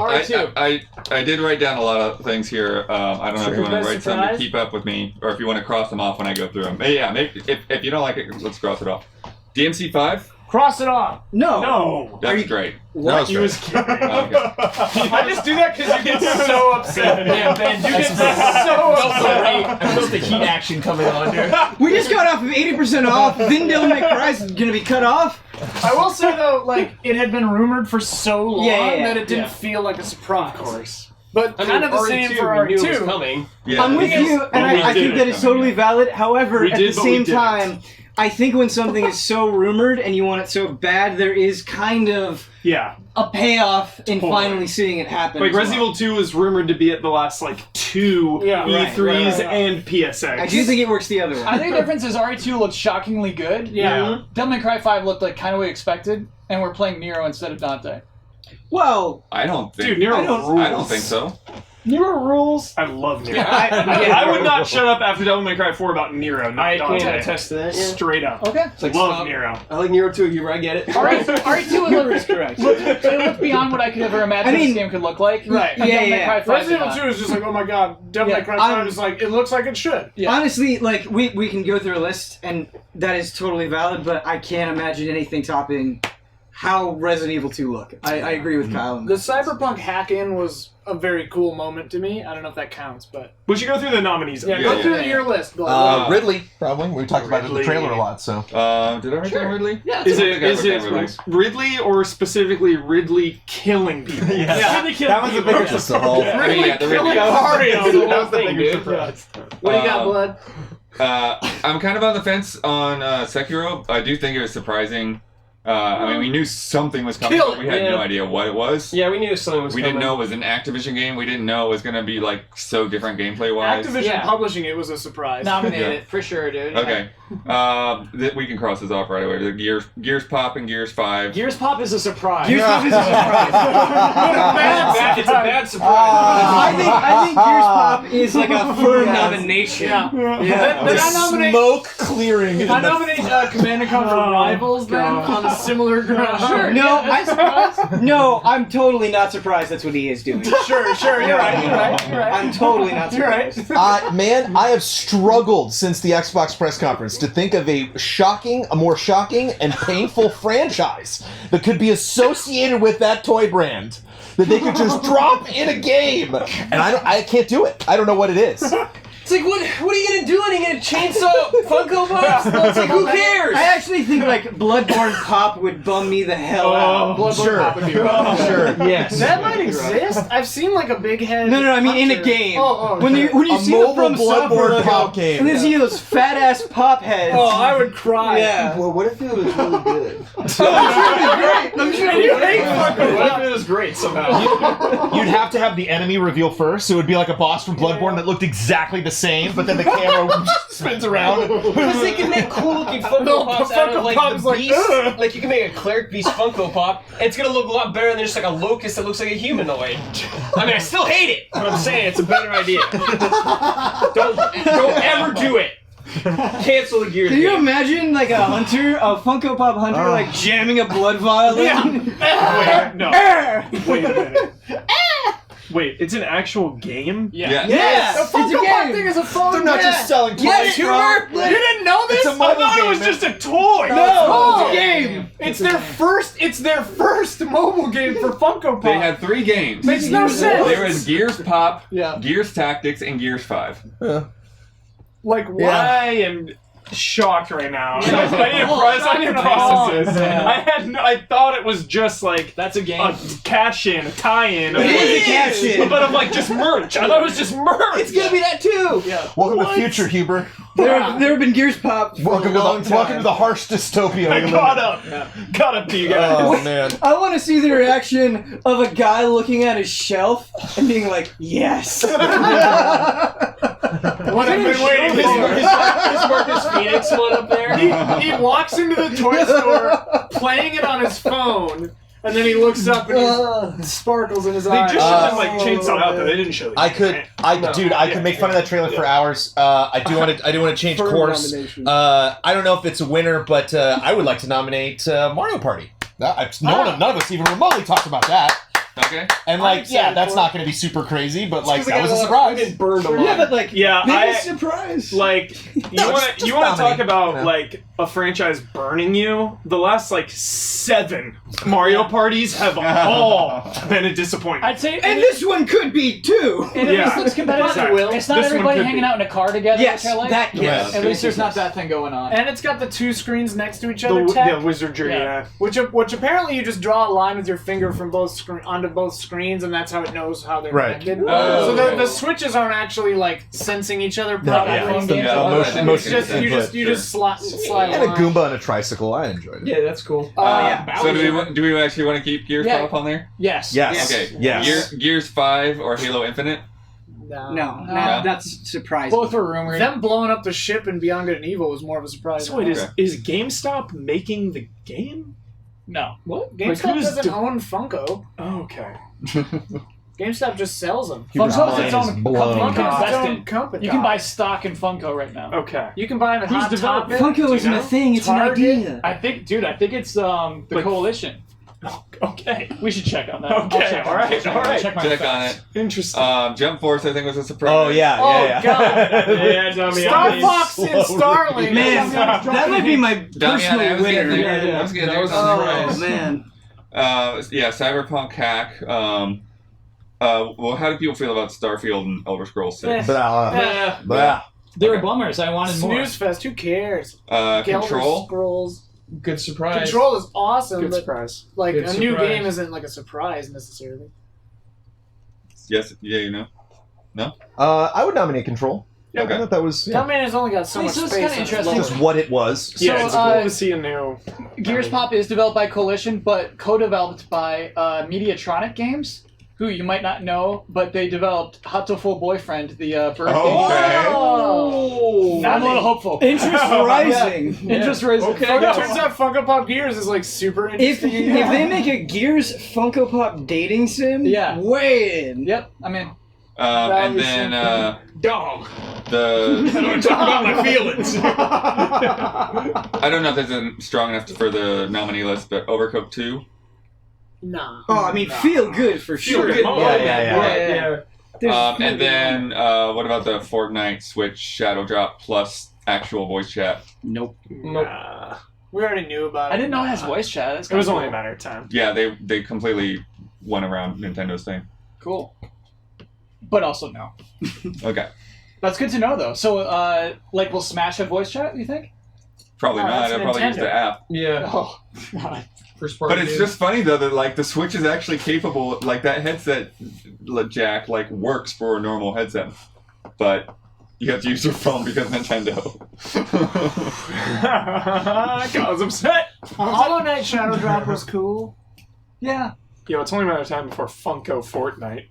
I did write down a lot of things here. I don't know if you want to Best write some to surprise? keep up with me, or if you want to cross them off when I go through them. Yeah, maybe, if you don't like it, let's cross it off. DMC 5? Cross it off. No. No. That's great. What? He was kidding. Okay. I just do that because you get so upset. Yeah, Ben, you get so upset. I felt the heat action coming on here. We just got off of 80% off, then Devil May Cry is gonna be cut off? I will say though, like it had been rumored for so long Yeah. that it didn't feel like a surprise. Of course. But I mean, kind of the same RE2, for we knew it was R2. coming. Yeah, I'm with you, and we I did think it that it's coming, totally yeah. valid. However, We at did, the but we same didn't. time, I think when something is so rumored and you want it so bad, there is kind of Yeah. a payoff in Totally. finally seeing it happen. Like as Resident well. Evil 2 is rumored to be at the last two Yeah, right, E3s right. and PSX. I do think it works the other way. I think the difference is RE2 looked shockingly good. Yeah. Devil May Cry 5 looked like kind of what we expected, and we're playing Nero instead of Dante. Well, I don't think. Dude, Nero rules. I don't think so. Nero rules. I love Nero. yeah. I would not shut up after Devil May Cry 4 about Nero. Not I Dante. can attest to that. Yeah. Straight up. Okay. Like, Love stop. Nero. I like Nero 2. I get it. RE2 is correct. it looked beyond what I could ever imagine I mean, this game could look like. Right. And Yeah, Devil May yeah. Cry 5 Resident did Evil not. 2 is just like, oh my god, Devil May Yeah, Cry 5 I'm- is like, it looks like it should. Yeah. Honestly, like we can go through a list, and that is totally valid. But I can't imagine anything topping how Resident Evil 2 look. I agree with Kyle. on The that. Cyberpunk hack-in was a very cool moment to me. I don't know if that counts, but We should go through the nominees. yeah, Yeah, go yeah, through yeah. your list. Bill. Ridley, probably. We talked about it in the Ridley. trailer a lot, so. Did I write down Ridley? Yeah, Is I it think I wrote down Ridley. Ridley or specifically Ridley killing people? Yeah. Ridley killed That was the people. biggest the whole. I mean, yeah, the Ridley. Mario. That was the biggest surprise. What do you got, um, Blood? I'm kind of on the fence on Sekiro. I do think it was surprising. I mean, we knew something was coming, but we had no idea what it was. Yeah, we knew something was We coming. didn't know it was an Activision game. We didn't know it was going to be like so different gameplay wise. Activision yeah. publishing it was a surprise. Nominated Yeah. for sure, dude. Okay. We can cross this off right away. The Gears Pop and Gears 5. Gears Pop is a surprise. Gears Pop is a surprise. It's a bad surprise. I think Gears Pop is like a firm nomination. Yeah. Yeah. Then I nominate. Smoke clearing. I nominate Command and Conquer Rivals then on a similar ground. Sure. No, Yeah, no, I'm totally not surprised that's what he is doing. Sure, you're right. I'm totally not You're right. surprised. Man, I have struggled since the Xbox press conference to think of a more shocking and painful franchise that could be associated with that toy brand that they could just drop in a game, and I can't do it. I don't know what it is. It's like, what are you gonna do? Are you gonna chainsaw Funko Pops? It's like, who cares? I actually think like Bloodborne Pop would bum me the hell out. Bloodborne Pop would be Sure. Yes. That might exist. I've seen like a big head. No, I mean in a hunter. game. Oh, when you A see the mobile From Software Bloodborne logo, Pop game. and then see those fat ass pop heads. Oh, I would cry. Yeah. Well, what if it was really good? I'm sure You hate Funko What Pop. if it was great somehow? You'd have to have the enemy reveal first, so it would be like a boss from Bloodborne that looked exactly the same, but then the camera spins around. Because they can make cool looking Funko No, Pops but out Funko of like Pop's the like, beast. ugh. Like you can make a cleric beast Funko Pop, and it's gonna look a lot better than just like a locust that looks like a humanoid. I mean, I still hate it, but I'm saying it's a better idea. Don't ever do it. Cancel the Gears Can you game. imagine like a Funko Pop hunter, like jamming a blood vial in? Wait, no. Wait a minute. Wait, it's an actual game? Yeah. Yes, The it's a Funko Pop game. thing is a phone. They're not just selling toys, Yes, bro. You didn't know this? It's a I mobile thought it game, was man. just a toy! No, it's a game. It's their first mobile game for Funko Pop. They had 3 games. Makes no sense. There was Gears Pop, Yeah. Gears Tactics, and Gears 5. Like what? I am shocked right now. I need to process this. I thought it was just like That's a game. a cash-in, a tie-in. It is a cash-in. But of like just merch. I thought it was just merch. It's gonna be that too. Yeah. Welcome to the future, Huber. There have been Gears Pop for Welcome a long to time. the harsh dystopia. I we live caught in. up. Caught up to you guys. Oh man. I want to see the reaction of a guy looking at his shelf and being like, "Yes." What I've been waiting for. Is Marcus Phoenix one up there? He walks into the toy store playing it on his phone, and then he looks up and he sparkles in his They eyes. just showed them like chainsaw out there. They didn't show the I game, could, right? I could make fun of that trailer for hours. I do want to change Firm course. nomination. I don't know if it's a winner, but I would like to nominate Mario Party. None of us even remotely talked about that. Okay. And like, Yeah, that's not going to be super crazy, but like that was a surprise. Burned a Yeah, but like, Yeah, maybe I- a surprise. Like you No, want just to talk nominate, about you know. like a franchise burning you? The last like 7 Mario parties have all been a disappointment. I'd say, And this one could be too. and at Yeah. least looks competitive. Exactly. It's not This one everybody could hanging be. out in a car together. Yes, which I like. that yes. At least there's not that thing going on. And it's got the 2 screens next to each the other. Tech, wizardry, Yeah. yeah. which apparently you just draw a line with your finger from onto both screens, and that's how it knows how they're Right. connected. Oh. So the switches aren't actually like sensing each other properly. yeah. Phone games. Yeah, motion- It's just you input, just slide And a along. Goomba and a tricycle. I enjoyed it. Yeah, that's cool. So do we actually want to keep Gears Yeah. Pop on there? Yes. Yes. Okay. Yes. Gears 5 or Halo Infinite? No, No. that's surprising. Both were rumored. Them blowing up the ship in Beyond Good and Evil was more of a surprise. So wait, Okay. is GameStop making the game? No. What? Like, GameStop who's doesn't de- own Funko. Oh, okay. GameStop just sells them. Huber's Funko's mind its is own blown. company. You can Funko's its invest own in. company. You can buy stock in Funko right now. Okay. You can buy it at Who's Hot developing Topic. Funko isn't know? a thing; it's an Target? idea. I think it's the Like- coalition. Okay. We should check on that. Okay, I'll check all right, Check all right. Check my Check facts. on Interesting. it. Jump Force, I think, was a surprise. Oh yeah. Oh, yeah. God. yeah, Dummy. Star Fox and Starling. Man, that might be my Damian, I personal was getting winner. there. I was getting there. Oh man. Yeah, Cyberpunk hack. Well, how do people feel about Starfield and Elder Scrolls 6? Yeah. Blah. They were Okay. bummers. I wanted more. Snooze Fest. Who cares? Control. Elder Scrolls. Good surprise. Control is awesome, Good but surprise. like Good a new surprise. game isn't like a surprise necessarily. Yes. Yeah, you know. I would nominate Control. Okay. I thought that was That man has only got so Hey, much so it's space. kinda on his interesting. logo. just what it was. Yeah, So, it's cool to see a new. Gears Pop is developed by Coalition, but co-developed by Mediatronic Games, who you might not know, but they developed Hot to Full Boyfriend, the bird game. Oh, Now I'm a little hopeful. Interest rising. Interest raising. Okay. Turns out Funko Pop Gears is like super If interesting. if they make a Gears Funko Pop dating sim, Yeah. way in. Yep, I'm in. And then Dog. the. I don't talk about my feelings. I don't know if this is strong enough for the nominee list, but Overcooked 2. Nah. Oh, I mean, feel good for sure. good. Yeah. There's And then what about the Fortnite Switch Shadow Drop plus actual voice chat? Nope. Nah. We already knew about it. I didn't know it has voice chat. That's It was kinda only a cool. matter of time. Yeah, they completely went around Nintendo's thing. Cool. But also no. Okay. That's good to know, though. So, like, will Smash have voice chat, you think? Probably Oh, not. that's I'll probably use Nintendo. the app. Yeah. Oh, God. First party. But it's just funny though that like the Switch is actually capable, like that headset jack like works for a normal headset, but you have to use your phone because Nintendo. I was upset. Hollow Knight Shadow Drop was cool. Yeah. Yo, it's only a matter of time before Funko Fortnite.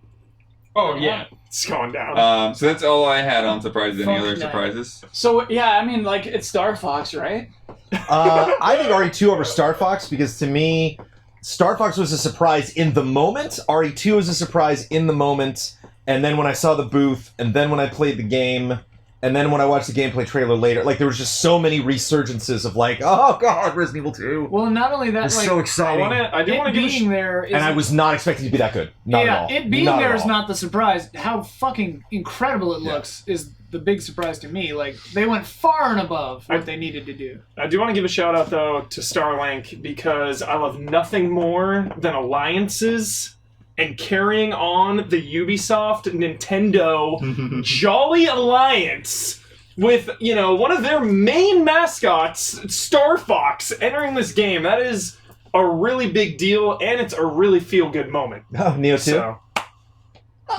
Oh yeah. It's going down. So that's all I had on surprises. Any Fuck other no. surprises? So, yeah, I mean, like, it's Star Fox, right? I think RE2 over Star Fox because to me, Star Fox was a surprise in the moment. RE2 was a surprise in the moment, and then when I saw the booth, and then when I played the game, and then when I watched the gameplay trailer later, like there was just so many resurgences of like, oh god, Resident Evil 2. Well, not only that, It's like, so exciting. I do want to give a being there is And I was not expecting it to be that good. Not at all. it being Not at there is all. not the surprise. How fucking incredible it looks is the big surprise to me. Like, they went far and above what they needed to do. I do want to give a shout out though to Starlink because I love nothing more than alliances and carrying on the Ubisoft Nintendo Jolly Alliance with, you know, one of their main mascots, Star Fox, entering this game. That is a really big deal and it's a really feel good moment. Oh, Neo 2? So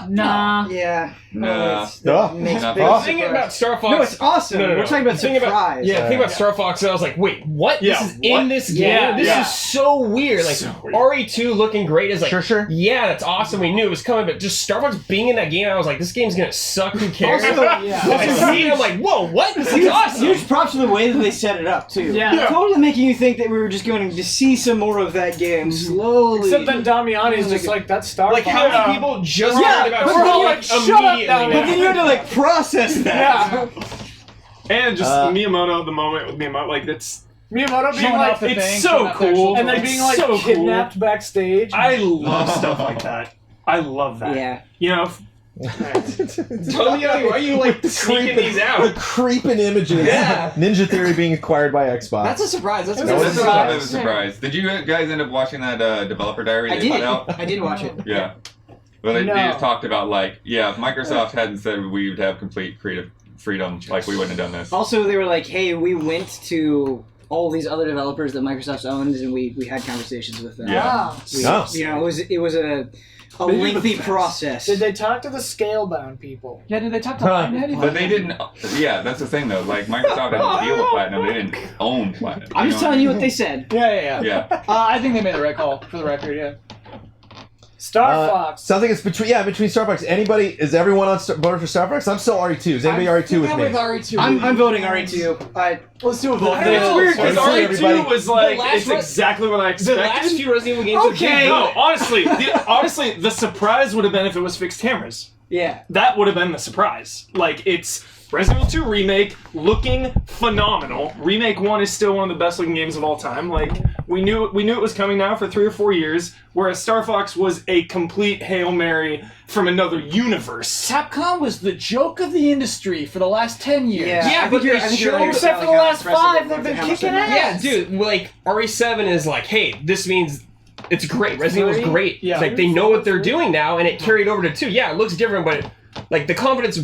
Nah. Yeah. Nah. Oh. Makes Not big bad. The thing surprise. about Star Fox. No, it's awesome. No, no, no. We're talking about The thing surprise. Yeah, the thing about Star Fox, I was like, wait, what? Yeah, This is what? in this game? Yeah, This yeah. is so weird. Like, So weird. RE2 looking great is like, Sure. yeah, that's awesome. We knew it was coming, but just Star Fox being in that game, I was like, this game's gonna suck. Who cares? Also, I see it, I'm like, whoa, what? This is awesome. Huge props for the way that they set it up too. Yeah. Totally making you think that we were just going to see some more of that game slowly. Except then Damiani's just like, that's Star Like, Fox. how many people just Yeah, learned about but Star then you're Fox like, shut up, immediately Dom. But then you had to like process that. Yeah. and just Miyamoto, the moment with Miyamoto, like it's Miyamoto being Showing like, off the it's thing, so showing off the cool. actual and then toy. being like so cool. kidnapped backstage. I love stuff like that. I love that. Yeah. You know, Tell me, why are you like sneaking these The out? creeping images. Yeah. Ninja Theory being acquired by Xbox. That's a surprise. That's a That good was a little bit of a surprise. surprise. Did you guys end up watching that developer diary I they put did. out? I did watch it. Yeah. Well, they No. just talked about like, yeah, if Microsoft hadn't said we would have complete creative freedom, like we wouldn't have done this. Also, they were like, "Hey, we went to all these other developers that Microsoft owns, and we had conversations with them. Yeah. Ah. We, Oh. You know, it was a Maybe lengthy the- process. Did they talk to the scale-bound people? Yeah, did they talk to Huh. Lionhead? But they didn't. Yeah, that's the thing though. Like Microsoft didn't deal with Platinum. They didn't own Platinum. I'm just know telling you what what they said. Yeah. Yeah. I think they made the right call, for the record, yeah. Star Fox. Sounds like it's between Star Fox. Anybody, is everyone on voting for Star Fox? I'm still RE2. Is anybody RE2 with me? RE2. I'm voting RE2. Let's do a vote. I think it's weird because Sorry, RE2 everybody. was like, The last it's one- exactly what I The expected. last few Resident Evil games Okay. No, honestly, the surprise would have been if it was fixed cameras. Yeah. That would have been the surprise. Like, it's Resident Evil 2 Remake looking phenomenal. Remake 1 is still one of the best looking games of all time. Like, we knew it was coming now for 3 or 4 years, whereas Star Fox was a complete Hail Mary from another universe. Capcom was the joke of the industry for the last 10 years. Yeah, Yeah, I but think you're, they I think you're showed- right. Except for the Like, how last impressive 5, it they've was been and how kicking much- ass. Yeah, dude, like RE7 is like, hey, this means it's great. Resident Evil's great. Yeah. Like they know what they're doing now, and it carried over to 2. Yeah, it looks different, but like the confidence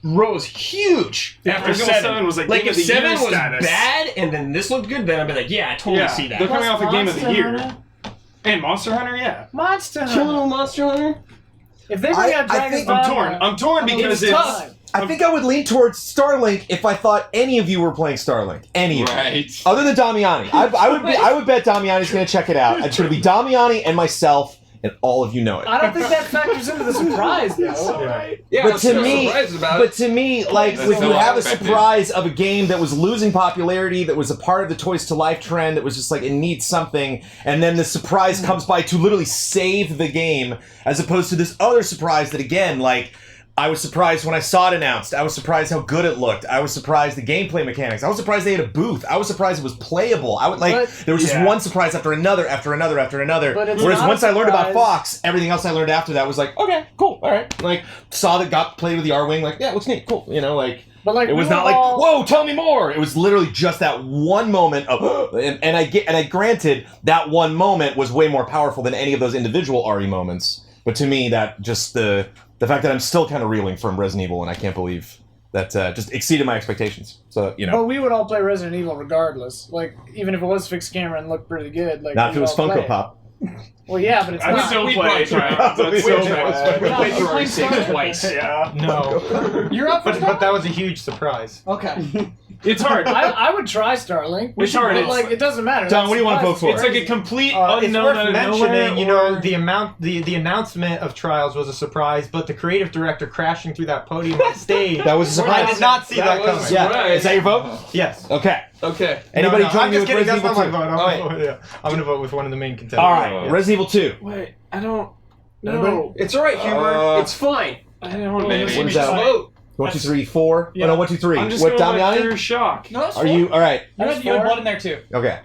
rose huge after Resident Evil 7. 7 was like Like Game if of the 7 Year was status. bad and then this looked good, then I'd be like, yeah, I totally see They're that. coming off a Game of the Monster Year. Hunter? And Monster Hunter, yeah. Monster Kill Hunter. Little Monster Hunter. If they bring out Dragon's think- Dogma, I'm torn because it's tough. I think I would lean towards Starlink if I thought any of you were playing Starlink. Any of you. Right. Other than Damiani. I would bet Damiani's going to check it out. It's going to be Damiani and myself, and all of you know it. I don't think that factors into the surprise, though. Yeah, But I'm to so me, surprised about but it. to me, like That's when so you have a unexpected. surprise of a game that was losing popularity, that was a part of the Toys to Life trend, that was just like it needs something, and then the surprise comes by to literally save the game, as opposed to this other surprise that again, like. I was surprised when I saw it announced. I was surprised how good it looked. I was surprised the gameplay mechanics. I was surprised they had a booth. I was surprised it was playable. I would like But- there was just Yeah. one surprise after another, after another, after another. But it's Whereas not a once I learned about surprise. Fox, everything else I learned after that was like, okay, cool, all right. Like saw that got played with the R-Wing, like yeah, looks neat, cool. You know, like But like it was we not were like all- whoa, tell me more. It was literally just that one moment of and I granted that one moment was way more powerful than any of those individual RE moments. But to me, that just the fact that I'm still kind of reeling from Resident Evil, and I can't believe that just exceeded my expectations. So But we would all play Resident Evil regardless. Like, even if it was fixed camera and looked pretty good. Like, not if it was Funko Pop. Well, yeah, but it's I'd not. still we play. probably I'd still play. We played through played our save Starlink? twice. Yeah. No, You're up for but that was a huge surprise. Okay. It's hard. I would try Starlink. It's hard. But, It's- like, it doesn't matter. Don, what do you want to vote for? It's like a complete It's unknown worth out of mentioning, nowhere, the amount, the announcement of Trials was a surprise, but the creative director crashing through that podium on stage. That was a surprise. I did not see that, That was coming. a Yeah. surprise. Is that your vote? Yes. Okay. Okay. Anybody no, join I'm me just with kidding. That's Resident not my Evil vote. 2? I'm gonna vote, I'm gonna vote with one of the main contenders. All right. Resident Evil 2. Wait, I don't. Anybody? No. It's alright, Huber. It's fine. I don't. Maybe. Maybe What is just that? vote. 1, 2, 3, 4. Yeah. Oh, no, 1, 2, 3. I'm just What, going with Damiani? pure shock. No, that's Are you all right? You had blood in there too. Okay.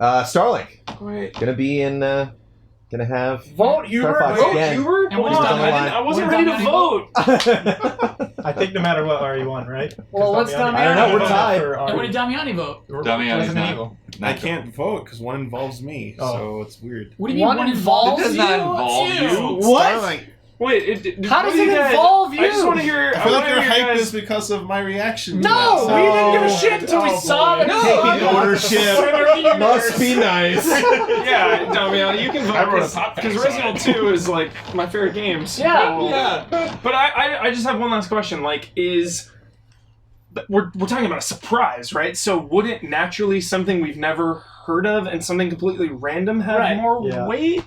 Starlink. Wait. Gonna be in. Gonna have. Vote Huber. Firefox Vote again. Huber. And what Come is on, Damiani? I wasn't What ready is to Damiani vote. I think no matter what, RE1, right? Well, what's Damiani? I don't know. We're vote? tied. And what did Damiani vote? Damiani's Resident not. Evil. I can't vote because one involves me, so it's weird. What do you mean One one involves It does not involve you. Starlink. Wait, How what does do it you guys- involve you? I just want to hear. I feel like wanna your hear hype guys- is because of my reaction. to No, that. we didn't give a shit until we saw it. Taking ownership must be nice. Yeah, Damiani, you can I wrote a vote pop because back Resident Evil 2 is like my favorite games. Yeah. Yeah. But I just have one last question. Like, we're talking about a surprise, right? So wouldn't naturally something we've never heard of and something completely random have Right. more Yeah. weight?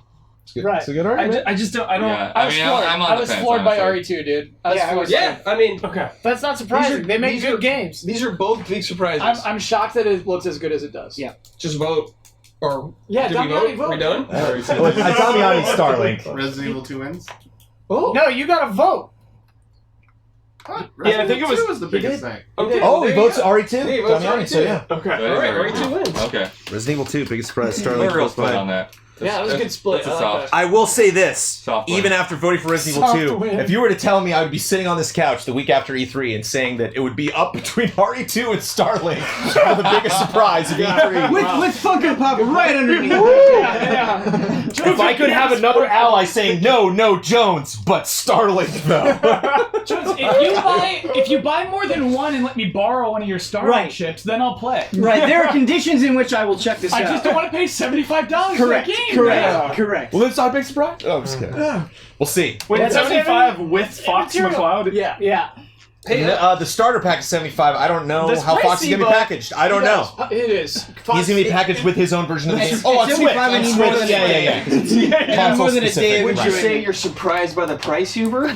Right. It's a good I argument. just don't. I don't. Yeah, I was floored. I'm on I the was fence, floored by honestly. RE2, dude. I was Yeah, I floored. was- Yeah, I mean, Okay. That's not surprising. They make these good are- games. these are both big surprises. I'm shocked that it looks as good as it does. Yeah. Just vote. Or Yeah, did we Damiani vote? Are we done? Damiani's Starlink. Resident Evil 2 wins. Oh. No, you gotta vote. Yeah, I think it was. 2 was the biggest thing. Okay. Oh, he there you votes go. RE2. Yeah, he votes Damiani, so RE2. yeah. Okay. That is All right, very- RE2 wins. Okay. Resident Evil 2, biggest surprise. No Starlink. real close split by. on that. Yeah, it was a good split. That's a I like soft. that. I will say this, Soft win. even after voting for Resident Evil Soft 2, win. if you were to tell me I would be sitting on this couch the week after E3 and saying that it would be up between RE2 and Starlink for the biggest surprise of E3. With Funko Pop right underneath. Yeah. If I could have another ally saying, no, Jones, but Starlink, though. Jones, if you buy more than one and let me borrow one of your Starlink Right. ships, then I'll play. Right, there are conditions in which I will check this I out. just don't want to pay $75 Correct, for a game. correct, correct. Well, that's not a big surprise. Oh, I'm just kidding. We'll see. Wait, That's 75 with Fox Immaterial. McCloud? Yeah. Yeah. The starter pack is 75. I don't know That's how Fox is pricey, going to be but- packaged. I don't know. It is. He's going to be packaged with his own version of the game. It's- Oh, on it's Switch. 75 On and Switch. more than Yeah. a- Because it's console more than a day specific. of Would you Right. say you're surprised by the price, Huber?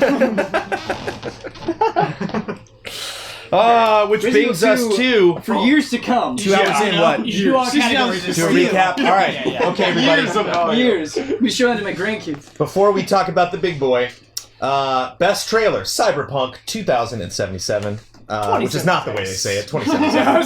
Which Resident brings us Evil to For years to come. 2 hours in. What? You all She's categories down is To a Steal. recap. All right. Okay, everybody. Years. We show that to my grandkids. Before we talk about the big boy, best trailer, Cyberpunk 2077, which is not the way they say it. 2077. I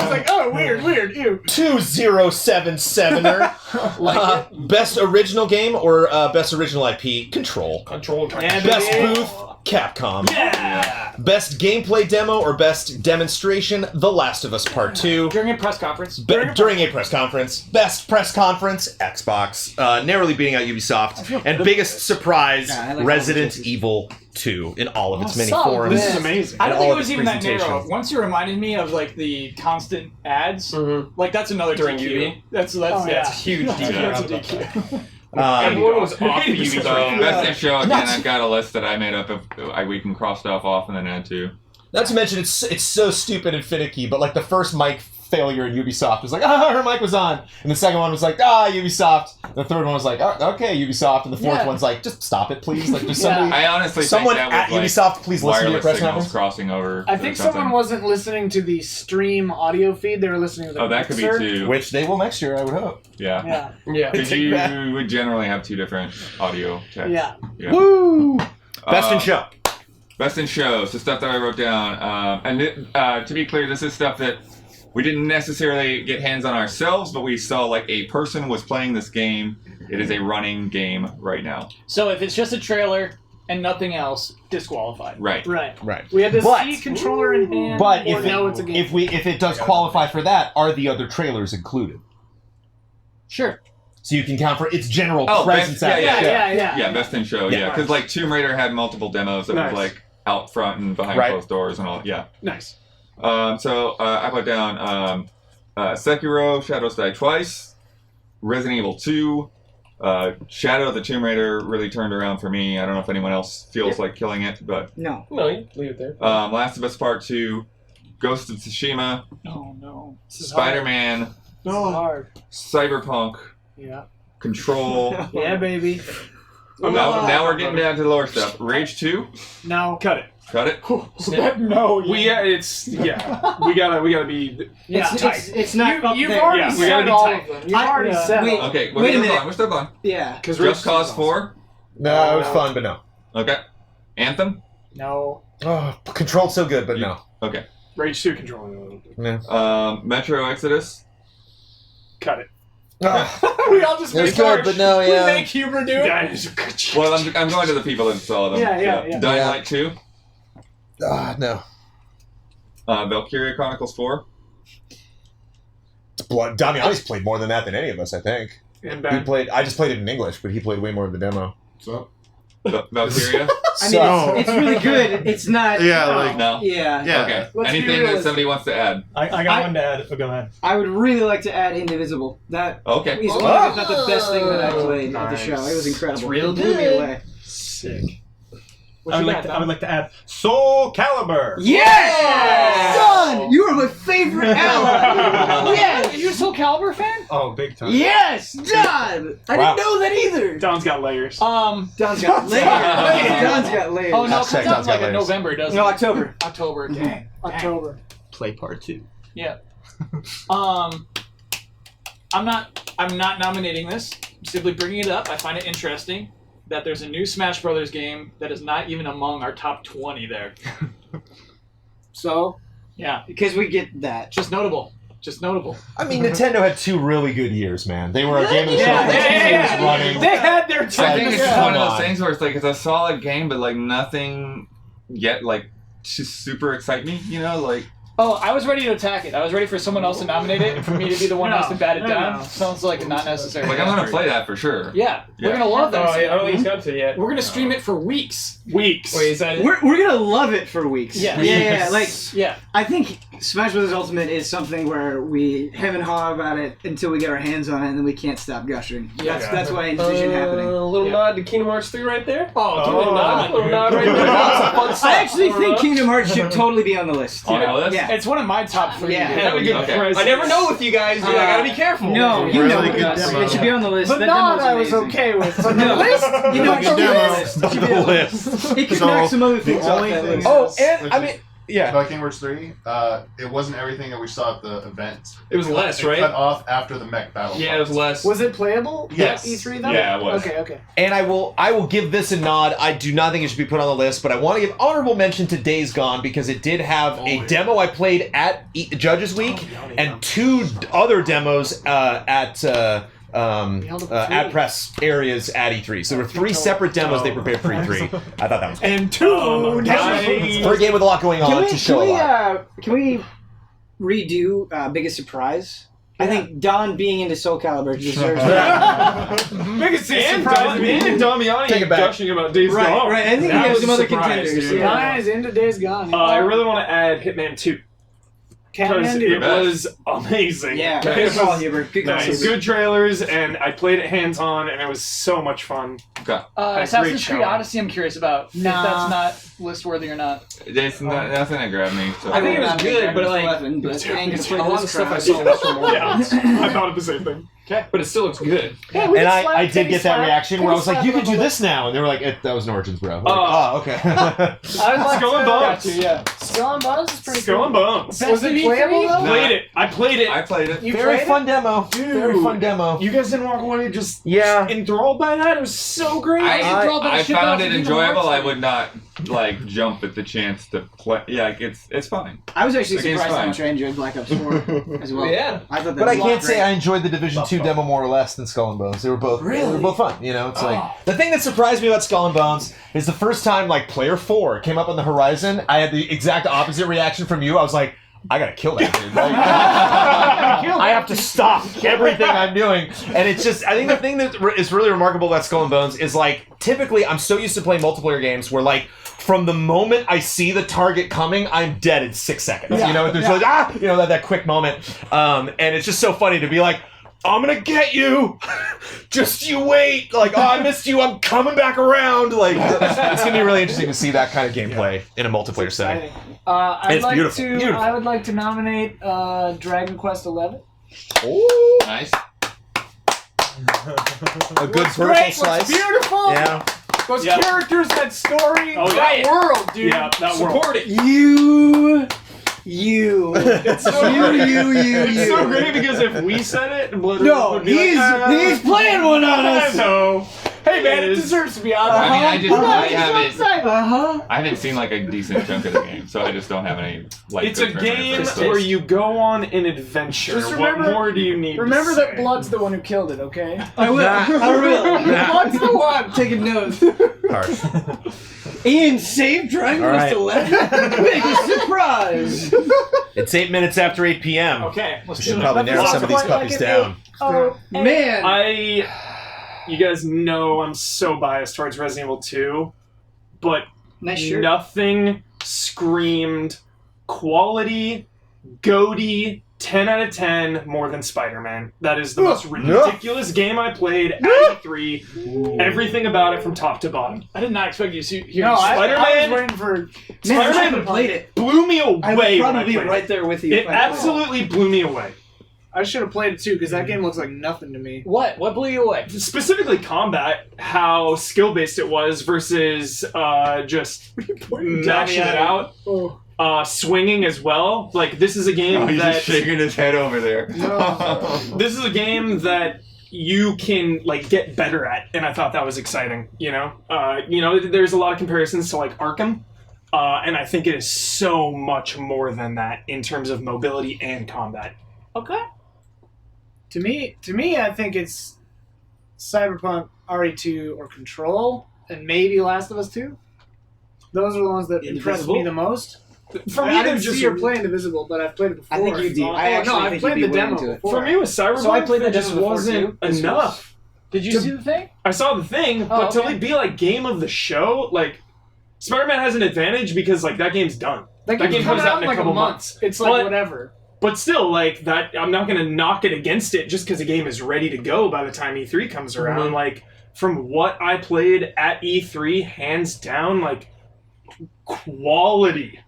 was like, oh, weird, ew. 2077er. Best original game or best original IP? Control. Best booth, Capcom. Yeah. Best gameplay demo or best demonstration, The Last of Us Part 2. During a press conference. During a press conference. Best press conference, Xbox. Narrowly beating out Ubisoft. And biggest surprise, Yeah, I like Resident all Evil 2 in all of its many solid. forms. This is amazing. I don't And think all it of was its even that narrow. presentation. Once you reminded me of like the constant ads, like that's another During DQ. UV? That's Oh, yeah. that's a huge DQ. Yeah. That's a DQ. Everyone was off the So, UV. best in show, again, I've got a list that I made up of we can cross stuff off and then add to. Not to mention, it's so stupid and finicky, but like the first mic failure in Ubisoft was like, her mic was on. And the second one was like, Ubisoft. The third one was like, okay, Ubisoft. And the fourth Yeah. one's like, just stop it, please. Like, just Yeah. somebody, I honestly someone think at that was Ubisoft, please listen to your wireless press signals conference. crossing over. I or think something. someone wasn't listening to the stream audio feed. They were listening to the Oh, that could be mixer. two. Which they will next year, I would hope. Yeah. Yeah. Yeah. Because you would generally have two different audio checks. Yeah. Woo! Best in show. Best in show. So stuff that I wrote down. To be clear, this is stuff that we didn't necessarily get hands on ourselves, but we saw like a person was playing this game. It is a running game right now. So if it's just a trailer and nothing else, disqualified. Right. Right. Right. We had to But- see controller in hand. But or if know it's a game. if it does qualify for that, are the other trailers included? Sure. So you can count for its general Oh, presence. best- at yeah, it. yeah. Yeah, best in show. Yeah, because like Tomb Raider had multiple demos that Nice. was like out front and behind Right. closed doors and all. Yeah. Nice. So I put down Sekiro, Shadows Die Twice, Resident Evil 2, Shadow of the Tomb Raider really turned around for me. I don't know if anyone else feels like killing it, but No. No, you leave it there. Last of Us Part 2, Ghost of Tsushima, Oh no. Spider-Man, This is hard. Cyberpunk, Yeah. Control. Yeah, baby. Now we're getting down to the lower stuff. Rage 2, No. Cut it. cut it. No, we gotta be. Yeah. It's not. You've there. already Yeah, we said gotta be all tight. of them. You've already Yeah. said Wait. all of them. Okay, Wait a minute. we're still going. Yeah. Just Cause 4, No, it was fun, but no. okay. Anthem, No. Oh, Control's so good, but no. okay. Rage 2 controlling a little bit. Metro Exodus, Cut it. We all just It was make good, but no, we yeah. make Huber do it. That is a good choice. well, I'm going to the people that saw them. Yeah. Dying Light 2, No. Valkyria Chronicles 4, Damiani's played more than that than any of us, I think. And He Ben. played. I just played it in English, but he played way more of the demo. So Valkyria. I mean, it's really good. It's not. yeah, like No. Yeah. yeah. Okay. Let's be Anything that realistic. somebody wants to add? I got one to add. Oh, go ahead. I would really like to add Indivisible. That Okay. is one of, if not the best thing that I played at the Nice. show. It was incredible. It's real It blew me good. away. Sick. I would like to add Soul Calibur. Yes! Son! You are my favorite ally! Are Yes! you a Soul Calibur fan? Oh, big time. Yes! Don! I Wow. didn't know that either! Don's got layers. Don's got layers. Don's got layers. Oh no, it Hashtag comes out Don's in like got in layers. November, doesn't No, it? October. October. Dang. October. Play part 2. Yeah. I'm not nominating this. I'm simply bringing it up. I find it interesting that there's a new Smash Brothers game that is not even among our top 20 there. So, Yeah. Because we get that. Just notable. Just notable. I mean, Nintendo had 2 really good years, man. They were a game of the show. Yeah, for 2 yeah, years yeah. running. They had their I time. think it's Yeah. just one of Come those on. things where it's like it's a solid game, but like nothing yet like just super excite me. You know, like Oh, I was ready to attack it. I was ready for someone else to nominate it and for me to be the one who has to bat it down. No. Sounds like not necessary. I'm gonna play that for sure. Yeah, we're Yeah. gonna love that. Oh, I don't think he's got to yet. We're gonna stream it for weeks. Weeks. Wait, is that it? We're gonna love it for weeks. Yeah. Yeah. Like, Yeah. I think Smash Bros. Ultimate is something where we hem and haw about it until we get our hands on it, and then we can't stop gushing. That's what I envision happening. A little nod to Kingdom Hearts 3 right there. Oh, Oh. dude, A little nod right there. That's a fun stuff. I actually think Kingdom Hearts should totally be on the list. On the list? Yeah. It's one of my top 3. Yeah. Have a good Okay. presence. I never know with you guys, dude. I gotta be careful. No, you Really know good it. demo. It should be on the list. but That not demo's I was amazing. okay with. But No. the list? You know, Like it a should be on the demo. list. It should be on the list. It could So, knock some other the things off only that thing- list. Oh, and I mean, yeah. About Kingdom Hearts 3, it wasn't everything that we saw at the event. It was less, It right? cut off after the mech battle. Yeah, it was less. Was it playable? Yes. At E3 though? Yeah, it was. Okay. And I will give this a nod. I do not think it should be put on the list, but I want to give honorable mention to Days Gone because it did have a demo I played at Judges Week and 2 other demos at press areas at E3. So there were 3 separate demos they prepared for E3. I thought that was cool. And 2 For a game with a lot going on to show a lot. Can we redo Biggest Surprise? I think Don being into Soul Calibur deserves that. biggest surprise to me and Take it Damiani back. gushing about Days Gone. Right. I think we That have was some a other surprise, contenders. dude. Yeah. Mine is into Days Gone. I really want to add Hitman 2 because Can't it Best. was amazing. Yeah. It Good call, was Hubert. Good call, nice. Hubert. Good trailers, and I played it hands-on, and it was so much fun. Okay. Assassin's great Creed show. Odyssey, I'm curious about. If that's not list worthy or not. Jason, nothing that grabbed me. So. I think it was good, but like 11, but I ain't gonna play a lot this of stuff I crap. saw was from more. Yeah, I thought of the same thing. But it still looks good. And I did get that reaction where I was like, you can do this now. And they were like, that was an Origins, bro. I was like, oh, okay. I would like Skull and to- Bones. Got you, yeah. Skull and Bones is pretty Skull cool. and Bones. Was it playable though? Played it. I played it. I played it. You Very played fun demo. Dude. Very fun demo. You guys didn't walk away just Yeah. enthralled by that? It was so great. I found it enjoyable. I would not like jump at the chance to play. Yeah, like, it's fine. I was actually The game's surprised how fine. much I enjoyed Black Ops 4 as well. Yeah. I thought that But I was can't great. say I enjoyed the Division 2 demo more or less than Skull and Bones. They were both fun. You know, it's like the thing that surprised me about Skull and Bones is the first time like Player 4 came up on the horizon. I had the exact opposite reaction from you. I was like, I gotta kill that dude. Like, I have to stop everything I'm doing. And it's just, I think the thing that is really remarkable about Skull and Bones is like, typically I'm so used to playing multiplayer games where like, from the moment I see the target coming, I'm dead in 6 seconds. You know, there's like, that quick moment. And it's just so funny to be like, I'm gonna get you. Just you wait. Like, oh, I missed you. I'm coming back around. Like, it's gonna be really interesting to see that kind of gameplay in a multiplayer setting. I'd like beautiful. to. Beautiful. I would like to nominate Dragon Quest XI. Ooh. Nice. A good What's vertical great, slice. what's beautiful. Yeah. Those Yep. characters, that story, Oh, that yeah. world, dude. Yeah, that world. Support it. You. It's so It's so great because if we said it, Blood No, would be like, he's playing one on us. No. Hey man, it Is- deserves to be on. I mean, Uh-huh. I haven't seen like a decent chunk of the game, so I just don't have any like. It's a good game parameters. where you go on an adventure. Just What remember- more do you need? Remember to that say? Blood's the one who killed it, okay? I will. I will. Blood's the one. Taking notes. Harsh. Ian saved Dragon All Quest right. 11. Biggest surprise. It's 8 minutes after 8 p.m. Okay, let's We do should it. probably narrow some of these puppies down. Oh, Man. You guys know I'm so biased towards Resident Evil 2, but Nice shirt. nothing screamed quality, goaty, 10 out of 10 more than Spider-Man. That is the most ridiculous game I played at E3. Everything about it from top to bottom. I did not expect you to hear No, I Spider-Man- was waiting for. Man, I Spider-Man haven't played it. blew me away. I would when probably be played right it. there with you. It if I played absolutely blew me away. I should have played it too because that game looks like nothing to me. What? What blew you away? Specifically combat, how skill-based it was versus just mashing it out. Oh. Swinging as well. Like, this is a game He's that... just shaking his head over there. This is a game that you can, like, get better at, and I thought that was exciting, you know? There's a lot of comparisons to, like, Arkham, and I think it is so much more than that in terms of mobility and combat. Okay. To me, I think it's Cyberpunk, RE2, or Control, and maybe Last of Us 2. Those are the ones that impressed me the most. For me, I they're didn't just... see her playing Invisible, but I've played it before. I think you do. I actually I've think played you'd the be demo willing to it. before. For me, with Cyberpunk, So I played the it just demo before, wasn't too. enough. Did you see the thing? I saw the thing, but to be like game of the show, like Spider-Man has an advantage because like that game's done. That game comes out in like a couple month. months. It's like whatever. But still, like that, I'm not gonna knock it against it just because a game is ready to go by the time E3 comes around. Mm-hmm. Like from what I played at E3, hands down, like quality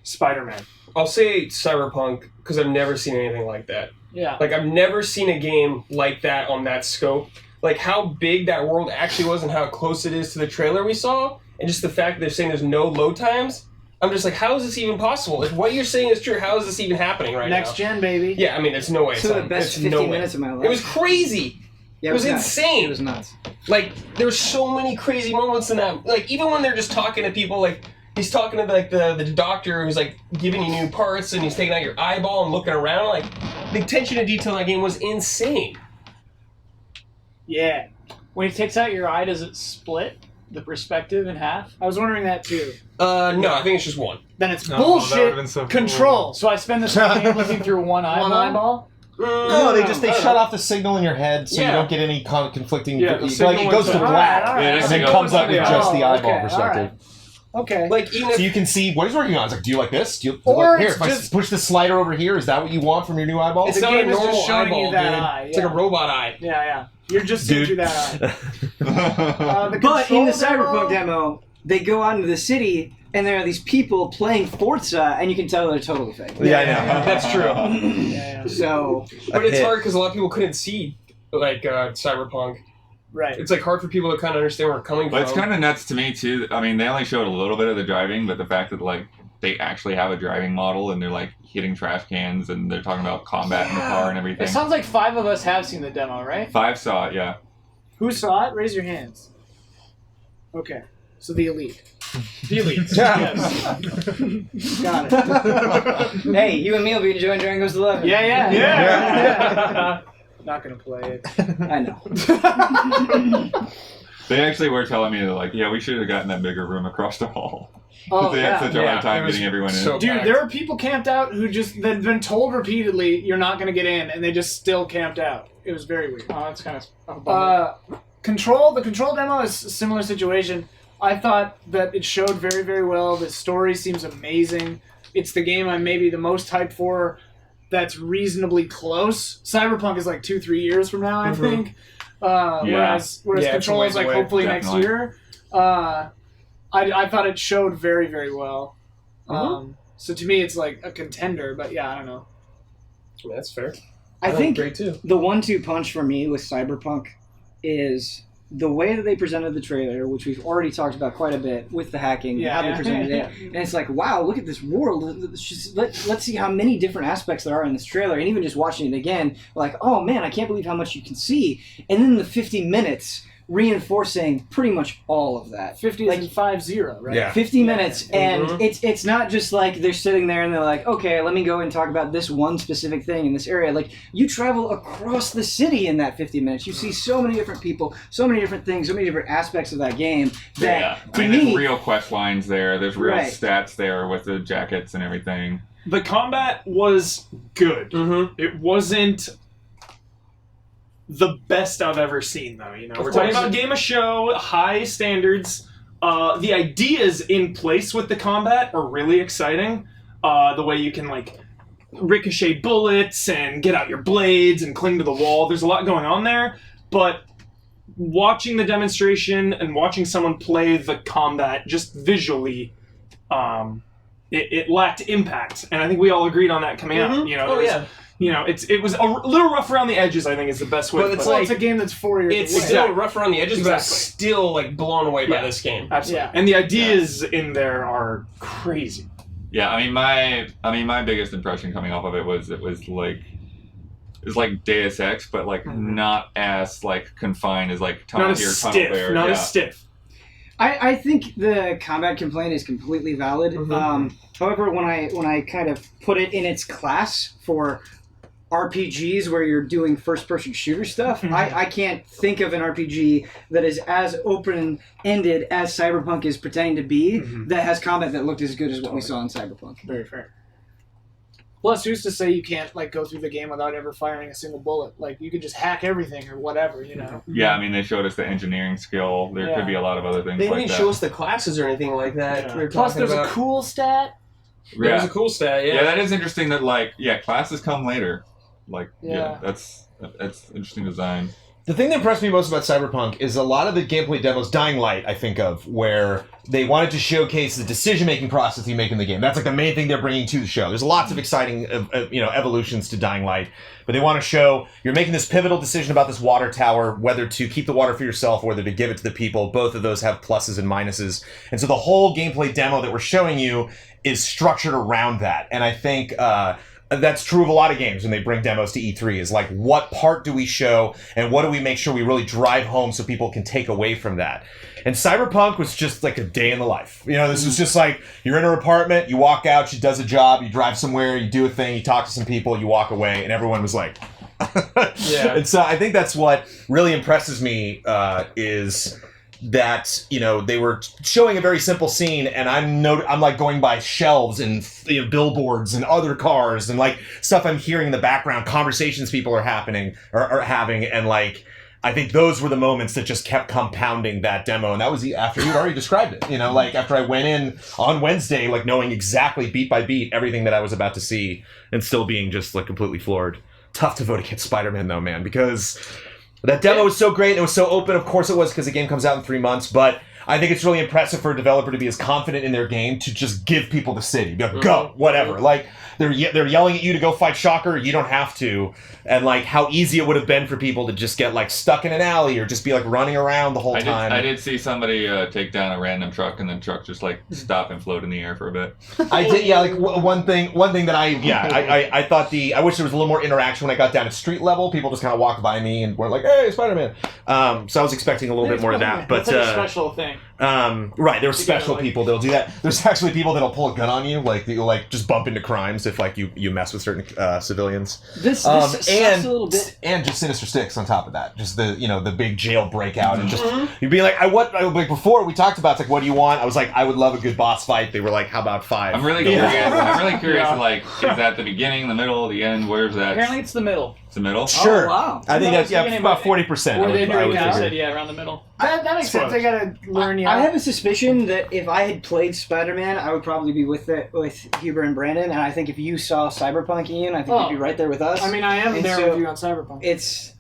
Spider-Man. I'll say Cyberpunk because I've never seen anything like that. Yeah. Like, I've never seen a game like that on that scope. Like, how big that world actually was and how close it is to the trailer we saw, and just the fact that they're saying there's no load times. I'm just like, how is this even possible? If what you're saying is true, how is this even happening right now? Next gen, baby. Yeah, I mean, there's no way. So the best 15 minutes of my life. It was crazy. Yeah, it was nuts. insane. It was nuts. Like, there were so many crazy moments in that. Like, even when they're just talking to people, like, he's talking to, like, the doctor who's, like, giving you new parts, and he's taking out your eyeball and looking around. Like, the attention to detail in that game was insane. Yeah. When he takes out your eye, does it split the perspective in half? I was wondering that too. No, I think it's just one. Then it's No, that would've bullshit. been so cool. Control. So I spend this game looking through one eyeball. One eyeball. No, they shut off the signal in your head, so Yeah. you don't get any conflicting. Yeah, the like signal it goes to went to- black, Alright, Yeah, and the then signal comes went up to with the just the eyeball. eyeball Okay, perspective. Okay. Like, even So if you can see what he's working on. It's like, do you like this? Do you Or like, here? it's If I just- push the slider over here, is that what you want from your new eyeball? it's The not a game is just normal showing you eyeball, that dude. eye, It's like yeah. a robot eye. Yeah, yeah. You're just seeing through that eye. The But in the Control Cyberpunk demo, they go out into the city, and there are these people playing Forza, and you can tell they're totally fake. Yeah, I know. That's true. Yeah, yeah. So, But it's hard because a lot of people couldn't see, like, Cyberpunk. Right. It's, like, hard for people to kind of understand where we're coming But it's from. kind of nuts to me too. I mean, they only showed a little bit of the driving, but the fact that like they actually have a driving model and they're like hitting trash cans and they're talking about combat in the car and everything. It sounds like 5 of us have seen the demo, right? 5 saw it, yeah. Who saw it? Raise your hands. Okay. So the elite. The Elite. Yes. Got it. hey, you and me will be enjoying Dragon Quest 11. Yeah, yeah. Yeah. Not gonna play it. I know. They actually were telling me that like, yeah, we should have gotten that bigger room across the hall. Oh, They had such a Yeah, hard time it was getting everyone in. so- Dude, packed. there were people camped out who just they'd been told repeatedly you're not going to get in, and they just still camped out. It was very weird. Oh, that's kind of a bummer. The control demo is a similar situation. I thought that it showed very, very well. The story seems amazing. It's the game I'm maybe the most hyped for. That's reasonably close. Cyberpunk is like 2-3 years from now, I think. Whereas Yeah, it's Control a is ways like away, hopefully definitely. next year. I thought it showed very, very well. So to me, it's like a contender. But yeah, I don't know. I mean, that's fair. I think great too. the 1-2 punch for me with Cyberpunk is the way that they presented the trailer, which we've already talked about quite a bit with the hacking, Yeah, how they yeah. presented it. And it's like, wow, look at this world. Let's see how many different aspects there are in this trailer. And even just watching it again, like, oh man, I can't believe how much you can see. And then the 50 minutes reinforcing pretty much all of that. 50 like, is in 5-0, right? Yeah. 50 minutes, and Mhm. it's not just like they're sitting there and they're like, okay, let me go and talk about this one specific thing in this area. Like, you travel across the city in that 50 minutes. You see so many different people, so many different things, so many different aspects of that game that, Yeah, to I mean, me, there's real quest lines there. There's real Right. stats there with the jackets and everything. The combat was good. Mm-hmm. It wasn't the best I've ever seen, though. You know, Of we're talking course. about game of show, high standards. The ideas in place with the combat are really exciting. The way you can like ricochet bullets and get out your blades and cling to the wall. There's a lot going on there, but watching the demonstration and watching someone play the combat just visually, it lacked impact, and I think we all agreed on that coming out. You know, Oh, there was- yeah. You know, it was a little rough around the edges, I think, is the best way But to it's put it. Well, it's a game that's 4 years It's away. still rough around the edges, but I'm Exactly. still like blown away by Yeah. this game. Absolutely. Yeah. And the ideas in there are crazy. Yeah, I mean my biggest impression coming off of it was like Deus Ex, but like not as like confined as like tunnel Not here, as tunnel stiff. there. Not yeah. as stiff. I think the combat complaint is completely valid. Mhm. However, when I kind of put it in its class for RPGs where you're doing first-person shooter stuff, I can't think of an RPG that is as open-ended as Cyberpunk is pretending to be that has combat that looked as good as what we saw in Cyberpunk. Very fair. Plus, who's to say you can't like go through the game without ever firing a single bullet? Like you could just hack everything or whatever, you know. Yeah, I mean they showed us the engineering skill. There Yeah. could be a lot of other things They like didn't that. show us the classes or anything like that. Yeah. We were Plus, talking there's about. a cool stat. There's yeah. a cool stat. Yeah, Yeah. that is interesting. That like classes come later. Like Yeah. that's interesting design. The thing that impressed me most about Cyberpunk is a lot of the gameplay demos, Dying Light, I think of, where they wanted to showcase the decision-making process you make in the game. That's like the main thing they're bringing to the show. There's lots of exciting, evolutions to Dying Light, but they want to show you're making this pivotal decision about this water tower, whether to keep the water for yourself or whether to give it to the people. Both of those have pluses and minuses, and so the whole gameplay demo that we're showing you is structured around that. And I think that's true of a lot of games when they bring demos to E3, is like, what part do we show and what do we make sure we really drive home so people can take away from that? And Cyberpunk was just like a day in the life. You know, this was just like, you're in her apartment, you walk out, she does a job, you drive somewhere, you do a thing, you talk to some people, you walk away, and everyone was like... Yeah. And so I think that's what really impresses me is... that they were showing a very simple scene, and I'm like going by shelves and billboards and other cars and like stuff I'm hearing in the background, conversations people are having, and like I think those were the moments that just kept compounding that demo, and that was after you'd already described it. Like after I went in on Wednesday, like knowing exactly beat by beat everything that I was about to see, and still being just like completely floored. Tough to vote against Spider-Man though, man, because. That demo was so great, and it was so open. Of course it was, because the game comes out in 3 months, but I think it's really impressive for a developer to be as confident in their game to just give people the city. Be like, go, whatever. Like, they're yelling at you to go fight Shocker, you don't have to. And like, how easy it would have been for people to just get like stuck in an alley or just be like running around the whole time. I did see somebody take down a random truck, and the truck just like stop and float in the air for a bit. I did, yeah. Like one thing that I thought I wish there was a little more interaction when I got down to street level. People just kind of walked by me and were like, "Hey, Spider-Man." So I was expecting a little bit more of that. But That's like a special thing. Right, there are special like- people that'll do that. There's actually people that'll pull a gun on you, like you'll like just bump into crimes if like you mess with certain civilians. This sucks a little bit. And just Sinister Six on top of that, just the big jail breakout and just you'd be like, like before we talked about it's like what do you want? I was like I would love a good boss fight. They were like, how about 5? I'm really curious. I'm really curious. Like, is that the beginning, the middle, the end? Where's that? Apparently, it's the middle. It's the middle. Sure. Oh, wow. I think that's beginning, about but- 40%. Or I they would said, figure. yeah, around the middle. That makes sense. They gotta learn you I out. have a suspicion that if I had played Spider-Man, I would probably be with Huber and Brandon, and I think if you saw Cyberpunk, Ian, I think you'd be right there with us. I mean, I am And there so with you on Cyberpunk. It's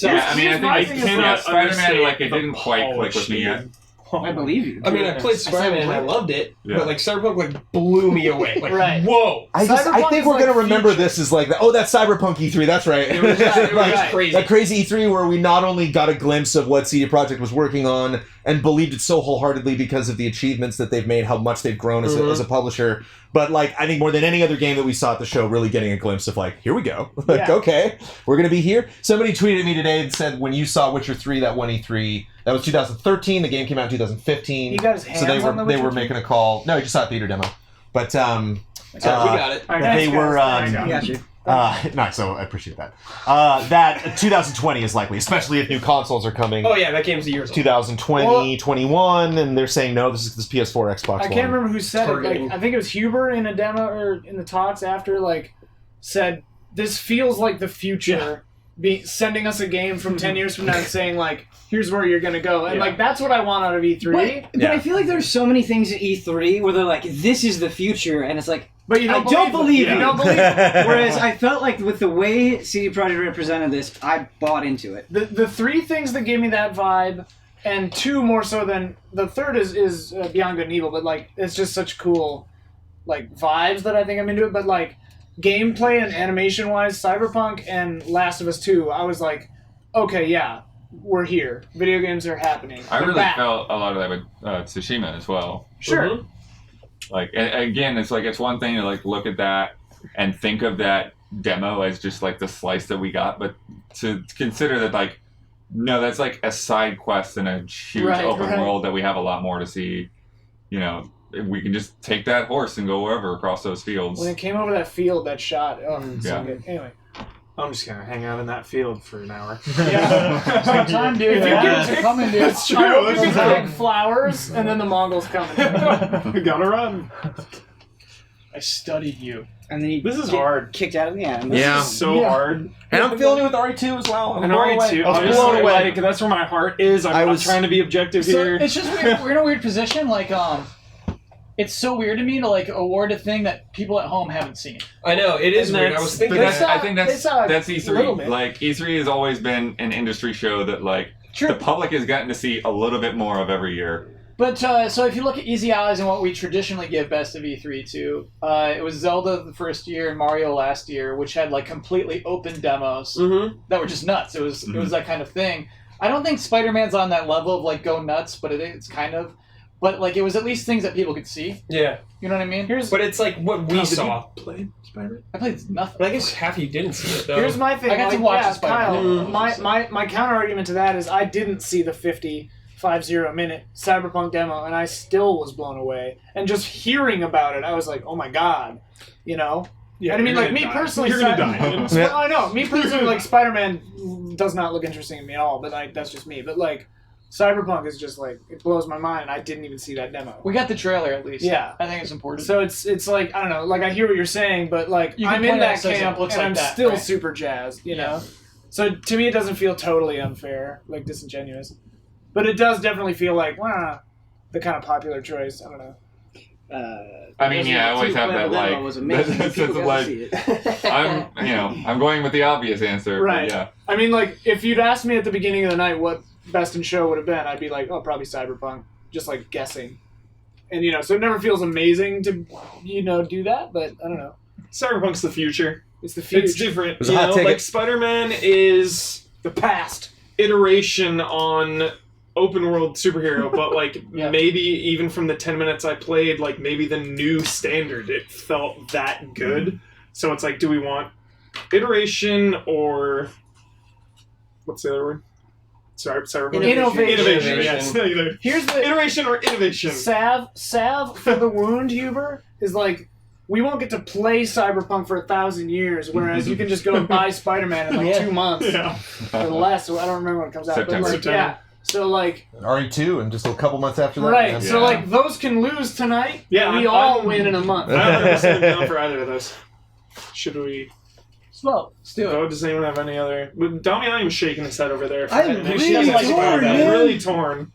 Yeah, I mean, Here's my I thing think is, yeah, like, Spider-Man, like, it understand didn't quite click with me yet. I believe you. I mean, I played Spider-Man and I loved it, Yeah. but like Cyberpunk like blew me away. Like, Right. whoa. I Cyberpunk think is we're like gonna remember future. this as like, oh, that's Cyberpunk E3. That's right. It was crazy. That crazy E3 where we not only got a glimpse of what CD Projekt was working on and believed it so wholeheartedly because of the achievements that they've made, how much they've grown as a publisher, but like I think more than any other game that we saw at the show, really getting a glimpse of like, here we go. Like, Yeah. okay, we're gonna be here. Somebody tweeted me today and said when you saw Witcher 3, that one E3, that was 2013. The game came out in 2015. You got his so hands on the they Witcher were 3? making a call. No, you just saw a theater demo, but we got it. All right, they thanks, were. guys. I got you. Nice, so I appreciate that. That 2020 is likely, especially if new consoles are coming. Oh yeah, that game's a years old. 2020, 21, and they're saying no, this is this PS4, Xbox I One. can't remember who said it. Targeting. Like, I think it was Huber in a demo or in the talks after, like, said this feels like the future. Sending us a game from 10 years from now and saying like, here's where you're gonna go, and like that's what I want out of E3. But I feel like there's so many things at E3 where they're like, this is the future, and it's like, But you I don't don't believe it. you. You don't believe it. Whereas I felt like with the way CD Projekt represented this, I bought into it. The 3 things that gave me that vibe, and 2 more so than the third is Beyond Good and Evil, but like it's just such cool like vibes that I think I'm into it. But like gameplay and animation wise, Cyberpunk and Last of Us 2, I was like, okay, yeah, we're here. Video games are happening. I They're really back. felt a lot of that with Tsushima as well. Sure. Like again, it's like it's one thing to like look at that and think of that demo as just like the slice that we got, but to consider that like no, that's like a side quest in a huge open world that we have a lot more to see. You know, we can just take that horse and go wherever across those fields. When it came over that field, that shot, oh, so Yeah. good. Anyway. I'm just gonna hang out in that field for an hour. Yeah. Sometime, dude. If you get to come in, dude. That's true. I hope That's you true. can pick flowers, and then the Mongols coming. We gotta run. I studied you. And then you This is get hard. kicked out of the end. This Yeah. is so hard. And I'm feeling it with RE2 as well. I'm And blown away. RE2, I was obviously, blown away. like, that's where my heart is. I'm trying to be objective So here. it's just weird. We're in a weird position. Like, it's so weird to me to like award a thing that people at home haven't seen. I know it is And weird. I that's- was thinking But that's, that. I think that's a E3. little bit. Like E3 has always been an industry show that like True. the public has gotten to see a little bit more of every year. But so if you look at Easy Allies and what we traditionally give Best of E3 to, it was Zelda the first year and Mario last year, which had like completely open demos that were just nuts. It was that kind of thing. I don't think Spider-Man's on that level of like go nuts, but it's kind of. But like it was at least things that people could see. Yeah, You know what I mean? but it's like what we Did saw. you play Spider-Man? I played nothing. But I guess half of you didn't see it though. Here's my thing. I got to like, watch yeah, the Spider-Man. Kyle, my counter argument to that is I didn't see the 50 minute Cyberpunk demo, and I still was blown away. And just hearing about it, I was like, oh my god, you know. Yeah, and I mean, you're like me gonna die. personally, You're gonna die. I know. Me personally, like Spider-Man does not look interesting to me at all. But like that's just me. But like Cyberpunk is just like it blows my mind. I didn't even see that demo. We got the trailer at least. Yeah. I think it's important. So it's like I don't know. Like I hear what you're saying, but like You can I'm in point out that it says camp, it looks and like I'm that, still right? super jazzed. You Yeah. know. So to me, it doesn't feel totally unfair, like disingenuous, but it does definitely feel like the kind of popular choice. I don't know. I mean, yeah, I always have that like Was amazing. that sense People of got like to see it. I'm going with the obvious answer. but Right. Yeah. I mean, like if you'd asked me at the beginning of the night what Best in Show would have been, I'd be like, oh, probably Cyberpunk, just like guessing. And so it never feels amazing to do that, but I don't know. Cyberpunk's the future. It's the future. It's different. was a hot ticket. Like Spider-Man is The past. iteration on open world superhero, but like Yeah. maybe even from the 10 minutes I played, like maybe the new standard, it felt that good. So it's like, do we want iteration or what's the other word? Cyberpunk. Innovation. Yes. Either Here's the iteration or innovation. salve for the wound, Huber, is like we won't get to play Cyberpunk for 1,000 years, whereas you can just go and buy Spider-Man in like 2 months or less. I don't remember when it comes out. September. But like, yeah. So like RE2 and just a couple months after that. right. Yeah. So like those can lose tonight. Yeah, and we all win in a month. I'm 100% down for either of those. Should we? Slow. Let's do it. Oh, does anyone have any other? But Damiani was shaking his head over there. I'm She doesn't like Spider-Man. man. Really torn.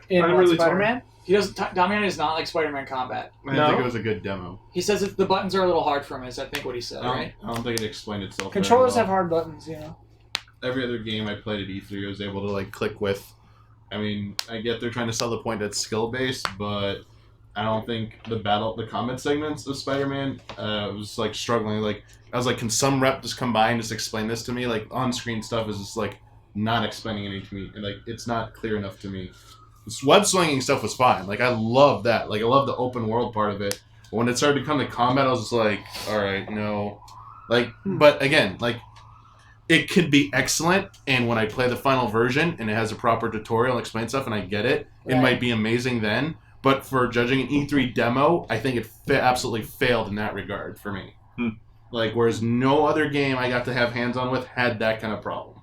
In I'm what, really Spider-Man? He doesn't. Damian does not like Spider-Man combat. I didn't think it was a good demo. He says that the buttons are a little hard for him. Is I think what he said, I right? don't think it explained itself. Controllers very have well. hard buttons, you know. Every other game I played at E3, I was able to like click with. I mean, I get they're trying to sell the point that's skill based, but I don't think the combat segments of Spider-Man was like struggling. Like I was like, can some rep just come by and just explain this to me? Like on screen stuff is just like not explaining anything to me, and like it's not clear enough to me. This web slinging stuff was fine. Like I love that. Like I love the open world part of it. But when it started to come to combat, I was just like, all right, no. Like, but again, like. It could be excellent, and when I play the final version and it has a proper tutorial and explain stuff and I get it, it might be amazing then. But for judging an E3 demo, I think it absolutely failed in that regard for me. Like, whereas no other game I got to have hands-on with had that kind of problem.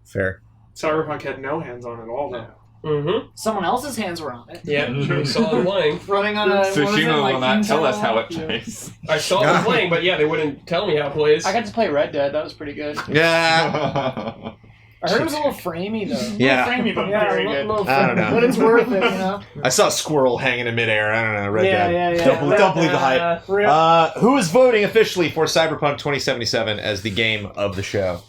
Fair. Cyberpunk had no hands on at all, though. Mm-hmm. Someone else's hands were on it. Yeah, we saw it playing. Running on a Tsushima will not tell us how it Yeah. plays. I saw it playing, but yeah, they wouldn't tell me how it plays. I got to play Red Dead. That was pretty good. Yeah. I heard it was a little framey though. Yeah. Framey, but Yeah, very a good. little I don't know. But it's worth it, you know. I saw a squirrel hanging in midair. I don't know. Red Yeah, Dead. yeah. Don't believe the hype. Real. Who is voting officially for Cyberpunk 2077 as the game of the show?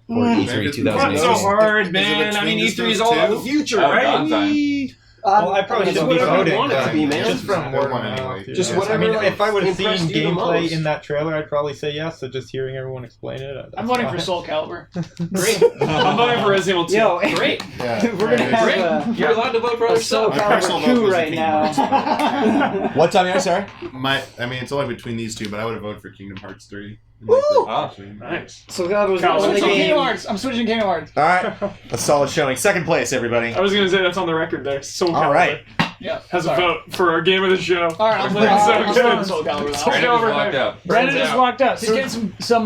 Or E3 Not 2008? so hard, Is it man. I mean, between E3 is those all about two? the future, Oh, right? Valentine. Well, I probably It's shouldn't be whatever you voting. want it to be, man. Just from I word don't want of anyway. mouth. Just Yeah. whatever, I mean, like, if I would have seen impressed you the gameplay most. in that trailer, I'd probably say yes. So just hearing everyone explain it, that's I'm voting for fine. Soul Calibur. Great. I'm voting for Resident Evil 2. Yo, Great. Yeah. we're gonna Great. have You're allowed to vote for a other Soul stuff. My personal Calibur vote coup was right Kingdom Hearts. now. What time? Sorry. I mean, it's only between these two, but I would have voted for Kingdom Hearts 3. Nice. So that was Kyle, the only switch on Kingdom game. Hearts. I'm switching Kingdom Hearts. All right. A solid showing. Second place, everybody. I was going to say that's on the record there. Soul All Calibur right. Yeah. has a sorry. vote for our game of the show. All right, I'm That's so voting good. for Soul Calibur. Soul now. Brandon just Calibur. walked out. Brandon just walked out. He's getting some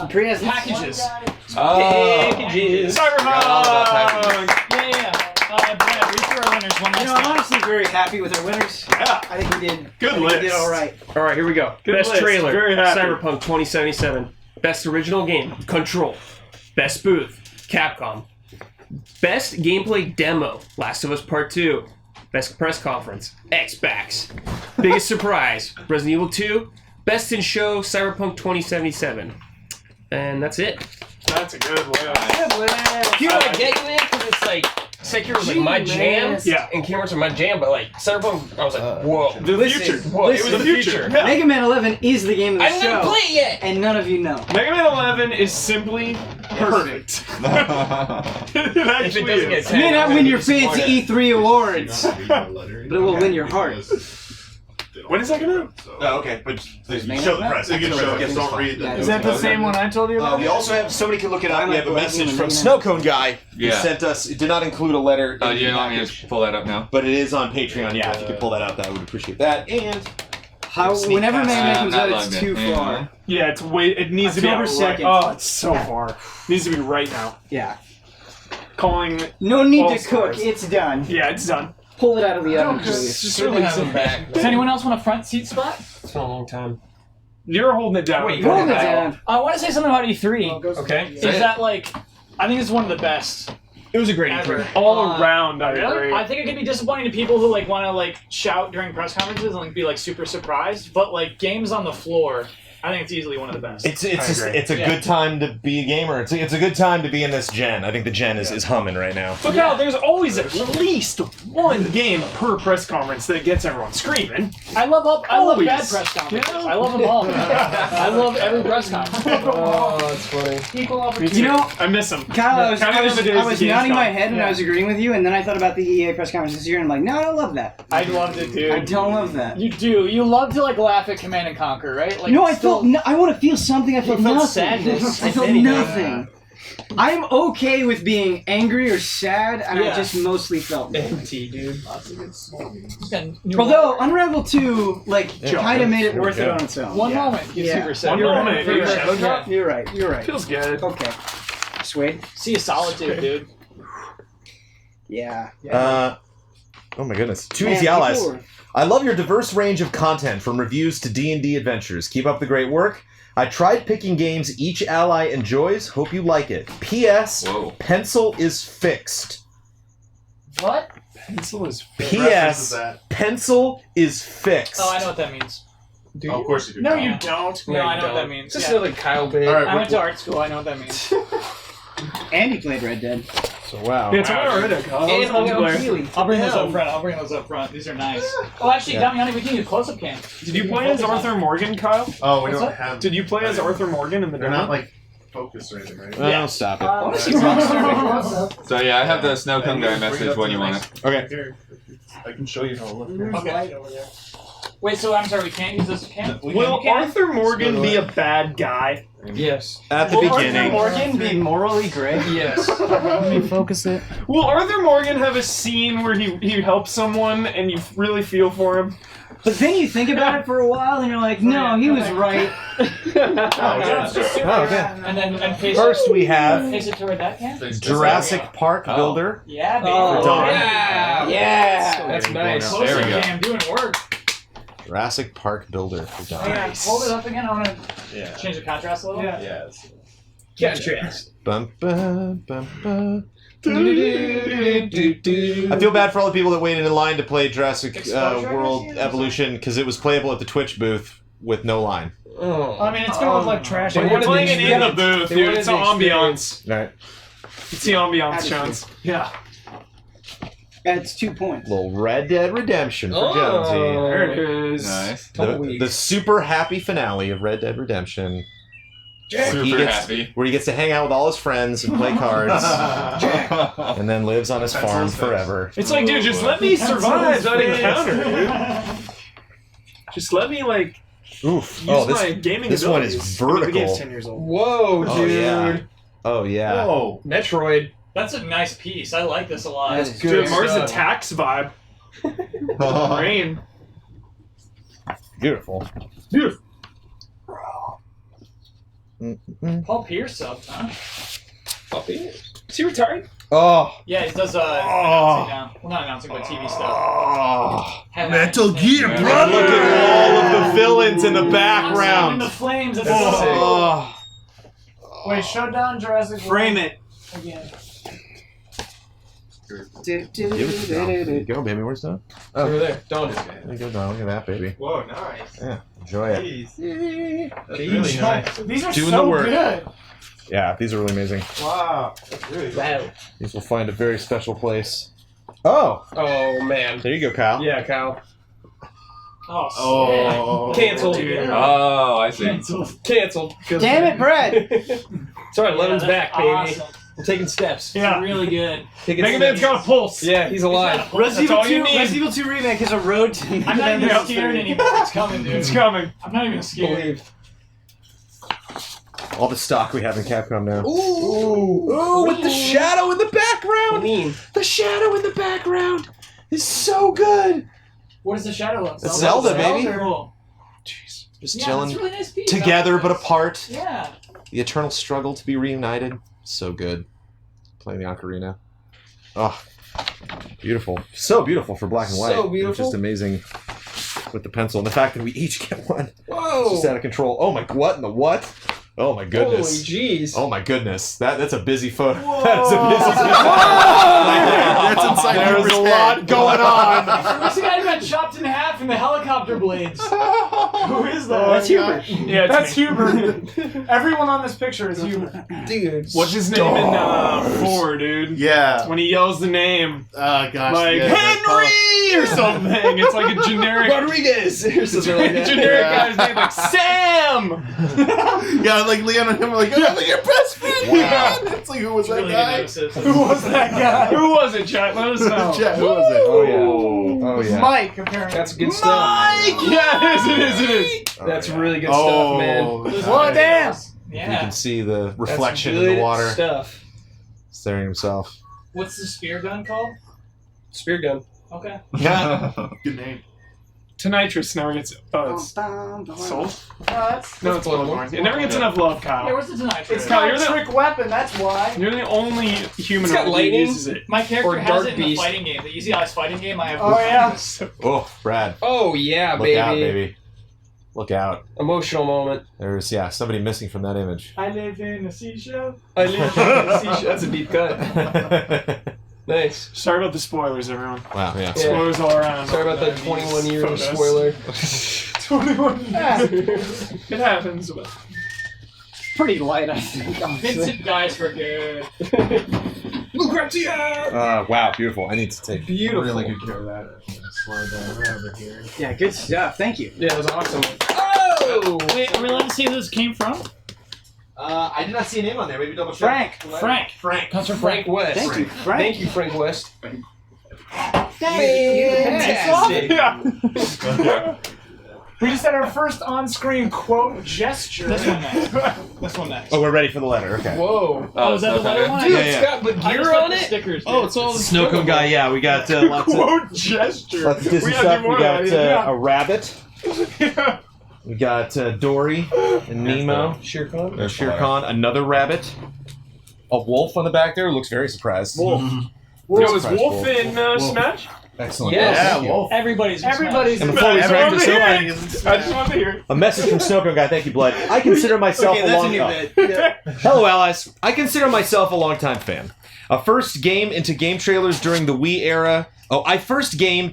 Prius Oh. Packages. Cyberpunk! Yeah. Brad, read through our winners one You last know, I'm time. honestly very happy with our winners. Yeah. I think we did. Good I think list. We did all right. All right, here we go. Good Best list. trailer, Very happy. Cyberpunk 2077. Best original game, Control. Best booth, Capcom. Best gameplay demo, Last of Us Part 2. Best press conference, Xbox. Biggest surprise, Resident Evil 2. Best in show, Cyberpunk 2077. And that's it. That's a good list. You know what I get you in? Because it's like, Sekiro was like my jam, Yeah. and Kingdom Hearts are my jam, but like Uh, Cyberpunk, I was like, whoa. The future. Whoa, it was the future. Mega Man 11 is the game of the I didn't show. even play it yet! And none of you know. Mega Man 11 is simply perfect. It If it actually doesn't is. get It may not win your fancy disappointed. E3 awards, but it will win your heart. When is that going to? Oh, okay. But show the press. You can show it, just don't read Yeah, it. Is that the same one I told you about? we also have, somebody can look it up. I'm We have a like message Black from Woman, Snowcone Guy. Who Yeah. sent us. It did not include a letter. Oh, in the you want me package, to pull that up now? but it is on Patreon. Yeah, if you could pull that up, I would appreciate that. And Whenever Mega Man I'm comes not out, it's logged in. too Hang far. on. Yeah, it's way. It needs to be out October right. 2nd. Oh, it's so far. It needs to be right now. Yeah. Calling. No need All to cook. stars. It's done. Yeah, it's done. Pull it out of the oven, Just please. Good to release have him it. back. Does anyone else want a front seat spot? It's been a long time. You're holding it down. Wait, Hold it Okay. down. I want to say something about E3. Okay. Is that like, I think it's one of the best It was a great ever. All around, I Really? agree. I think it could be disappointing to people who like want to like shout during press conferences and like be like super surprised, but like games on the floor, I think it's easily one of the best. it's I agree. it's a good time to be a gamer. It's a good time to be in this gen. I think the gen is humming right now. But now there's always at least one game per press conference that gets everyone screaming. I love bad Always. press conferences. Yeah. I love them all. I love every press conference. Oh, that's funny. Equal opportunity. You know, I miss them. Kyle, I was Counting the days the games nodding my come. head and I was agreeing with you, and then I thought about the EA press conference this year, and I'm like, no, I don't love that. I loved it, dude. I don't love that. You do. You love to like laugh at Command and Conquer, right? Like No, I still- felt. I want to feel something. I felt felt nothing. sadness. I felt Admitting nothing. I'm okay with being angry or sad, and I Yeah. just mostly felt Empty, dude. Although Unravel 2, like, Yeah. kind of made it There we worth it go. on its own. One Yeah. moment. Get Yeah. super sad. One You're moment, right. dude. You're Shadow right. drop? You're right. You're right. Feels good. Okay. Sway. See a solitude, dude. Yeah. Oh my goodness. Two Man, easy allies. people are- I love your diverse range of content, from reviews to D&D adventures. Keep up the great work. I tried picking games each ally enjoys. Hope you like it. P.S. Whoa. Pencil is fixed. What? Pencil is P.S. Pencil is fixed. Oh, I know what that means. Oh, of course you do. No, you don't. No, I know what that means. Just Yeah. another Kyle bit. All right, I went to art school. I know what that means. Andy played Red Dead. So wow. Yeah, it's alright. And multiplayer. I'll bring those up front. I'll bring those up front. These are nice. Oh, actually, Yeah. Damiani, we can use close-up cam. Did you play as Arthur Morgan, Kyle? Oh, we What's don't that? have. Did you play as Arthur Morgan in the They're demo? not like focused or anything, right? Oh, stop it. I want to see Rockstar close-up. So yeah, I have the snow cone guy message when you want it. Okay. Here, I can show you how it looks. Okay. Wait, so I'm sorry, we can't use this cam? Will Arthur Morgan be a bad guy? Yes. At the Will beginning. Arthur Morgan be morally gray? Yes. Let me focus it. Will Arthur Morgan have a scene where he helps someone and you really feel for him? But then you think about it for a while, and you're like, no, he was right. It's just super. Oh, okay. And then face First we have face it toward that cam? Jurassic Park Builder. Yeah, baby. Oh, Done. Yeah. Yeah. That's nice. Close There we up go. cam, doing work. Jurassic Park Builder. For done. Yeah, hold it up again. I want to Yeah. change the contrast a little. Yeah. Yes. Contrast. Bum, bum, bum, bum. I feel bad for all the people that waited in line to play Jurassic Exposure, World I guess? Evolution because it was playable at the Twitch booth with no line. Oh. I mean, it's gonna look like trash. When you're playing it in the booth, dude, it's the ambiance. Right. It's the ambiance, Jones. Yeah. That's 2 points. Little Red Dead Redemption for Oh. Jonesy. There it is. Nice. The super happy finale of Red Dead Redemption. Where he Super gets- happy. Where he gets to hang out with all his friends and play cards, and then lives on his farm forever. It's like, dude, just let me survive that encounter, dude. Just let me, like, Oof. use Oh, my gaming this one is abilities. I mean, the game's vertical. 10 years old. Whoa, Oh, dude. yeah. Oh yeah. Whoa. Metroid. That's a nice piece. I like this a lot. That's Dude, good Mars stuff. Attacks vibe. Rain. Beautiful. Beautiful. Paul Pierce sub, huh? Is he retired? Oh. Yeah, he does announcing now. Well, not announcing, but TV stuff. Oh. Metal Gear, Look at all of the villains in the In background. the flames. That's Oh. Wait, shut down Jurassic World Frame it. again. There you go, baby. Where's that? Oh, Over there. Don't. there you go, Don. Look at that, baby. Whoa, nice. Yeah, enjoy it. Jeez. That's really nice. These are Doing so the work. good. Yeah, these are really amazing. Wow. That's really Wow. These will find a very special place. Oh, Oh, man. there you go, Kyle. Yeah, Kyle. Oh, Oh. Canceled. Oh, I see. Canceled. Damn it, Brett! It's alright, Lemon's back, baby. Awesome. We're taking steps. Yeah, really good. Taking Mega Man's steps. got a pulse. Yeah, he's alive. Resident all you Evil 2, need. Resident Evil 2 Remake is a road to I'm not even November scared 3rd. anymore. It's coming, dude. It's coming. I'm not even scared. Believe. All the stock we have in Capcom now. Ooh, with the shadow in the background. Mean. The shadow in the background is so good. What is the shadow of? It's Zelda, baby. Cool. Just Yeah, chilling that's a really nice piece. together but apart. Yeah. The eternal struggle to be reunited. So good. Playing the ocarina. Oh, beautiful. So beautiful for black and white. So beautiful. Just amazing with the pencil. And the fact that we each get one. It's Whoa. just out of control. Oh my, what in the what? Oh my goodness. Holy jeez. Oh my goodness. That's a busy photo. That's a busy That's inside There's Hubert's a lot head. going on. Who's the guy who got chopped in half in the helicopter blades? Who is that? That's Hubert. Yeah, it's That's me. Hubert. Everyone on this picture is Hubert. Dude. What's his name in 4, dude? Yeah. When he yells the name, Gosh. like yeah, that Henry or something. It's like a generic, Rodriguez or something like that. generic Yeah. guy's name, like Sam. Yeah, like Leon and him were like, oh, look, your best friend. Wow. Man. It's like, who was that Really guy? good Who was that guy? Who was it, chat? Let us know. Chat, who was it? Oh yeah. Oh yeah. Mike, apparently. That's good stuff. Mike! Yeah, it is. Oh, That's yeah. really good Oh, stuff, man. Well, damn. You Yeah. can see the That's reflection in good the water. Stuff. Staring himself. What's the spear gun called? Spear gun. Okay. Good name. Tonitrus never gets. Oh, it's Soul? That's No, it's Bloodborne. It never gets enough love, Kyle. Yeah, where's the Tonitrus? it's Kyle, not you're a the- trick weapon. That's why. You're the only human It's got who lightning. uses it. My character Or has Dark it in the Beast. fighting game. The Easy Eyes fighting game. I have. Oh yeah. Oh, Brad. Oh yeah, Look baby. out, baby. Look out. Emotional moment. There's, somebody missing from that image. I live in a seashell. I live in the seashell. That's a deep cut. Nice. Sorry about the spoilers, everyone. Wow, yeah. Yeah. Spoilers all around. Sorry about that 21 year Photos. spoiler. 21 years. It happens. But... Pretty light, I think. honestly. Vincent dies for good. Lucrezia! Wow, beautiful. I need to take Beautiful. really good care of that. Slide that over here. Yeah, good stuff. Thank you. Yeah, it was awesome. Oh! Wait, are we allowed to see who this came from? I did not see a name on there. Maybe double check. Frank. Frank. Comes from Frank West. Thank you, Frank. Thank you, Frank West. Fantastic. Yeah. We just had our first on-screen quote gesture. This one next. This one next. Oh, we're ready for the letter. Okay. Whoa. Oh, is that the letter one? Dude, Yeah, it's yeah. got but I gear just like on the it? stickers. Oh, it's all the Snow cone guy. Yeah, we got lots of Quote gesture. lots of Disney We gotta do stuff. We more got of that. a rabbit. Yeah. We got Dory and Nemo. Shere Khan? There's Shere Khan. Another rabbit. A wolf on the back there. Looks very surprised. Wolf. Yo, is Surprise, Wolf in Smash? Excellent. Yes. Yeah, wolf. Everybody's. Everybody's. And before we I break just this wanted to open, hear it. I just wanted to hear it. a message from Snowcone guy. Thank you, Blood. I consider myself Okay, a that's long. a new oh. bit. Yeah. Hello, allies. I consider myself a longtime fan. A first game into game trailers during the Wii era. Oh, I first came,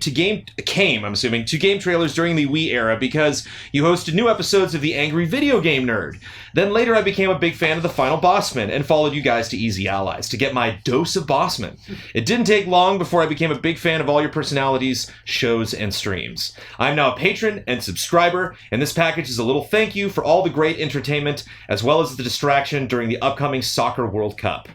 I'm assuming, to game trailers during the Wii era because you hosted new episodes of The Angry Video Game Nerd. Then later I became a big fan of the Final Bossman and followed you guys to Easy Allies to get my dose of Bossman. It didn't take long before I became a big fan of all your personalities, shows, and streams. I'm now a patron and subscriber, and this package is a little thank you for all the great entertainment as well as the distraction during the upcoming Soccer World Cup.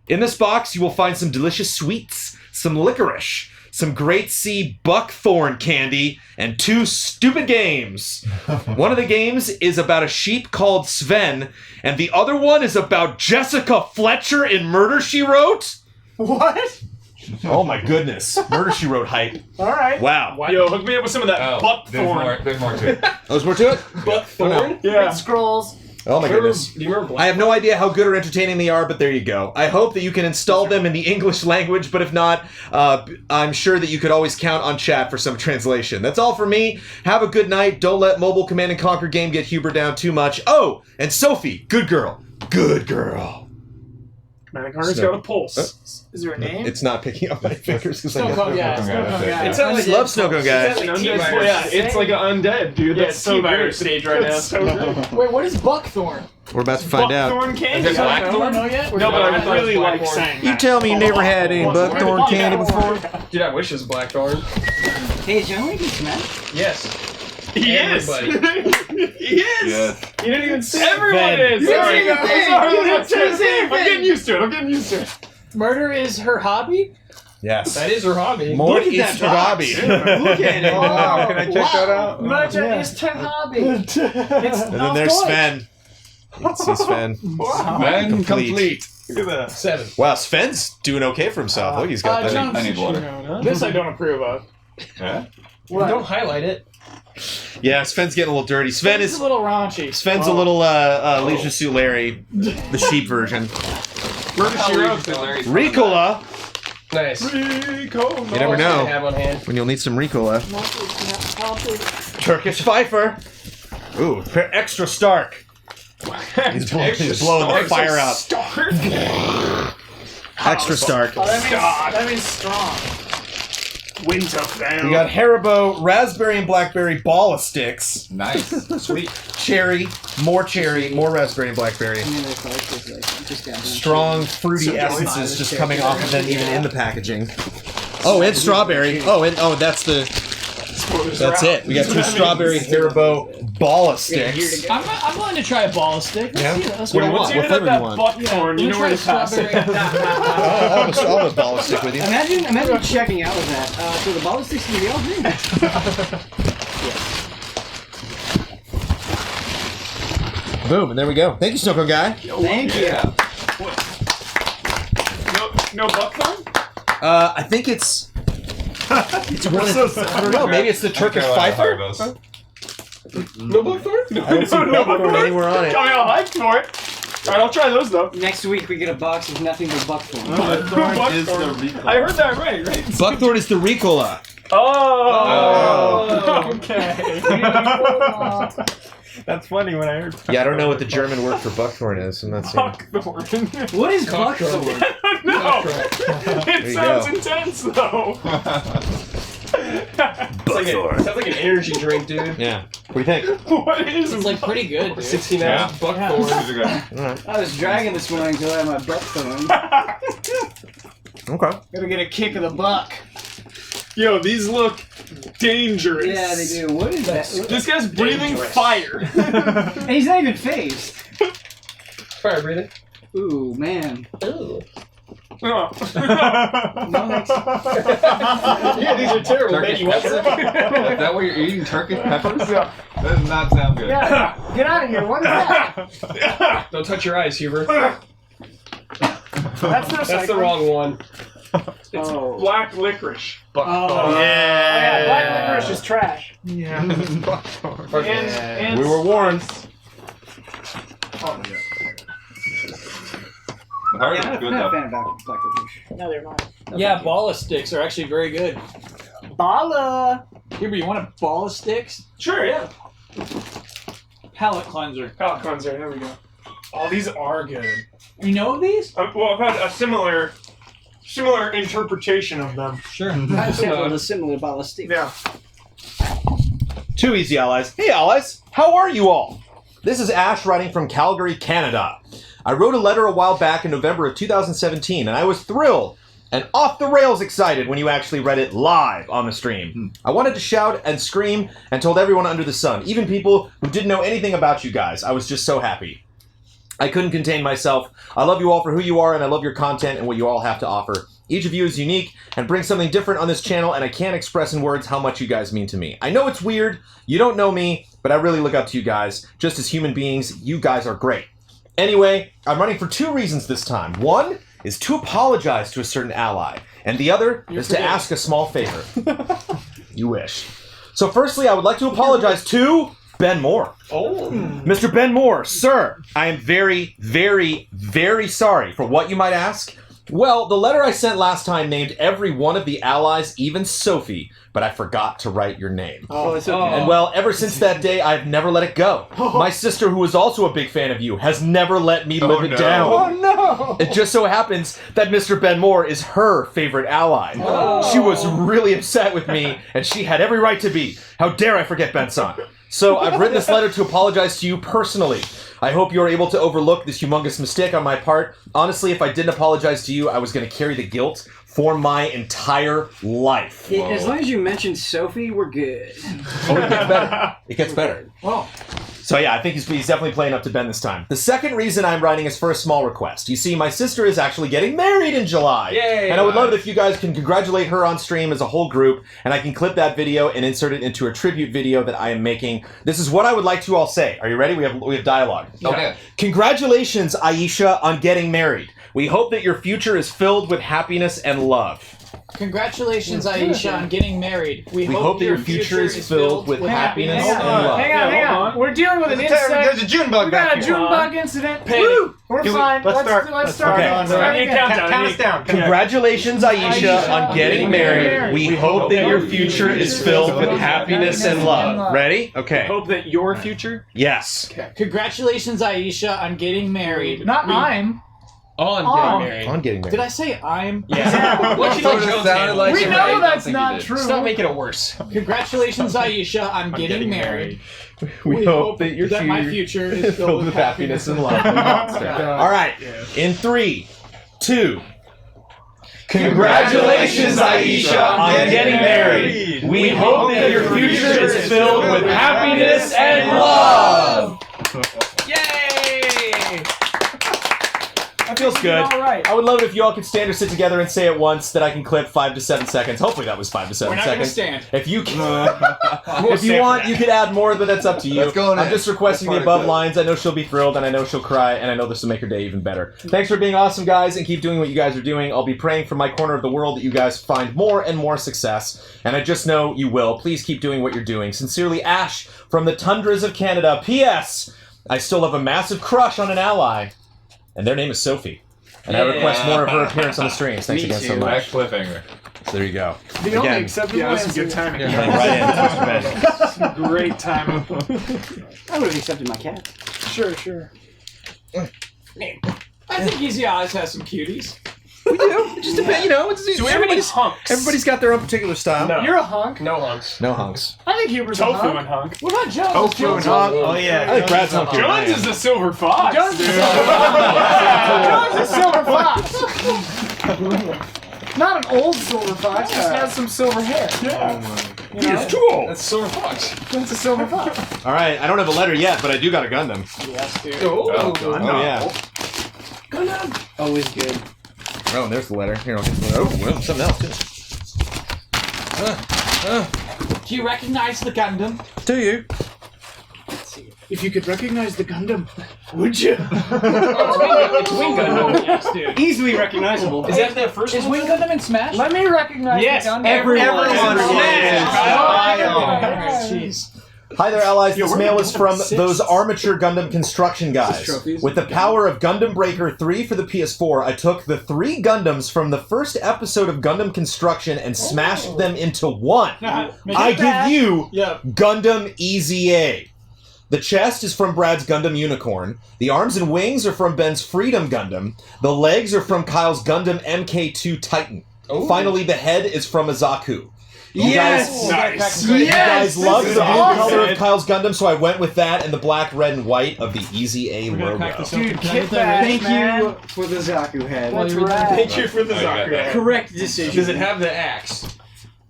In this box, you will find some delicious sweets, some licorice, some Great Sea buckthorn candy, and 2 stupid games. One of the games is about a sheep called Sven, and the other one is about Jessica Fletcher in Murder, She Wrote. What? Oh my goodness. Murder, She Wrote hype. All right. Wow. Yo, hook me up with some of that buckthorn. There's more to it. Oh, there's more to it? Buckthorn? Yeah. Red Scrolls. Oh my goodness. Do you remember I have no idea how good or entertaining they are, but there you go. I hope that you can install them in the English language, but if not, I'm sure that you could always count on chat for some translation. That's all for me. Have a good night. Don't let mobile Command & Conquer game get Huber down too much. Oh, and Sophie, good girl. Good girl. Command & Conquer's got a pulse. Is there a name? It's not picking up my fingers because I Snowcone got guy. Snowcone guy. It's I just love Snowcone guy. It's an undead. Yeah, it's like an undead, dude. Yeah, That's it's so T-Virus great. stage right now. That's so great. Wait, what is buckthorn? We're about to find out. Buckthorn candy. Is it I don't blackthorn? know. know yet? No, but I thought it was really like blackthorn. saying You that. tell me you never had any buckthorn candy before? Dude, I wish it was Blackthorn. Hey, is John Wick in Smash? Yes. He is. Everybody. He is. Yes. You didn't even say everyone Ben. is. You Sorry, didn't I'm say sorry. it. I'm sorry. Ben. I'm getting used to it. I'm getting used to it. Murder is her hobby? Yes. That is her hobby. More Look at is that box. Trababi. Look at it. Wow, can I check that out? Murder is her hobby. It's And then there's Sven. You can see Sven. Then complete. Look at that. 7. Wow, Sven's doing okay for himself. Look, he's got that. John, I need water. this I don't approve of. Yeah? Don't highlight it. Yeah, Sven's getting a little dirty. Sven It's is a little raunchy. Sven's a little Leisure Suit Larry, the sheep version. Murder, She Wrote. Ricola. Nice. Rico. You never know Have on hand. when you'll need some Ricola. Turkish Pfeiffer. Ooh, extra Stark. He's blowing the fire out. Stark. Extra Stark. Oh, that means strong. Winterfell. We got Haribo, raspberry and blackberry ball of sticks. Nice. Sweet. Cherry, more raspberry and blackberry. Strong fruity essences just coming off of them even in the packaging. Oh, and strawberry. That's it. We got 2 strawberry Haribo ball of sticks. I'm willing to try a ball of stick. Let's Yeah? see. Let's What do you go. want? Once you What hit flavor that do you want? buckthorn, you know where to pass it. I'll have ball of stick with you. Imagine checking out with that. So the ball sticks can be all green. Boom, and there we go. Thank you, Snowcone Guy. Thank you. No buckthorn? I think it's one of, I don't know, maybe it's the Turkish Pfeiffer? No buckthorn? I don't see buckthorn anywhere on it. I mean, I'll hype for it. Alright, I'll try those though. Next week we get a box of nothing but buckthorn. Buckthorn is the Ricola. I heard that right? Buckthorn is the Ricola. Oh. Okay. That's funny when I heard that. Yeah, I don't know what the German word for buckthorn is. I'm not saying. Buckthorn. What is buckthorn? No! There It you sounds go. intense though. Sounds like an energy drink, dude. Yeah. What do you think? What is It's like pretty good, dude. 16 Yeah. ounce buckthorn. Alright. I was dragging this morning until I had my buckthorn. Okay. Gotta get a kick of the buck. Yo, these look dangerous. Yeah, they do. What is that? This guy's breathing fire. And he's not even phased. Fire breathing. Ooh, man. Ooh. Oh. No thanks. Yeah, these are terrible. Turkish Man, you want peppers? some? Is that what you're eating? Turkish peppers? That does not sound good. Yeah, get out of here. What is that? Don't touch your eyes, Huber. That's no That's the wrong one. It's Oh. black licorice. Oh, yeah, black licorice is trash. Yeah. And We were warned. Hard I'm is good not a though. fan about black licorice. no, they're not. Yeah, balla sticks are actually very good. Bala. Here, but you want a ball of sticks? Sure, yeah. Palate cleanser. Palate cleanser, there we go. Oh, these are good. You know these? Well, I've had a similar interpretation of them. Sure. I sampled a similar ball of sticks. Yeah. Two easy allies. Hey, allies. How are you all? This is Ash writing from Calgary, Canada. I wrote a letter a while back in November of 2017, and I was thrilled and off the rails excited when you actually read it live on the stream. I wanted to shout and scream and told everyone under the sun, even people who didn't know anything about you guys. I was just so happy. I couldn't contain myself. I love you all for who you are, and I love your content and what you all have to offer. Each of you is unique and brings something different on this channel, and I can't express in words how much you guys mean to me. I know it's weird, you don't know me, but I really look up to you guys. Just as human beings, you guys are great. Anyway, I'm running for two reasons this time. One is to apologize to a certain ally, and the other is to ask a small favor. You wish. So firstly, I would like to apologize to Ben Moore. Oh. Mr. Ben Moore, sir, I am very, very, very sorry for what you might ask. Well, the letter I sent last time named every one of the allies, even Sophie, but I forgot to write your name. Oh, it's okay. And well, ever since that day, I've never let it go. My sister, who is also a big fan of you, has never let me live it down. Oh no! It just so happens that Mr. Ben Moore is her favorite ally. She was really upset with me, and she had every right to be. How dare I forget Ben-san? So I've written this letter to apologize to you personally. I hope you're able to overlook this humongous mistake on my part. Honestly, if I didn't apologize to you, I was going to carry the guilt for my entire life. As long as you mention Sophie, we're good. Oh, it gets better. It gets better. Oh. So yeah, I think he's definitely playing up to Ben this time. The second reason I'm writing is for a small request. You see, my sister is actually getting married in July. Yay! And I would love it if you guys can congratulate her on stream as a whole group, and I can clip that video and insert it into a tribute video that I am making. This is what I would like to all say. Are you ready? We have dialogue. Okay. Congratulations, Aisha, on getting married. We hope that your future is filled with happiness and love. Congratulations, Aisha, on getting married. We hope that your future is filled with happiness and love. Hang on. We're dealing with an incident. There's a June bug We got back a here. June bug incident. Panic. Woo! We're Can we- fine. let's start. Let's Let's start. Okay. Start again. Count us down. Congratulations, Aisha, on getting married. We hope that your future is filled with happiness and love. Ready? Okay. Hope that your future. Yes. Congratulations, Aisha, on getting married. Not I'm. On On. getting married. On getting married. Did I say I'm? Yeah. What you think Jones sounded like We you're know right. that's Don't think not you did. true. Stop making it worse. Congratulations, Aisha, on getting married. We hope that your that my future is filled with happiness and love. All right. In 3, 2. Congratulations, Aisha, on getting married. We hope that your future is filled with happiness and love. Yay! feels good. All right. I would love it if you all could stand or sit together and say it once that I can clip 5 to 7 seconds. Hopefully that was 5 to 7 We're not going to seconds. stand. If you can, if you want, you could add more, but that's up to you. Let's go I'm next. just requesting the That's above part of lines. I know she'll be thrilled, and I know she'll cry, and I know this will make her day even better. Thanks for being awesome, guys, and keep doing what you guys are doing. I'll be praying from my corner of the world that you guys find more and more success, and I just know you will. Please keep doing what you're doing. Sincerely, Ash from the tundras of Canada. P.S. I still have a massive crush on an ally, and their name is Sophie. And I request more of her appearance on the streams. Thanks again so Back much. cliffhanger. So there you go. The only Again, acceptable Yeah, that's some answer. good timing. right in. Some great timing. I would have accepted my cat. Sure, sure. I think Easy Eyes has some cuties. We do. It just depends, you know. So everybody's got their own particular style. No. You're a hunk. No hunks. No hunks. I think Huber's a Tofu hunk. and hunk. What about Jones? Tofu Jones and hunk. Oh yeah. I think Brad's hunky. Jones is a silver fox. Jones is dude. Jones is silver fox. Not an old silver fox, just has some silver hair. He is too old. That's silver fox. That's a silver fox. All right, I don't have a letter yet, but I do got a Gundam. Yes, dude. Oh, yeah. Always good. Oh, and there's the letter. Here, I'll get the letter. Oh, well, something else, too. Do you recognize the Gundam? Do you? If you could recognize the Gundam, would you? It's Wing Gundam. Yes, dude. Easily recognizable. Is that the first Is one? Wing Gundam in Smash? Let me recognize Yes, the Gundam. Everyone. Jeez. Hi there, allies. Yo, This we're mail gonna is go from for those armature Gundam construction guys. Trophies. With the power of Gundam Breaker 3 for the PS4, I took the 3 Gundams from the first episode of Gundam Construction and smashed them into one. I give you Gundam EZA. The chest is from Brad's Gundam Unicorn. The arms and wings are from Ben's Freedom Gundam. The legs are from Kyle's Gundam MK2 Titan. Finally, the head is from Azaku. You guys, Nice. you guys love the blue color awesome. of Kyle's Gundam, so I went with that and the black, red, and white of the EZA logo. Dude, kick back, Thank man. you for the Zaku head. That's rad. Thank you for the I got that. Zaku. Correct decision. Does it have the axe?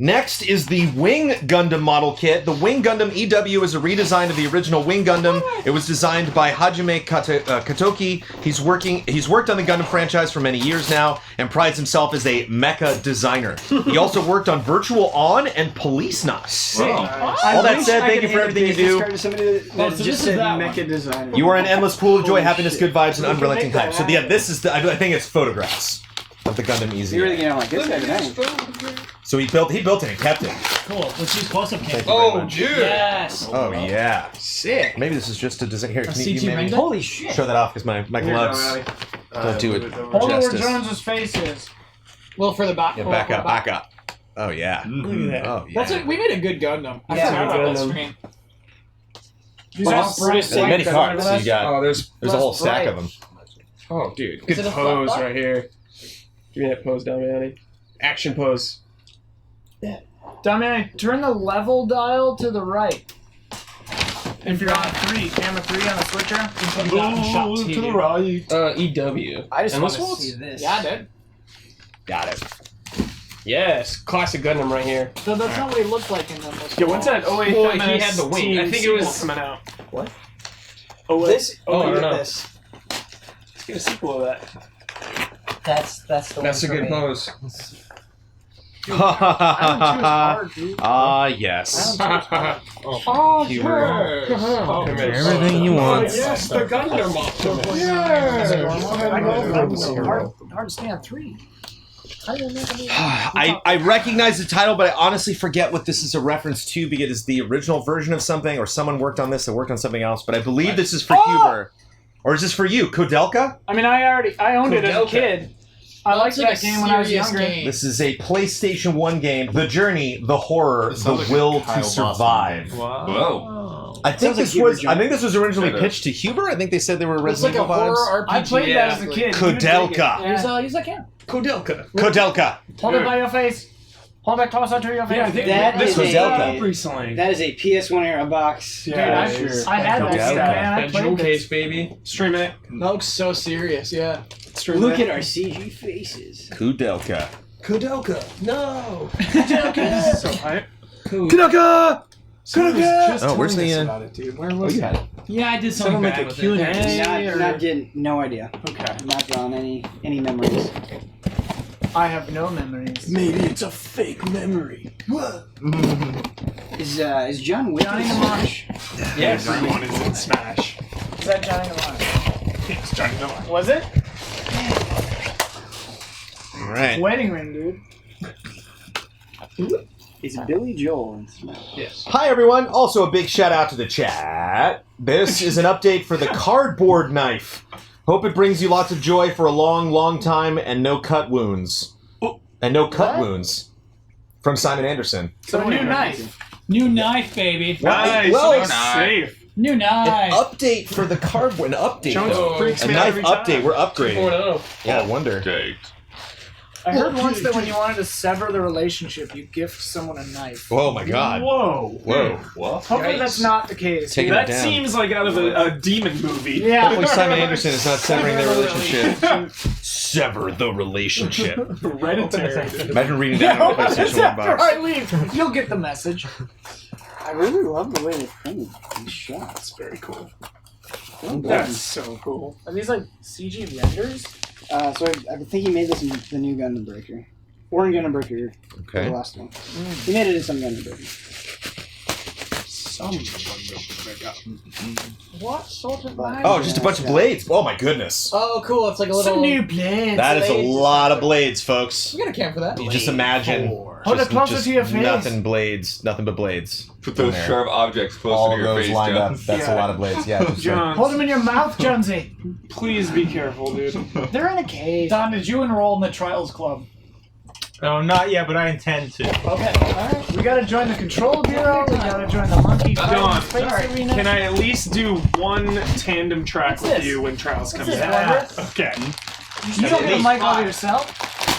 Next is the Wing Gundam model kit. The Wing Gundam EW is a redesign of the original Wing Gundam. It was designed by Hajime Katoki. He's worked on the Gundam franchise for many years now and prides himself as a mecha designer. He also worked on Virtual On and Police Knots. All that said, thank you for everything you do. To somebody that so just this is said that one. mecha designer. You are an endless pool of joy, Holy happiness, shit. good vibes, and We can unrelenting make that hype. So yeah, this is the, I think it's photographs of the Gundam EZ. You're really like this guy tonight. So he built it and kept it. Cool. Let's use close-up cam. Oh, dude. Yes. Oh yeah. Sick. Maybe this is just a design. Here, can you CG maybe render? Holy shit. show that off because my gloves don't do it Hold it where justice. Jones's face is. Well, for the back. Yeah, back up, back up. Oh yeah. Look at that. Oh yeah. We made a good Gundam. I Yeah, forgot about that Gundam. screen. These Well, are bright There's many lights. cards. So you got. Oh, there's There's a whole stack of them. Oh, dude. Is Good it a pose flat right here. Give me that pose, Damiani. Action pose. Damiani, turn the level dial to the right. If you're on 3, camera 3 on the switcher. To the right. EW. I just And want this to one's- see this. Yeah, I did. Got it. Yes. Classic Gundam right here. So that's not what he looked like in them. Yeah, what's that 08 Well, he MS had the wing. team I think it was- sequel coming out? What? Oh, This? Oh, I don't look at know. this. Let's get a sequel of that. That's the That's a one for good me. pose. Ah yes. Oh, Humor. Everything you want. Yes, the Gundam Optimus. Hard to stay on 3. I recognize the title, but I honestly forget what this is a reference to because it's the original version of something, or someone worked on this that worked on something else. But I believe this is for Huber, or is this for you, Kodelka? I mean, I owned it as a Kodelka. kid. I liked that game when I was younger. This is a PlayStation 1 game. The Journey, the horror, This the sounds like a will Kyle to Boss survive. Wow. Whoa. I think Sounds like this Huber was. I Journey. think this was originally It is. pitched to Huber. I think they said they were It's like Resident a Evil horror vibes. RPG. I played that as a kid. Kodelka. Use that can. Kodelka. Kodelka. Hold it by your face. Hold it closer to your face. Yeah, I think That this is was a- up recently. That is a PS1 era box. Dude, Yeah, I had that Kodelka. stuff, man. I That jewel played case, this. baby. Stream it. That looks so serious. Yeah. Stream Look it. at our CG faces. Kodelka. Kodelka. No. This is so hype. Kodelka. Someone was just Oh, where's telling the, us about it, dude. Where was you that? had it. Yeah, I did something like bad a with Q&A. it. Not getting, no idea. Okay. Not drawing any memories. I have no memories. Maybe it's a fake memory. Is John Wick Johnny in Mnemonic. Yes. Everyone is in Smash. Is that Johnny Mnemonic? It's Johnny Mnemonic. Was it? All right. Wedding ring, dude. Is Billy Joel in Smash? Yes. Hi everyone. Also a big shout out to the chat. This is an update for the cardboard knife. Hope it brings you lots of joy for a long time and no cut wounds. And no cut wounds. From Simon Anderson. So new knife. New knife, baby. Nice. Well, Nice. Safe. New An knife. update for the cardboard. An update. Jones though. freaks A me out knife every time. update. We're upgrading. 2.0. Yeah, I wonder. Date. I heard once that when you wanted to sever the relationship, you gift someone a knife. Oh my god. Whoa. Whoa. What? Hopefully that's not the case. Taking it That down. seems like out of a demon movie. Yeah. Hopefully Simon Anderson is not severing their relationship. Sever the relationship. Hereditary. Imagine reading that on a That's PlayStation 1 after box. I leave. You'll get the message. I really love the way they printed these shots. Very cool. Well That's done. so cool. Are these like CG renders? So I think he made this in the new Gundam Breaker. Or in Gundam Breaker. Okay. The last one. He made it in some Gundam Breaker. What sort of line? Oh, just a bunch of blades. Oh my goodness. Oh, cool. It's like a little. Some new blades. That is a lot of blades, folks. We got a camp for that. You just imagine. Hold it closer to your face. Nothing blades. Nothing but blades. Put those in there. sharp objects closer All to of your those face, lined John. up. That's a Yeah. lot of blades. Yeah. Just John, Hold them in your mouth, Jonesy. please be careful, dude. They're in a cage. Don, did you enroll in the Trials Club? No, not yet, but I intend to. Okay, alright. We gotta join the Control Bureau. We gotta join the Monkey Don, Space Arena. Can I at least do one tandem track What's with this? you when Trials comes this, out? Barbara? Okay. You don't get a mic all to yourself?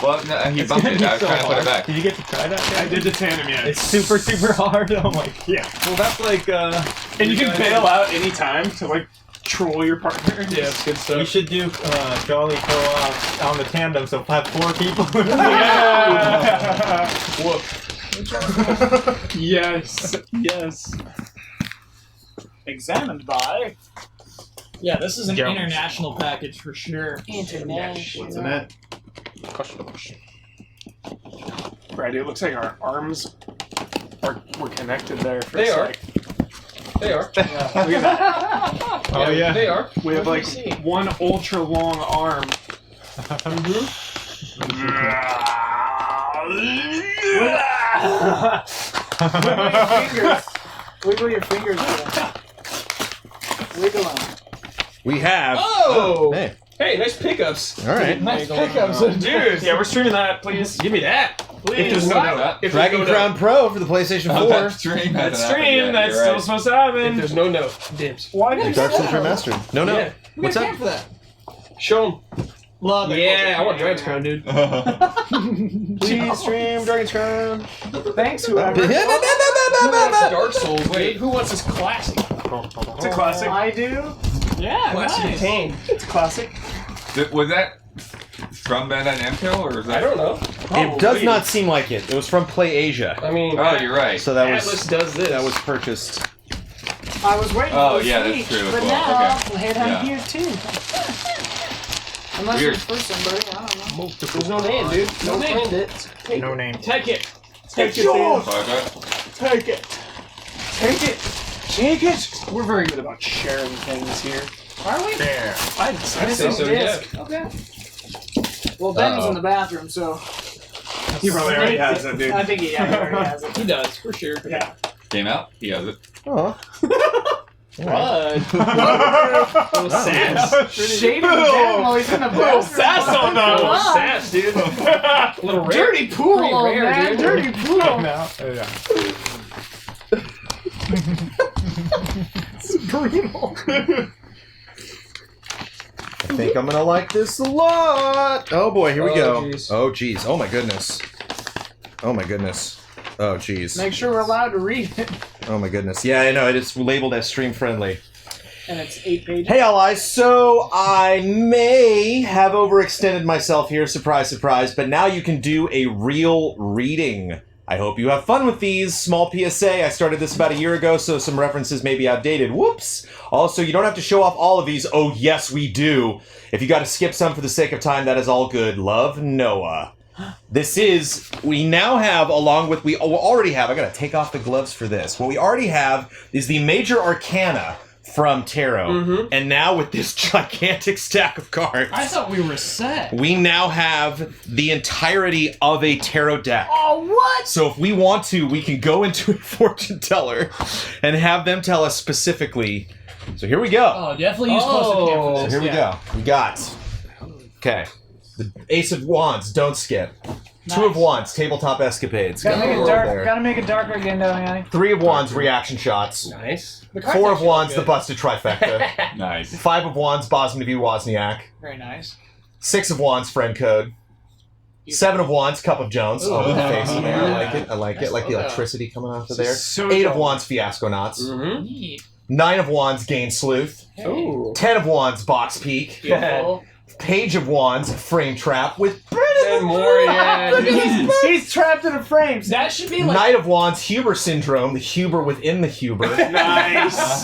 Well, no, he bumped it. I was trying to put it back. Did you get to try that? I did the tandem, yeah. It's super hard. Oh my. Yeah. Well, that's like. And you can bail out anytime to like troll your partner. Yeah, it's good stuff. We should do Jolly co-op on the tandem, so have 4 people. Yeah. Whoop. Yes. Yes. Examined by. Yeah, this is an Jones. international package for sure. International. What's in it? Brad, it looks like our arms were connected there. For They a are. sec. They are. Look at that. Oh yeah. They are. We have like see. one ultra long arm. Wiggle your fingers. Wiggle them. We have. Oh! Hey. Hey, nice pickups. All right. Nice pickups. Dude, yeah, we're streaming that, please. Give me that. Please. If there's no note. If Dragon there's no Crown Pro for the PlayStation 4. That stream That hasn't happened stream, yet, that's you're still right. supposed to If happen. there's no note, dibs. Why did Dark you Souls say that? Remastered. No. Yeah. What's We got up? camp for that. Show them. Love it. Yeah, I want Dragon's Crown, dude. Please stream Dragon's Crown. Thanks, whoever. Who wants Dark Souls? Wait, who wants this classic? It's a classic. I do. Yeah, Classic nice. Tane. It's classic. Was that from Bandai Namco or was that? I don't know. It does not seem like it. It was from Play Asia. I mean, Oh, you're right. So that Atlas was does this. that was purchased. I was waiting Oh, for the yeah, that's speech, true as but well. now Okay. I'll play it on Yeah. here too. Unless Weird. it's for somebody, I don't know. There's no name, dude. No name. Find it. No name. Take it. Take it, yours. Okay. Take it. Take it. Take it. We're very good about sharing things here. Are we? There. I'd say say so, Disc. Okay. Well, Ben was in the bathroom, so. He probably already has it, dude. I think he already has it. He does, for sure. Yeah. Came out. He has it. Oh. What? Little sass. Shading Ben while he's in the bathroom. Little sass on that Come one. on. Sass, dude. Little rare. Dirty pool, Pretty rare, man. dude. Dirty pool. No. It's brutal. I think I'm gonna like this a lot. Oh boy, here we Oh, go. jeez. Oh geez. Oh my goodness. Oh my goodness. Oh geez. Make sure we're allowed to read it. Oh my goodness. Yeah, I know. It is labeled as stream friendly. And it's 8 pages. Hey, allies. So I may have overextended myself here. Surprise, surprise. But now you can do a real reading I hope you have fun with these. Small PSA, I started this about a year ago, so some references may be outdated. Whoops! Also, you don't have to show off all of these. Oh, yes, we do. If you got to skip some for the sake of time, that is all good. Love, Noah. We now have, along with, we already have, I gotta take off the gloves for this. What we already have is the Major Arcana from Tarot. And now with this gigantic stack of cards, I thought we were set. we now have the entirety of a tarot deck. Oh, what? So if we want to, we can go into a fortune teller and have them tell us specifically. So here we go. Oh, definitely use close to camp for So this. here we go. We got, okay, the Ace of Wands, don't skip. Two of Wands, tabletop escapades. Gotta Got make a it roll dark. there. Gotta make it darker again, Donnie. Three of Wands, reaction shots. Nice. The card's Four of actually Wands, the good. busted trifecta. Nice. Five of Wands, Bosman v. Wozniak. Very nice. Six of Wands, friend code. Seven of Wands, Cup of Jones. Oh, with the face in there. I like it. I like it. Like the electricity coming off of there. So Eight of dope. Wands, Fiasco Knots. Neat. Nine of Wands, Gain Sleuth. Ooh. 10 of Wands, Box Peak. Beautiful. Page of Wands, Frame Trap with And more, yeah. Look at this. He's trapped in a frame. That should be like. Knight of Wands, Huber Syndrome, the Huber within the Huber. Nice.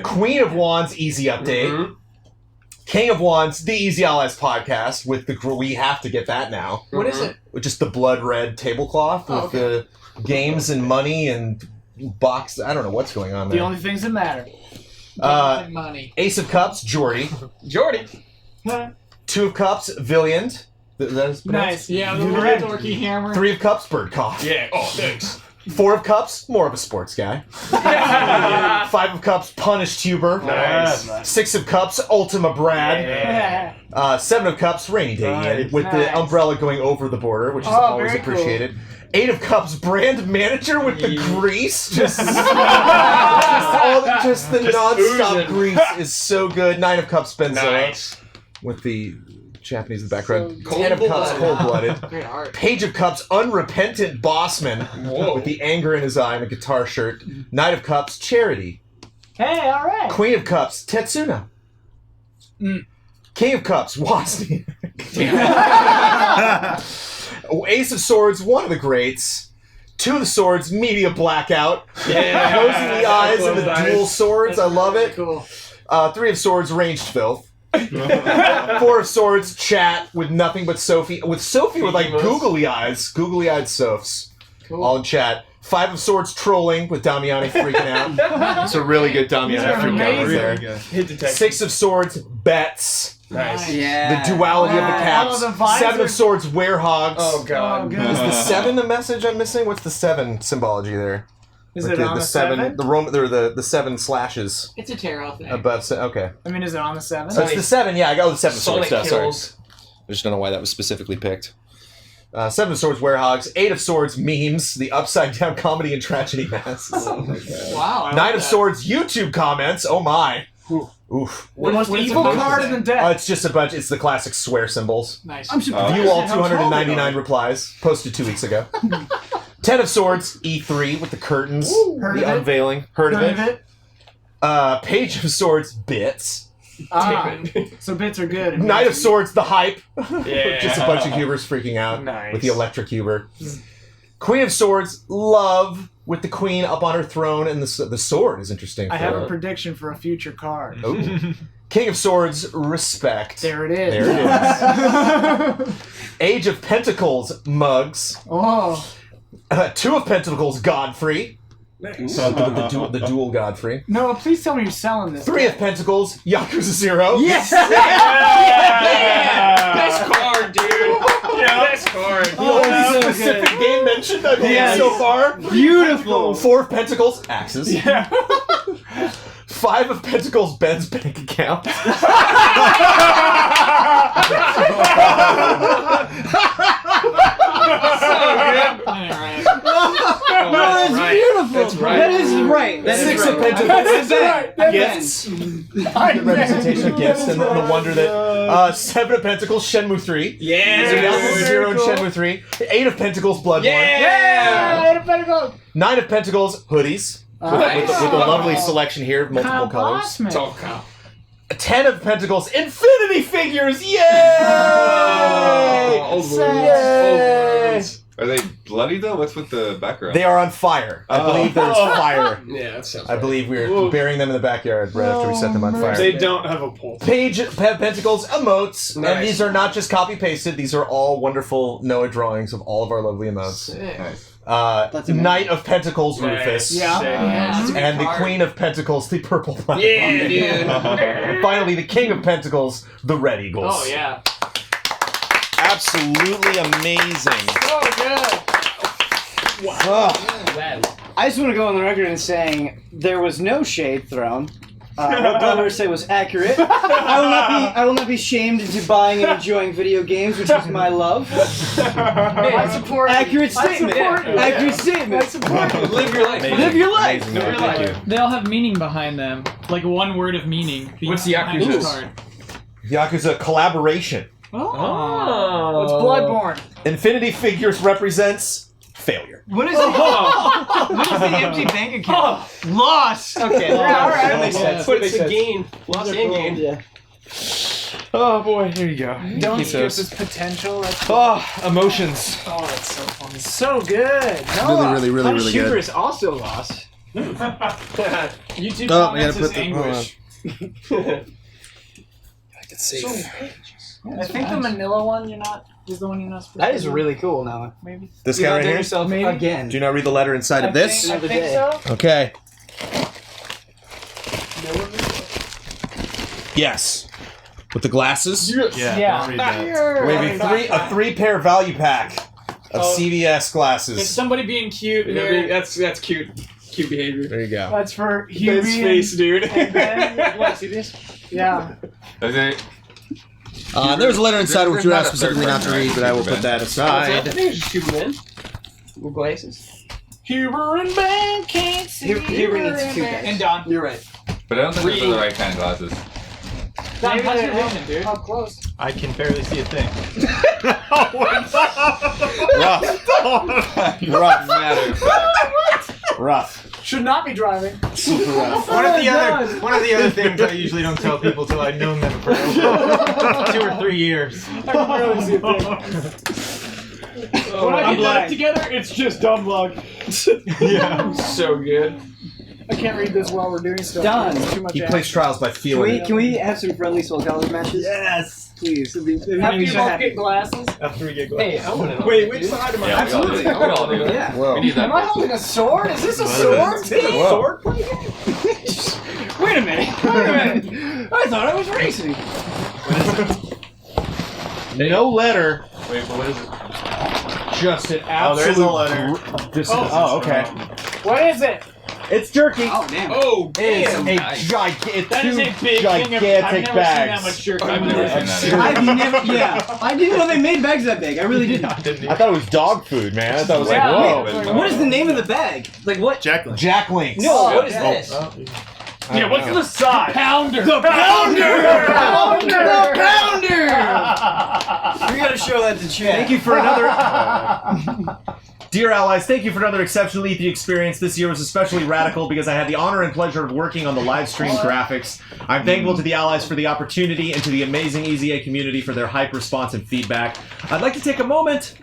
Queen of Wands, Easy Update. King of Wands, the Easy Allies podcast with the we have to get that now. What is it? With just the blood red tablecloth with the games and money and box. I don't know what's going on there. The only things that matter. Money. Ace of Cups, Jordy. Jordy. Two of Cups, Villiand. That is pronounced? Nice. Yeah, the little Red. dorky hammer. Three of Cups, Birdcough. Yeah. Oh, thanks. Four of Cups, more of a sports guy. Five of Cups, Punished Huber. Nice. Six of Cups, Ultima Brad. Seven of Cups, Rainy Day Ian, with the Nice. umbrella going over the border, which is Oh, always very cool. appreciated. Eight of Cups, Brand Manager with the grease. Just the non-stop oozing. grease is so good. Nine of Cups, Benzoa. Nice. With the Japanese in the background. So Ten of Cups, cold-blooded. Cold-Blooded. Great art. Page of Cups, Unrepentant Bossman. Whoa. With the anger in his eye and a guitar shirt. Knight of Cups, Charity. Hey, all right. Queen of Cups, Tetsuna. King of Cups, Wozniak. Ace of Swords, one of the greats. Two of the swords, Media Blackout. Yeah. Closing the eyes and the Close eyes. dual swords, I love it. Cool. Three of Swords, Ranged Filth. Four of Swords, Chat with nothing but Sophie. With Sophie with like googly eyes. Googly eyed Sophs. Cool. All in chat. Five of Swords, Trolling with Damiani freaking out. It's a really good Damiani These are freak out amazing. there. Hit detect. Six of Swords, Bets. Nice. Yeah. The duality of the caps. Oh, the visor. Seven of Swords, Werehogs. Oh, God. Oh, good. Is the seven the message I'm missing? What's the seven symbology there? Is Like it on the seven? The Roman, the seven slashes It's a tarot thing. above. Okay, I mean, is it on the seven? so it's the seven. Yeah, I got the seven Sonic sword stuff. Sorry, kills. I just don't know why that was specifically picked. Seven of Swords, Werehogs. Eight of Swords, memes. The upside down comedy and tragedy masks. Wow. Nine of Swords, YouTube comments. Oh my. Oof. The most what is evil it? card in the deck. It's just a bunch. It's the classic swear symbols. Nice. I'm surprised. View all at how troll they 299 are. replies posted 2 weeks ago. Ten of Swords, E3 with the curtains, Heard the of it? unveiling. Heard of Heard it? of it? Page of Swords, bits. So bits are good. Knight of Swords, the hype. Yeah. Just a bunch of Hubers freaking out Nice. with the electric Huber. Queen of Swords, love with the queen up on her throne, and the sword is interesting. I have for- a prediction for a future card. Ooh. King of Swords, respect. There it is. There it is. Age of Pentacles, mugs. Oh. Two of Pentacles, Godfrey. So the dual Godfrey. No, please tell me you're selling this. Three of Pentacles, Yakuza 0. Yes! Best card, dude. Best card. The only specific game mentioned, I believe, Yes. so far. Beautiful. Four of Pentacles, Axes. Yeah. Five of Pentacles, Ben's bank account. No, that's beautiful. That's right. That is right. That is Six right. of Pentacles, That's right. That's gifts. The representation of gifts and the wonder that. Seven of Pentacles, Shenmue 3. Yeah. So Yakuza Very 0 and cool. Shenmue 3. Eight of Pentacles, Bloodborne. Yeah! Better go. Nine of Pentacles, hoodies. With a lovely selection here of multiple colors. Bossman. Talk out. 10 of Pentacles, Infinity figures! Yay! Old Yay! Are they bloody though? What's with the background? They are on fire. I believe there's fire. Yeah, that sounds I believe we're burying them in the backyard right after we set them on fire. They don't have a pulse. Page Pentacles emotes, and Nice. these are not just copy pasted. These are all wonderful Noah drawings of all of our lovely emotes. Nice. Knight of Pentacles, Nice. Rufus. Yeah. And the Queen of Pentacles, the purple one. Yeah, dude. And finally, the King of Pentacles, the Red Eagles. Oh yeah. Absolutely amazing. So good. I just want to go on the record in saying there was no shade thrown. What Glover said was accurate. I will not be shamed into buying and enjoying video games, which is my love. I support. Accurate statement. Accurate statement. I support. Live your life. Amazing. Live your life. Amazing, Noah, thank you. They all have meaning behind them, like one word of meaning. What's the behind each Yakuza's? card. Yakuza collaboration. Oh. It's Bloodborne. Infinity Figures represents failure. What is it? What is the empty bank account? Loss. Okay. Yeah, all right. That makes sense. But it's a gain. Lost and gain. Yeah. Oh boy, here you go. Don't skip this potential. That's Emotions. oh, that's so funny. So good. Really Punch good. is also lost. YouTube Oh, I comments gotta is put the- hold anguish. I think the Manila one is the one you're not supposed to. That is really cool, Noah. Maybe. This You guy right outdid here? yourself again. Do you not read the letter inside of this? I think so. Okay. Yes. With the glasses? Yeah. Don't read that. Waving a three-pair value pack of CVS It's glasses. somebody being cute. Here. That's cute. Cute behavior. There you go. That's for His Hubie face, dude. and Ben. What, see this? Yeah. Is it? There's a letter inside which you There's asked not a third specifically not to one, read, right? but I will put that I aside. think it's just Superman. With glasses. Huber and Ben can't see. Huber needs two guys. And Don. You're right. But I don't think those are the right kind of glasses. Don, Maybe how's they your are. vision, dude? Up close. I can barely see a thing. Rough. Should not be driving. Super rough. One of the other things I usually don't tell people till I've known them for 2 or 3 years. I can barely see a thing. When I I'm get that blind. together, it's just dumb luck. Yeah. So good. I can't read this while we're doing stuff. Done. It's too much He action. plays trials by feeling it. Can we have some friendly Soul Calibur matches? Yes. Please. It'd be After make me you so both happy. get glasses. After we get Hey, I want to know. Wait, which side am I? Yeah, we all do. We all do. Yeah. Whoa. We need that. Am I holding a sword? Is this a sword? Whoa. Wait a minute. I thought I was racing. No letter. Wait, but what is it? Just an Oh, there's absolute. a letter. Oh, okay. What is it? It's jerky. Oh damn. Oh, It's damn. a Nice. gigantic, That is a big thing of. I've gigantic never seen that bags. much jerky. I've never seen that. I've never. Yeah. I didn't know they made bags that big. I really didn't. I thought it was dog food, man. I thought it was like, Yeah. whoa. Wait, What is the name of the bag? Like what? Jacqueline. Jack Links. No. What is this? Yeah, what's the size? Pounder. The pounder! The pounder! We gotta show that to chat. Thank you for another. Dear allies, thank you for another exceptional E3 experience. This year was especially radical because I had the honor and pleasure of working on the live stream graphics. I'm thankful to the allies for the opportunity and to the amazing EZA community for their hype response and feedback. I'd like to take a moment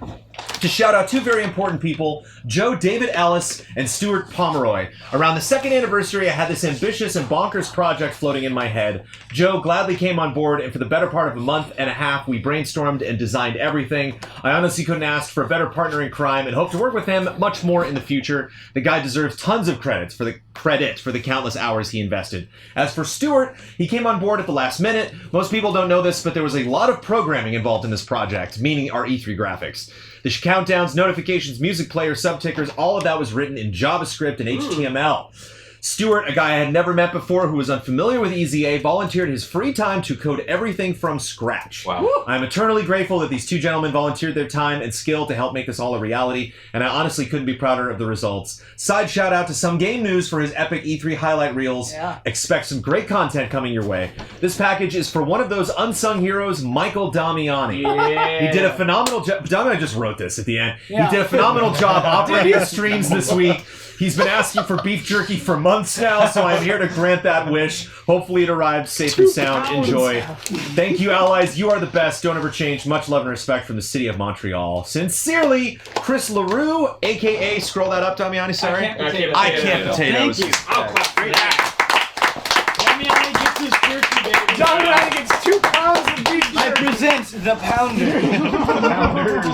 to shout out two very important people, Joe David Ellis and Stuart Pomeroy. Around the second anniversary, I had this ambitious and bonkers project floating in my head. Joe gladly came on board, and for the better part of a month and a half, we brainstormed and designed everything. I honestly couldn't ask for a better partner in crime and hope to work with him much more in the future. The guy deserves tons of credit for the countless hours he invested. As for Stuart, he came on board at the last minute. Most people don't know this, but there was a lot of programming involved in this project, meaning our E3 graphics. The countdowns, notifications, music players, subtickers, all of that was written in JavaScript and HTML. Stuart, a guy I had never met before who was unfamiliar with EZA, volunteered his free time to code everything from scratch. Wow. I'm eternally grateful that these two gentlemen volunteered their time and skill to help make this all a reality, and I honestly couldn't be prouder of the results. Side shout out to Some Game News for his epic E3 highlight reels. Yeah. Expect some great content coming your way. This package is for one of those unsung heroes, Michael Damiani. Yeah. He did a phenomenal job. Damiani just wrote this at the end. Yeah. He did a phenomenal job operating the streams this week. He's been asking for beef jerky for months. months now, so I'm here to grant that wish. Hopefully it arrives safe and sound. Enjoy. Thank you, allies. You are the best. Don't ever change. Much love and respect from the city of Montreal. Sincerely, Chris LaRue, a.k.a. Scroll that up, Damiani, sorry. I Can't Potatoes. Thank you. I'll clap for that. Damiani gets his jerky, baby. Damiani gets 2 pounds of beef jerky. I present the pounder.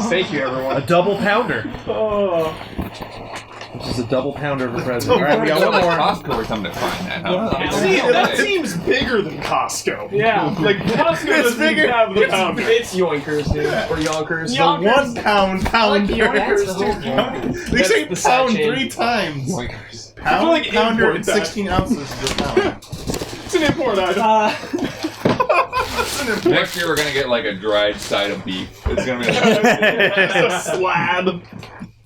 Thank you, everyone. A double pounder. Oh. This is a double pounder of a present. All right, we got one more. Costco or something to find that. That seems bigger than Costco. Yeah. Like Costco doesn't bigger. have the pounder. It's yoinkers, dude. Or yonkers. The 1 pound pounder. yoinkers, They say the pound sachet. 3 times. Yoinkers. Pound, like pounder, import and that. 16 ounces per pound. It's an import item. Next year we're gonna get like a dried side of beef. It's gonna be like It's a slab.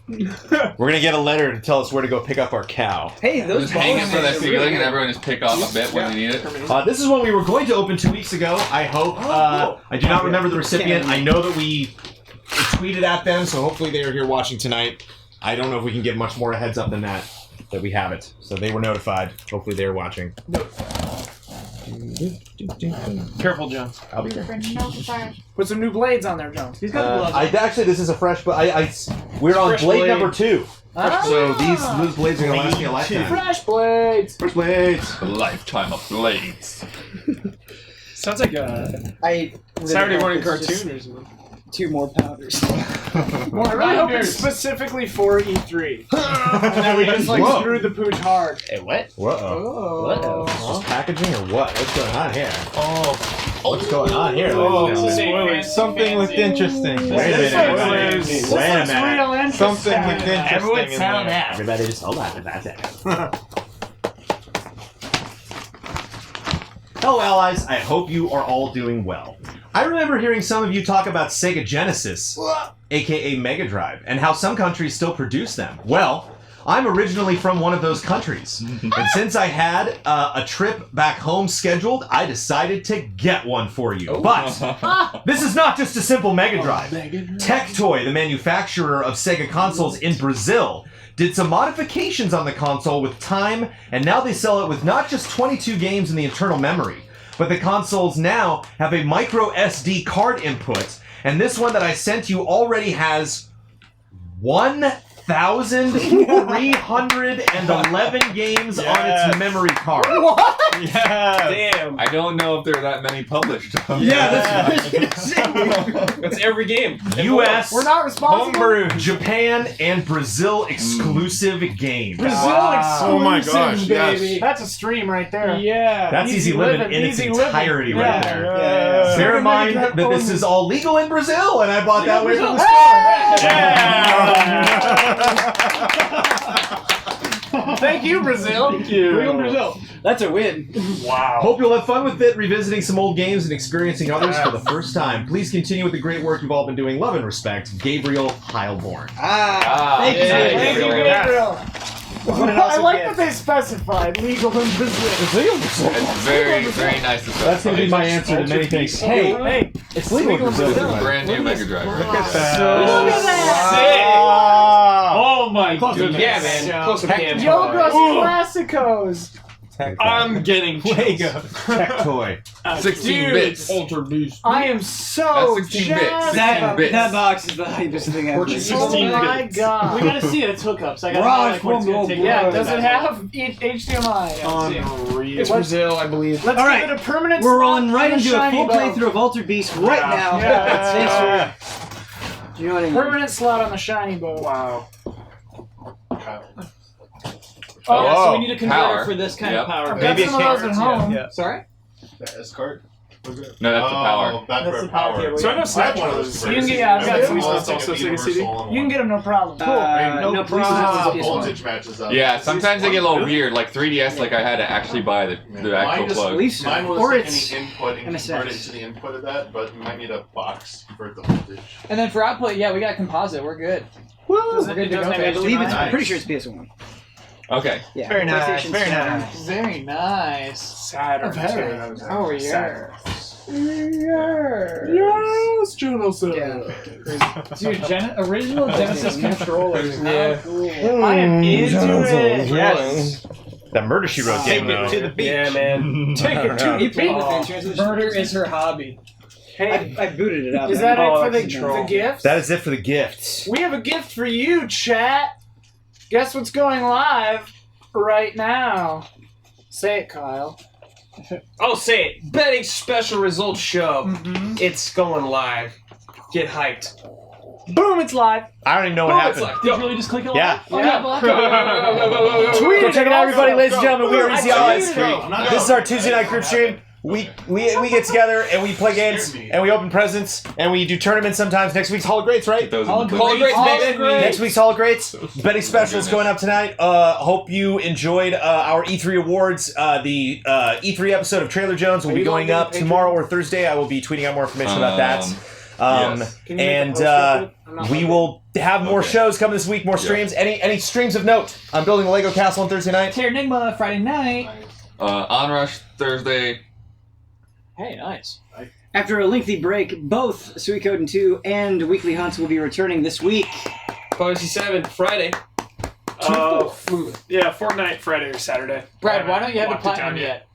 We're going to get a letter to tell us where to go pick up our cow. Hey, those just hang it for that balls are feeling really and everyone just pick off a bit when they need it. This is one we were going to open 2 weeks ago. I hope. I do not remember the recipient. I know that we tweeted at them, so hopefully they are here watching tonight. I don't know if we can give much more a heads up than that we have it. So they were notified. Hopefully they are watching. Careful, John. I'll be there. Put some new blades on there, John. He's got the gloves. Actually, this is a fresh, but we're on Fresh blade blade. number 2. Ah. So these blades are going to last me a lifetime. Fresh blades. Fresh blades. A lifetime of blades. Sounds like a I really Saturday hope morning it's cartoon just or something. 2 more pounders. Well, I really hope it's specifically for E3. And then we just like Whoa. screwed the pooch hard. Hey, what? Whoa. Just packaging or what? What's going on here? Oh, What's going on here? Oh, ladies and gentlemen? spoilers. something looked interesting. Wait a minute. This Wait a looks minute. real interesting. Something looked interesting Everyone in sound there. out. Everybody just hold on to that. Hello, allies. I hope you are all doing well. I remember hearing some of you talk about Sega Genesis, aka Mega Drive, and how some countries still produce them. Well, I'm originally from one of those countries, and since I had a trip back home scheduled, I decided to get one for you. But this is not just a simple Mega Drive. Tectoy, the manufacturer of Sega consoles in Brazil, did some modifications on the console with time, and now they sell it with not just 22 games in the internal memory, but the consoles now have a micro SD card input, and this one that I sent you already has 1,311 games on its memory card. What? Yeah. Damn. I don't know if there are that many published. Yeah, that's what I was gonna say. That's every game. US, We're not responsible. homebrew, Japan, and Brazil exclusive games. Brazil exclusive, Oh my gosh, baby. yes. That's a stream right there. Yeah. That's easy living in its easy living. entirety Yeah. right there. Yeah. Bear in mind that this is all legal in Brazil, and I bought that way from the store. Thank you, Brazil. Thank you. Real Brazil. That's a win. Wow. Hope you'll have fun with it, revisiting some old games and experiencing others for the first time. Please continue with the great work you've all been doing. Love and respect, Gabriel Heilborn. Thank you. yeah, Thank you, Gabriel. Gabriel. What an I awesome like gift. that they specified legal in Brazil. It's very, very nice to That's going to be my answer to many things. Hey, Hey, it's legal in Brazil. brand new Mega Drive. Look at that. look at that. Oh my goodness. Yeah, man. Close up cam. Yogos Ooh. Classicos. I'm getting Lego. Tectoy. 16 bits. Altered beast. I am so That's 16 bits. jazzed. 16 bits. That box is the hypest thing I've ever Portuguese seen. Oh 16 my bits. god. We gotta see its hookups. I gotta Raj know like, what it's gonna from take. the Yeah, world. does it have HDMI? Unreal. It's Brazil, I believe. Let's All give right. it a permanent We're slot rolling right on the into a shiny full bow. playthrough of Altered Beast right now. Yeah. Do you know what I mean? Permanent slot on the shiny bow. Wow. Oh, yeah, so Oh, we need a converter power. for this kind Yep. of power. I've got Maybe some of those at home. Yeah. Sorry? The S card? Was it? No, that's the power. That's That's for the power power. cable. So I know I Snap have one of was. those. You can get- yeah, I've got It's some almost also like a Sega CD. universal You can get them no problem. No, no please problem. don't The use voltage matches up. Yeah, sometimes they get a little weird. Like 3DS, like I had to actually buy the actual Mine just- plug. Believe so. Mine was Or taking it's the input and MSX. convert it to the input of that, but you might need a box to convert the voltage. And then for output, yeah, we got composite. We're good. Does We're it, good it to doesn't go. have I believe it's. HDMI? I'm pretty sure it's PS1. Okay. Yeah. Very nice, PlayStation very Saturn. nice. Very nice. Saturn. Very. too. Oh, yeah. Saturn. Yes, Genesis. Dude, original Genesis controllers. Yeah. Cool. I am into it. Yes. That Murder She Wrote game, though. To the beach. Yeah, man. Take it to You the paid beach. attention. Murder is her hobby. Hey, I booted it out. is that it for that's the gifts? That is it for the gifts. We have a gift for you, chat. Guess what's going live right now? Say it, Kyle. I'll say it. Betting special results show. It's going live. Get hyped. Boom! It's live. I don't even know what Boom, happened. it's live. Did you really just click it? Yeah. Oh, yeah. Tweet Go it check it out, everybody, also. ladies and gentlemen. We are Easy Allies. tweeted it. This is our Tuesday night group stream. We get together and we play games and we open presents and we do tournaments sometimes. Next week's Hall of Greats, right? Those Hall in of the Hall of Greats, baby. Next week's Hall of Greats. Betting specials going up tonight. Hope you enjoyed our E3 awards. The E3 episode of Trailer Jones will Are be you going logged in up to Patreon? tomorrow or Thursday. I will be tweeting out more information about that. Yes. Can you make a And post of it? I'm not we logged will have more Okay. shows coming this week, more streams. Any streams of note? I'm building a Lego castle on Thursday night. Terra Enigma Friday night. Onrush Thursday. Hey, nice. After a lengthy break, both Suikoden 2 and Weekly Hunts will be returning this week. Policy 7, Friday. Yeah, Fortnite Friday or Saturday. Brad, why don't you have the Locked it down platinum yet?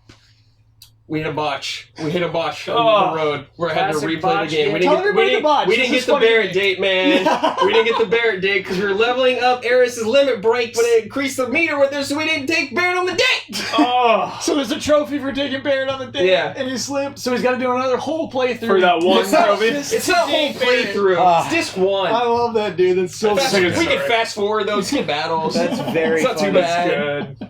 We hit a botch. We hit a botch Oh, on the road. We're having to classic replay botch the game. We game. didn't Tell get, everybody the botch. we didn't This get is the funny. Barrett date, man. We didn't get the Barrett date because we were leveling up Eris's limit break, but it increased the meter with her, so we didn't take Barrett on the date. Oh, So there's a trophy for taking Barrett on the date. Yeah. And he slipped, so he's got to do another whole playthrough. for that one trophy. It's not a whole playthrough. It's disc one. I love that, dude. That's so Fast- sick. we can fast forward those skip battles. That's very It's not too funny. bad. Good.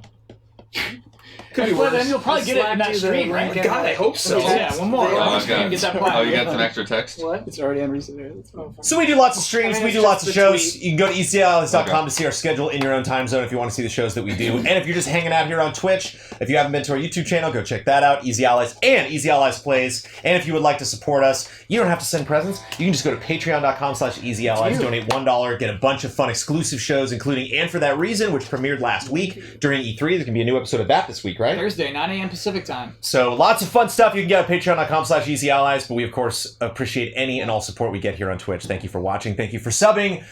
Could be Well, then worse. you'll probably get it in that stream, right? God, I hope so. Yeah, one more. Oh, One more I stream, get that got, platinum. you got some extra text? What? It's already on recent. So we do lots of streams, I mean, we it's do just lots of the shows. tweet. You can go to ecallies.com Okay. to see our schedule in your own time zone if you want to see the shows that we do. And if you're just hanging out here on Twitch, if you haven't been to our YouTube channel, go check that out, Easy Allies and Easy Allies Plays. And if you would like to support us, you don't have to send presents. You can just go to patreon.com/easyallies, donate $1, get a bunch of fun exclusive shows, including And For That Reason, which premiered last week during E3. There can be a new episode of that this week, right? Thursday, 9 a.m. Pacific time. So lots of fun stuff you can get at patreon.com/easyallies, but we of course appreciate any and all support we get here on Twitch. Thank you for watching. Thank you for subbing.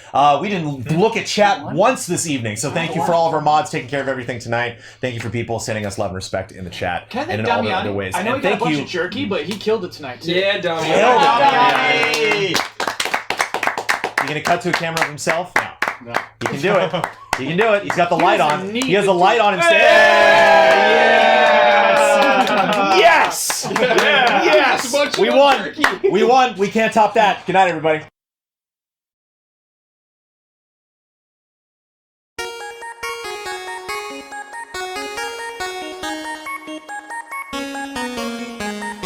We didn't look at chat once this evening, so thank you for all of our mods taking care of everything tonight. Thank you for people sending us love and respect in the chat Can I and thank in all the other Damiani? ways. I know And he got a thank bunch you. of jerky, but he killed it tonight, too. Yeah, Damiani. Hell, Damiani. Damiani. You gonna cut to a camera of himself? No. He can do it. He can do it. He's got the light on. He has a light on instead. Yes! Yes! Yes! We won. We won. We can't top that. Good night, everybody.